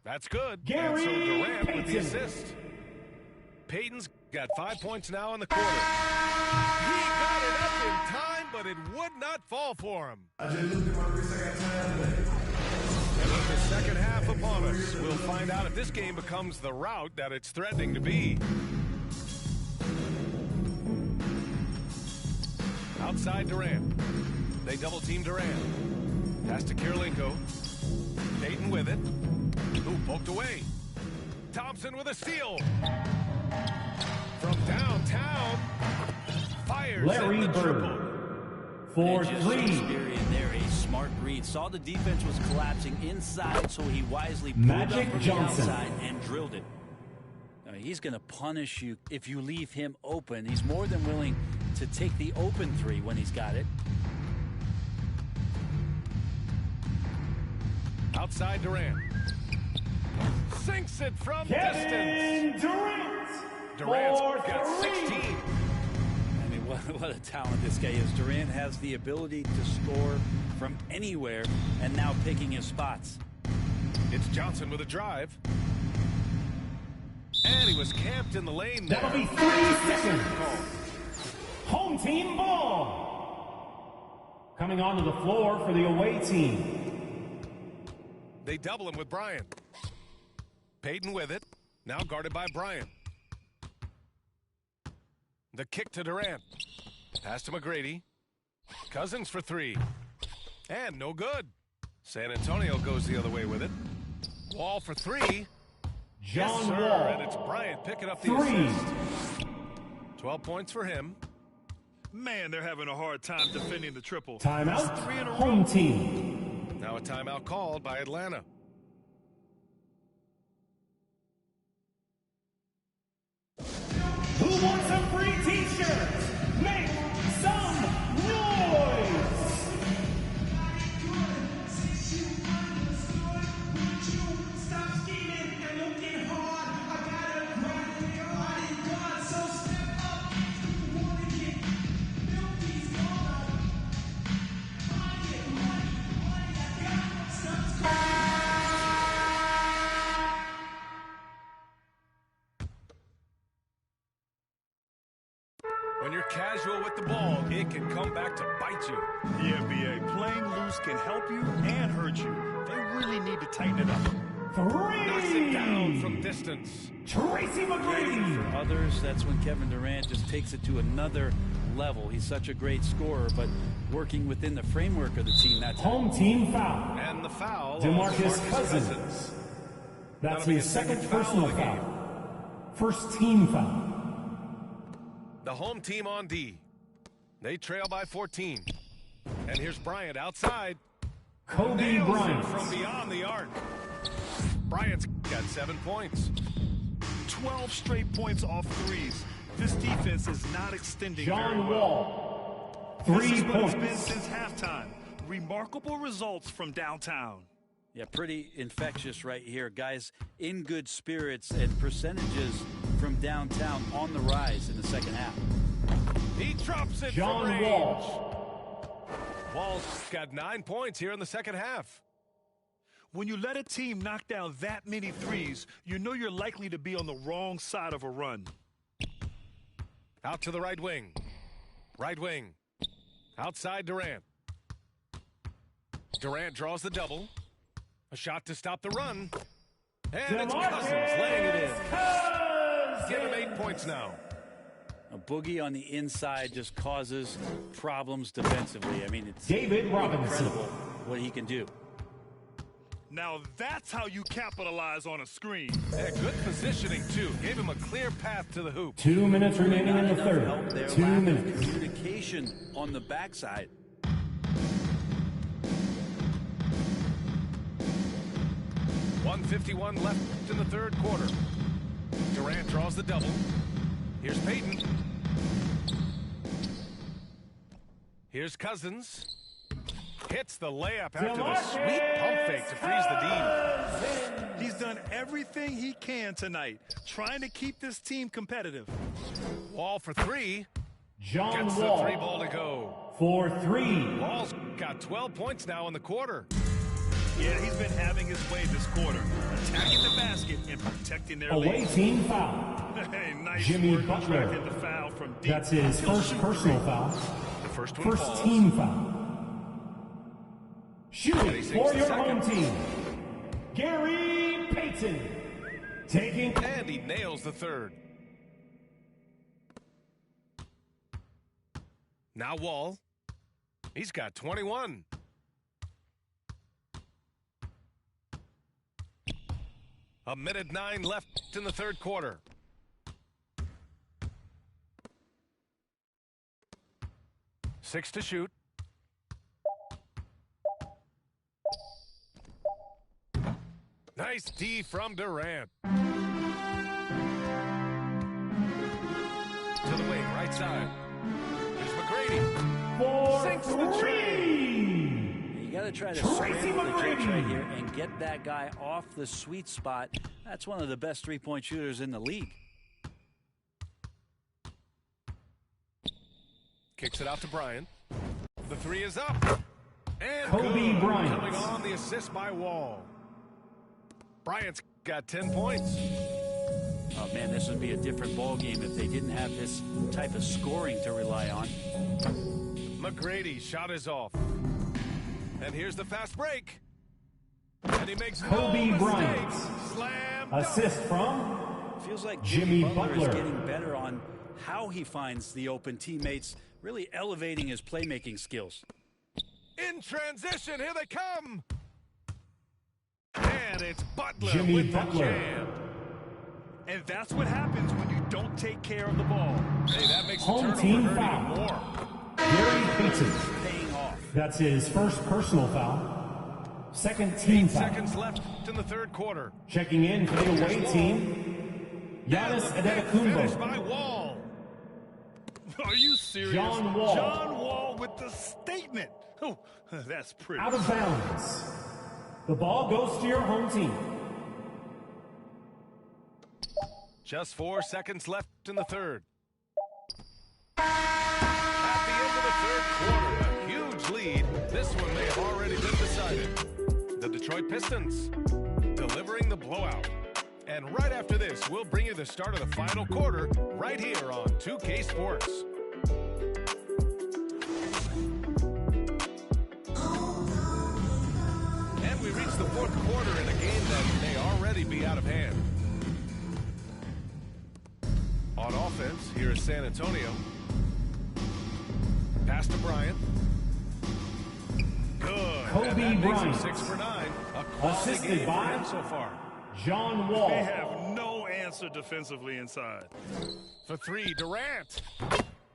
Speaker 8: That's good.
Speaker 2: Gary
Speaker 8: and so Durant with the
Speaker 2: Payton.
Speaker 8: assist. Payton's got 5 points now in the quarter. He got it up in time, but it would not fall for him.
Speaker 11: I just looked at my wrist, I got time today.
Speaker 8: And with the second half upon us, we'll find out if this game becomes the rout that it's threatening to be. Outside Durant. They double-team Durant. Pass to Kirilenko. Payton with it. Ooh, poked away. Thompson with a steal. From downtown. Fires
Speaker 2: Larry
Speaker 8: in the triple.
Speaker 2: Bird for
Speaker 9: And just
Speaker 2: 3.
Speaker 9: Shakespearean there, a smart read. Saw the defense was collapsing inside, so he wisely pulled
Speaker 2: Magic
Speaker 9: up from
Speaker 2: Johnson.
Speaker 9: the outside and drilled it. I mean, he's going to punish you if you leave him open. He's more than willing to take the open 3 when he's got it.
Speaker 8: Outside Durant. Sinks it from
Speaker 2: Kevin
Speaker 8: distance.
Speaker 2: Durant.
Speaker 8: Durant's
Speaker 2: for
Speaker 8: got
Speaker 2: 3.
Speaker 8: 16.
Speaker 9: I mean, what a talent this guy is. Durant has the ability to score from anywhere and now picking his spots.
Speaker 8: It's Johnson with a drive. And he was camped in the lane there.
Speaker 2: That'll be 3 seconds. Home team ball. Coming onto the floor for the away team.
Speaker 8: They double him with Bryant. Payton with it. Now guarded by Bryant. The kick to Durant. Pass to McGrady. Cousins for 3. And no good. San Antonio goes the other way with it. Wall for 3.
Speaker 2: John
Speaker 8: Yes, sir.
Speaker 2: Wall.
Speaker 8: And it's Bryant picking up the
Speaker 2: 3.
Speaker 8: assist. 12 points for him.
Speaker 10: Man, they're having a hard time defending the triple.
Speaker 2: Timeout.
Speaker 10: 3 in a row.
Speaker 2: Home team.
Speaker 8: Now a timeout called by Atlanta.
Speaker 2: Who wants a free t-shirt? Make some noise!
Speaker 8: When you're casual with the ball, it can come back to bite you.
Speaker 10: The NBA, playing loose can help you and hurt you. They really need to tighten it up.
Speaker 2: 3.
Speaker 8: Knocks it down from distance.
Speaker 2: Tracy McGrady.
Speaker 9: Others, that's when Kevin Durant just takes it to another level. He's such a great scorer, but working within the framework of the team that time.
Speaker 2: Home team foul.
Speaker 8: And the foul.
Speaker 2: DeMarcus
Speaker 8: on
Speaker 2: Cousins. That's
Speaker 8: That'll be
Speaker 2: his
Speaker 8: his
Speaker 2: second
Speaker 8: second foul
Speaker 2: personal
Speaker 8: of the game.
Speaker 2: foul. First team foul.
Speaker 8: The home team on D. They trail by 14. And here's Bryant outside.
Speaker 2: Kobe
Speaker 8: Nails it
Speaker 2: Bryant.
Speaker 8: from beyond the arc. Bryant's got 7 points.
Speaker 10: 12 straight points off threes. This defense is not extending very
Speaker 2: John
Speaker 10: well.
Speaker 2: Wall.
Speaker 10: This
Speaker 2: 3
Speaker 10: is what it's
Speaker 2: points.
Speaker 10: been since halftime. Remarkable results from downtown.
Speaker 9: Yeah, pretty infectious right here. Guys in good spirits and percentages from downtown on the rise in the second half.
Speaker 8: He drops it
Speaker 2: John
Speaker 8: from range.
Speaker 2: Wall.
Speaker 8: Wall's got 9 points here in the second half.
Speaker 10: When you let a team knock down that many threes, you know you're likely to be on the wrong side of a run.
Speaker 8: Out to the right wing. Right wing. Outside Durant. Durant draws the double. A shot to stop the run. And it's Cousins laying it in. Give him 8 points now.
Speaker 9: A boogie on the inside just causes problems defensively. I mean, it's
Speaker 2: David Robinson.
Speaker 9: incredible what he can do.
Speaker 10: Now that's how you capitalize on a screen.
Speaker 8: Yeah, good positioning, too. Gave him a clear path to the hoop.
Speaker 2: 2 minutes remaining in the third. 2 minutes.
Speaker 9: Communication on the backside.
Speaker 8: .151 left in the third quarter. Durant draws the double. Here's Payton. Here's Cousins. Hits the layup after the sweet pump fake to freeze the D.
Speaker 10: He's done everything he can tonight, trying to keep this team competitive.
Speaker 8: Wall for three.
Speaker 2: John
Speaker 8: Gets
Speaker 2: Wall.
Speaker 8: the three ball to go.
Speaker 2: For 3.
Speaker 8: Wall's got 12 points now in the quarter.
Speaker 10: Yeah, he's been having his way this quarter, attacking the basket and protecting their
Speaker 2: Away
Speaker 10: lead.
Speaker 2: team foul.
Speaker 10: Hey, nice
Speaker 2: Jimmy
Speaker 10: work
Speaker 2: Butler.
Speaker 10: tracking the foul from deep.
Speaker 2: That's his first personal foul.
Speaker 8: The first one falls.
Speaker 2: Team foul. Shooting
Speaker 8: He
Speaker 2: for
Speaker 8: sinks the
Speaker 2: your
Speaker 8: second.
Speaker 2: home team, Gary Payton. Taking.
Speaker 8: And he nails the third. Now Wall. He's got 21. A minute 9 left in the third quarter. Six to shoot. Nice D from Durant. To the wing, right side. Here's McGrady.
Speaker 2: For
Speaker 8: Sinks the
Speaker 2: three.
Speaker 9: You got to try to
Speaker 2: Tracy
Speaker 9: scramble the
Speaker 2: McGrady.
Speaker 9: Jets right here and get that guy off the sweet spot. That's one of the best three-point shooters in the league.
Speaker 8: Kicks it out to Bryant. The three is up. And
Speaker 2: Kobe
Speaker 8: good.
Speaker 2: Bryant.
Speaker 8: Coming on the assist by Wall. Bryant's got 10 points.
Speaker 9: Oh, man, this would be a different ball game if they didn't have this type of scoring to rely on.
Speaker 8: McGrady's shot is off. And here's the fast break. And he makes
Speaker 2: Kobe
Speaker 8: no
Speaker 2: Bryant.
Speaker 8: mistakes. Slam.
Speaker 2: Assist from
Speaker 9: Feels like
Speaker 2: Jimmy
Speaker 9: Jimmy Butler is
Speaker 2: Butler.
Speaker 9: getting better on how he finds the open teammates, really elevating his playmaking skills.
Speaker 8: In transition, here they come. And it's Butler
Speaker 2: Jimmy
Speaker 8: with
Speaker 2: Butler.
Speaker 8: the jam.
Speaker 10: And that's what happens when you don't take care of the ball.
Speaker 8: Hey, that makes the
Speaker 2: Home
Speaker 8: turnover
Speaker 2: team
Speaker 8: hurt
Speaker 2: foul.
Speaker 8: even more.
Speaker 2: Gary Payton.
Speaker 9: Paying off.
Speaker 2: That's his first personal foul. Second team
Speaker 8: 8
Speaker 2: foul.
Speaker 8: seconds left in the third quarter.
Speaker 2: Checking in for the away team, Giannis
Speaker 8: Finished
Speaker 2: Antetokounmpo.
Speaker 8: by Wall.
Speaker 10: Are you serious?
Speaker 2: John Wall.
Speaker 10: John Wall with the statement. Oh, that's pretty.
Speaker 2: Out of bounds. The ball goes to your home team.
Speaker 8: Just 4 seconds left in the third. At the end of the third quarter, a huge lead. This one may have already been decided. The Detroit Pistons delivering the blowout. And right after this, we'll bring you the start of the final quarter right here on 2K Sports. And we reach the fourth quarter in a game that may already be out of hand. On offense, here is San Antonio. Pass to Bryant. Good.
Speaker 2: Kobe
Speaker 8: And that makes him
Speaker 2: Bryant.
Speaker 8: 6 for 9. A quality
Speaker 2: Assisted
Speaker 8: game for
Speaker 2: by
Speaker 8: him so far.
Speaker 2: John Wall.
Speaker 10: They have no answer defensively inside.
Speaker 8: For 3, Durant.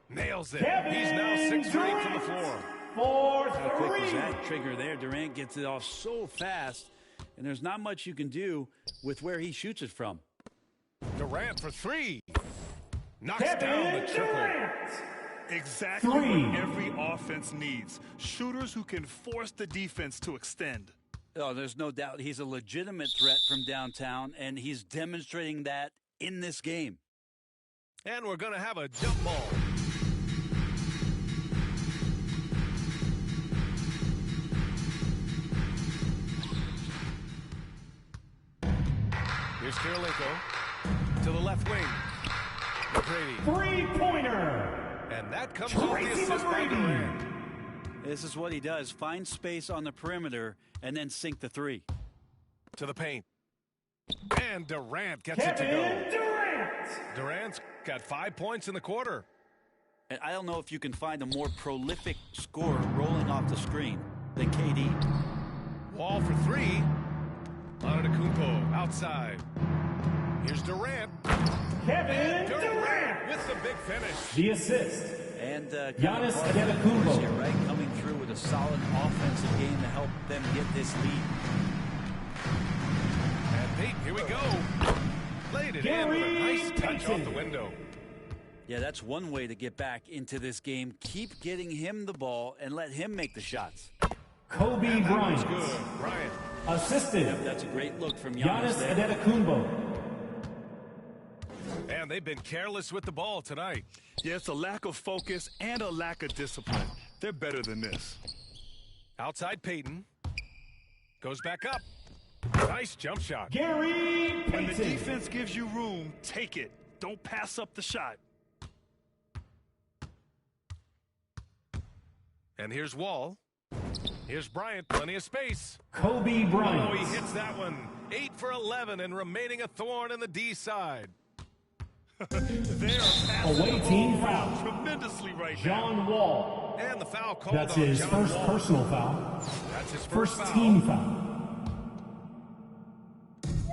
Speaker 8: Nails it.
Speaker 2: Kevin
Speaker 8: He's now 6 for 8 from the
Speaker 2: Durant.
Speaker 8: floor.
Speaker 2: For
Speaker 9: How quick was
Speaker 2: 3.
Speaker 9: that trigger there? Durant gets it off so fast, and there's not much you can do with where he shoots it from.
Speaker 8: Durant for 3. Knocks
Speaker 2: Kevin
Speaker 8: down the triple.
Speaker 2: Durant.
Speaker 10: Exactly
Speaker 2: 3.
Speaker 10: what every offense needs. Shooters who can force the defense to extend.
Speaker 9: Oh, there's no doubt he's a legitimate threat from downtown, and he's demonstrating that in this game.
Speaker 8: And we're going to have a jump ball. Here's Kirilenko to the left wing. McGrady.
Speaker 2: Three-pointer.
Speaker 8: And that comes off the
Speaker 2: Tracy
Speaker 8: assist by
Speaker 2: McGrady.
Speaker 8: Durant.
Speaker 9: This is what he does. Find space on the perimeter and then sink the three.
Speaker 8: To the paint. And Durant gets it to
Speaker 2: Kevin
Speaker 8: go.
Speaker 2: Durant.
Speaker 8: Durant's got 5 points in the quarter.
Speaker 9: And I don't know if you can find a more prolific scorer rolling off the screen than KD.
Speaker 8: Wall for three. Antetokounmpo outside. Here's Durant.
Speaker 2: Kevin
Speaker 8: Durant with the big finish.
Speaker 2: The assist.
Speaker 9: And
Speaker 2: Giannis Antetokounmpo
Speaker 9: here, right? Coming through with a solid offensive game to help them get this lead.
Speaker 8: And Peyton, here we go. Laid it in with a nice touch off the window.
Speaker 9: Yeah, that's one way to get back into this game. Keep getting him the ball and let him make the shots.
Speaker 2: Kobe Bryant.
Speaker 8: Good. Bryant.
Speaker 2: Assisted.
Speaker 9: Yep, that's a great look from
Speaker 2: Giannis
Speaker 9: there.
Speaker 2: Antetokounmpo.
Speaker 8: And they've been careless with the ball tonight.
Speaker 10: Yeah, it's a lack of focus and a lack of discipline. They're better than this.
Speaker 8: Outside Peyton. Goes back up. Nice jump shot.
Speaker 2: Gary
Speaker 10: When the
Speaker 2: Payton.
Speaker 10: defense gives you room, take it. Don't pass up the shot.
Speaker 8: And here's Wall. Here's Bryant. Plenty of space.
Speaker 2: Kobe Bryant.
Speaker 8: Oh, he hits that one. 8 for 11 and remaining a thorn in the D side.
Speaker 10: They are passing
Speaker 2: Away
Speaker 10: the
Speaker 2: team
Speaker 10: ball around
Speaker 2: foul.
Speaker 10: tremendously right now.
Speaker 2: John Wall.
Speaker 8: And the foul called
Speaker 2: That's
Speaker 8: on
Speaker 2: his
Speaker 8: John
Speaker 2: first
Speaker 8: Wall.
Speaker 2: personal foul.
Speaker 8: That's his
Speaker 2: First
Speaker 8: foul.
Speaker 2: team foul.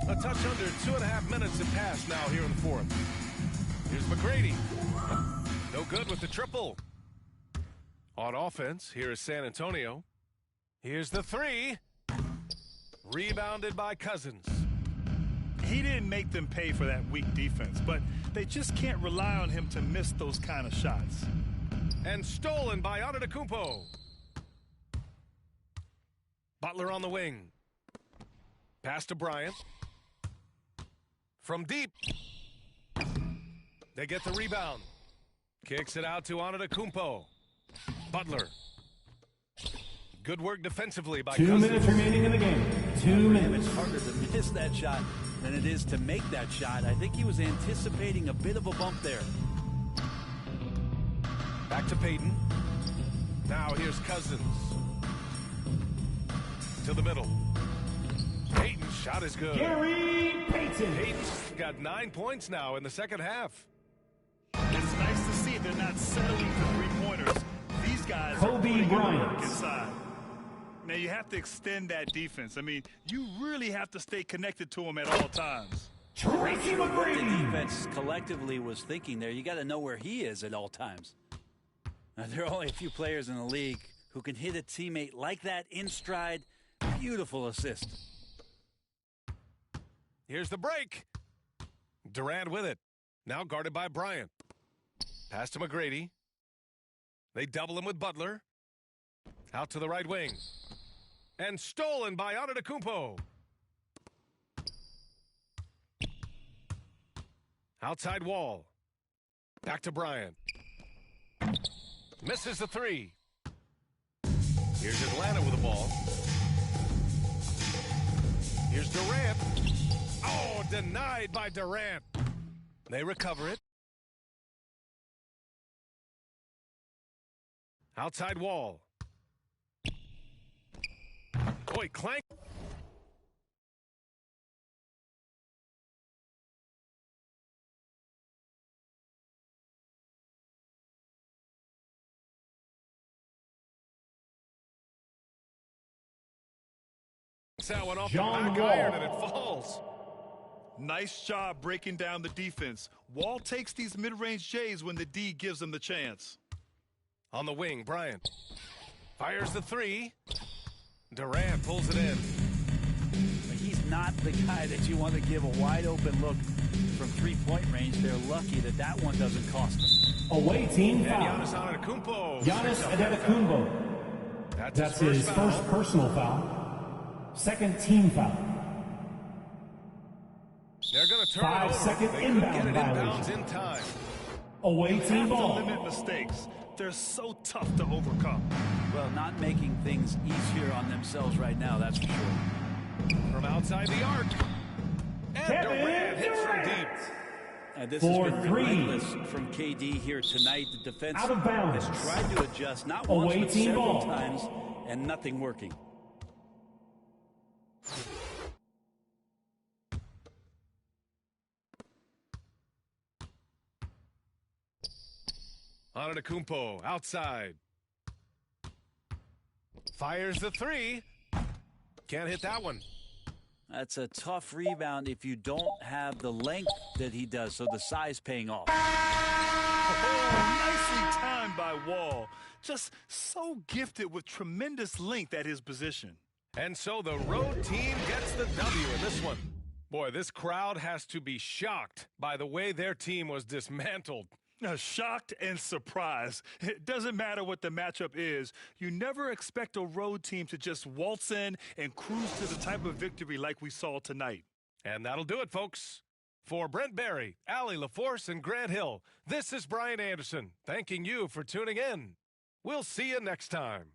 Speaker 8: A touch under 2.5 minutes have passed now here in the fourth. Here's McGrady. No good with the triple. On offense, here is San Antonio. Here's the three. Rebounded by Cousins.
Speaker 10: He didn't make them pay for that weak defense, but they just can't rely on him to miss those kind of shots.
Speaker 8: And stolen by Antetokounmpo. Butler on the wing. Pass to Bryant. From deep. They get the rebound. Kicks it out to Antetokounmpo. Butler. Good work defensively by
Speaker 2: 2
Speaker 8: Cousins.
Speaker 2: minutes remaining in the game. 2 minutes.
Speaker 9: It's harder to miss that shot than it is to make that shot. I think he was anticipating a bit of a bump there.
Speaker 8: Back to Peyton. Now here's Cousins. To the middle. Peyton's shot is good.
Speaker 2: Gary Payton.
Speaker 8: Peyton's got 9 points now in the second half.
Speaker 10: It's nice to see they're not settling for three-pointers. These guys
Speaker 2: Kobe
Speaker 10: are putting in the
Speaker 2: Bryant.
Speaker 10: work inside. Now, you have to extend that defense. I mean, you really have to stay connected to them at all times.
Speaker 2: Tracy
Speaker 9: What the
Speaker 2: McGrady.
Speaker 9: defense collectively was thinking there, you got to know where he is at all times. Now, there are only a few players in the league who can hit a teammate like that in stride. Beautiful assist.
Speaker 8: Here's the break. Durant with it. Now guarded by Bryant. Pass to McGrady. They double him with Butler. Out to the right wing. And stolen by Antetokounmpo. Outside Wall. Back to Bryant. Misses the three. Here's Atlanta with the ball. Here's Durant. Oh, denied by Durant. They recover it. Outside Wall. Boy, clank. That one off
Speaker 2: John
Speaker 8: the back
Speaker 2: Wall.
Speaker 8: iron and it falls.
Speaker 10: Nice job breaking down the defense. Wall takes these mid-range J's when the D gives him the chance.
Speaker 8: On the wing, Bryant fires the three. Durant pulls it in.
Speaker 9: But he's not the guy that you want to give a wide open look from three-point range. They're lucky that that one doesn't cost them.
Speaker 2: Away team
Speaker 8: And
Speaker 2: foul.
Speaker 8: Giannis Antetokounmpo.
Speaker 2: Giannis Antetokounmpo. That's his first personal foul. Second team foul.
Speaker 8: They're going to turn
Speaker 2: 5
Speaker 8: it over.
Speaker 2: second
Speaker 8: They couldn't
Speaker 2: inbound
Speaker 8: get it inbounds
Speaker 2: violation.
Speaker 8: in time.
Speaker 2: Away team
Speaker 10: Have to
Speaker 2: ball.
Speaker 10: limit mistakes. They're so tough to overcome.
Speaker 9: Well, not making things easier on themselves right now, that's for sure.
Speaker 8: From outside the arc. And
Speaker 2: Kevin
Speaker 8: Durant hits from
Speaker 2: Durant.
Speaker 8: deep.
Speaker 9: And this
Speaker 2: For
Speaker 9: has been
Speaker 2: three.
Speaker 9: relentless from KD here tonight. The defense
Speaker 2: Out of bounds.
Speaker 9: has tried to adjust, not once,
Speaker 2: Away
Speaker 9: but
Speaker 2: team
Speaker 9: several
Speaker 2: ball.
Speaker 9: times, and nothing working.
Speaker 8: Antetokounmpo outside. Fires the three. Can't hit that one.
Speaker 9: That's a tough rebound if you don't have the length that he does, so the size paying off.
Speaker 10: Oh, nicely timed by Wall. Just so gifted with tremendous length at his position.
Speaker 8: And so the road team gets the W in this one. Boy, this crowd has to be shocked by the way their team was dismantled.
Speaker 10: Shocked and surprised. It doesn't matter what the matchup is. You never expect a road team to just waltz in and cruise to the type of victory like we saw tonight.
Speaker 8: And that'll do it, folks. For Brent Barry, Allie LaForce, and Grant Hill, this is Brian Anderson, thanking you for tuning in. We'll see you next time.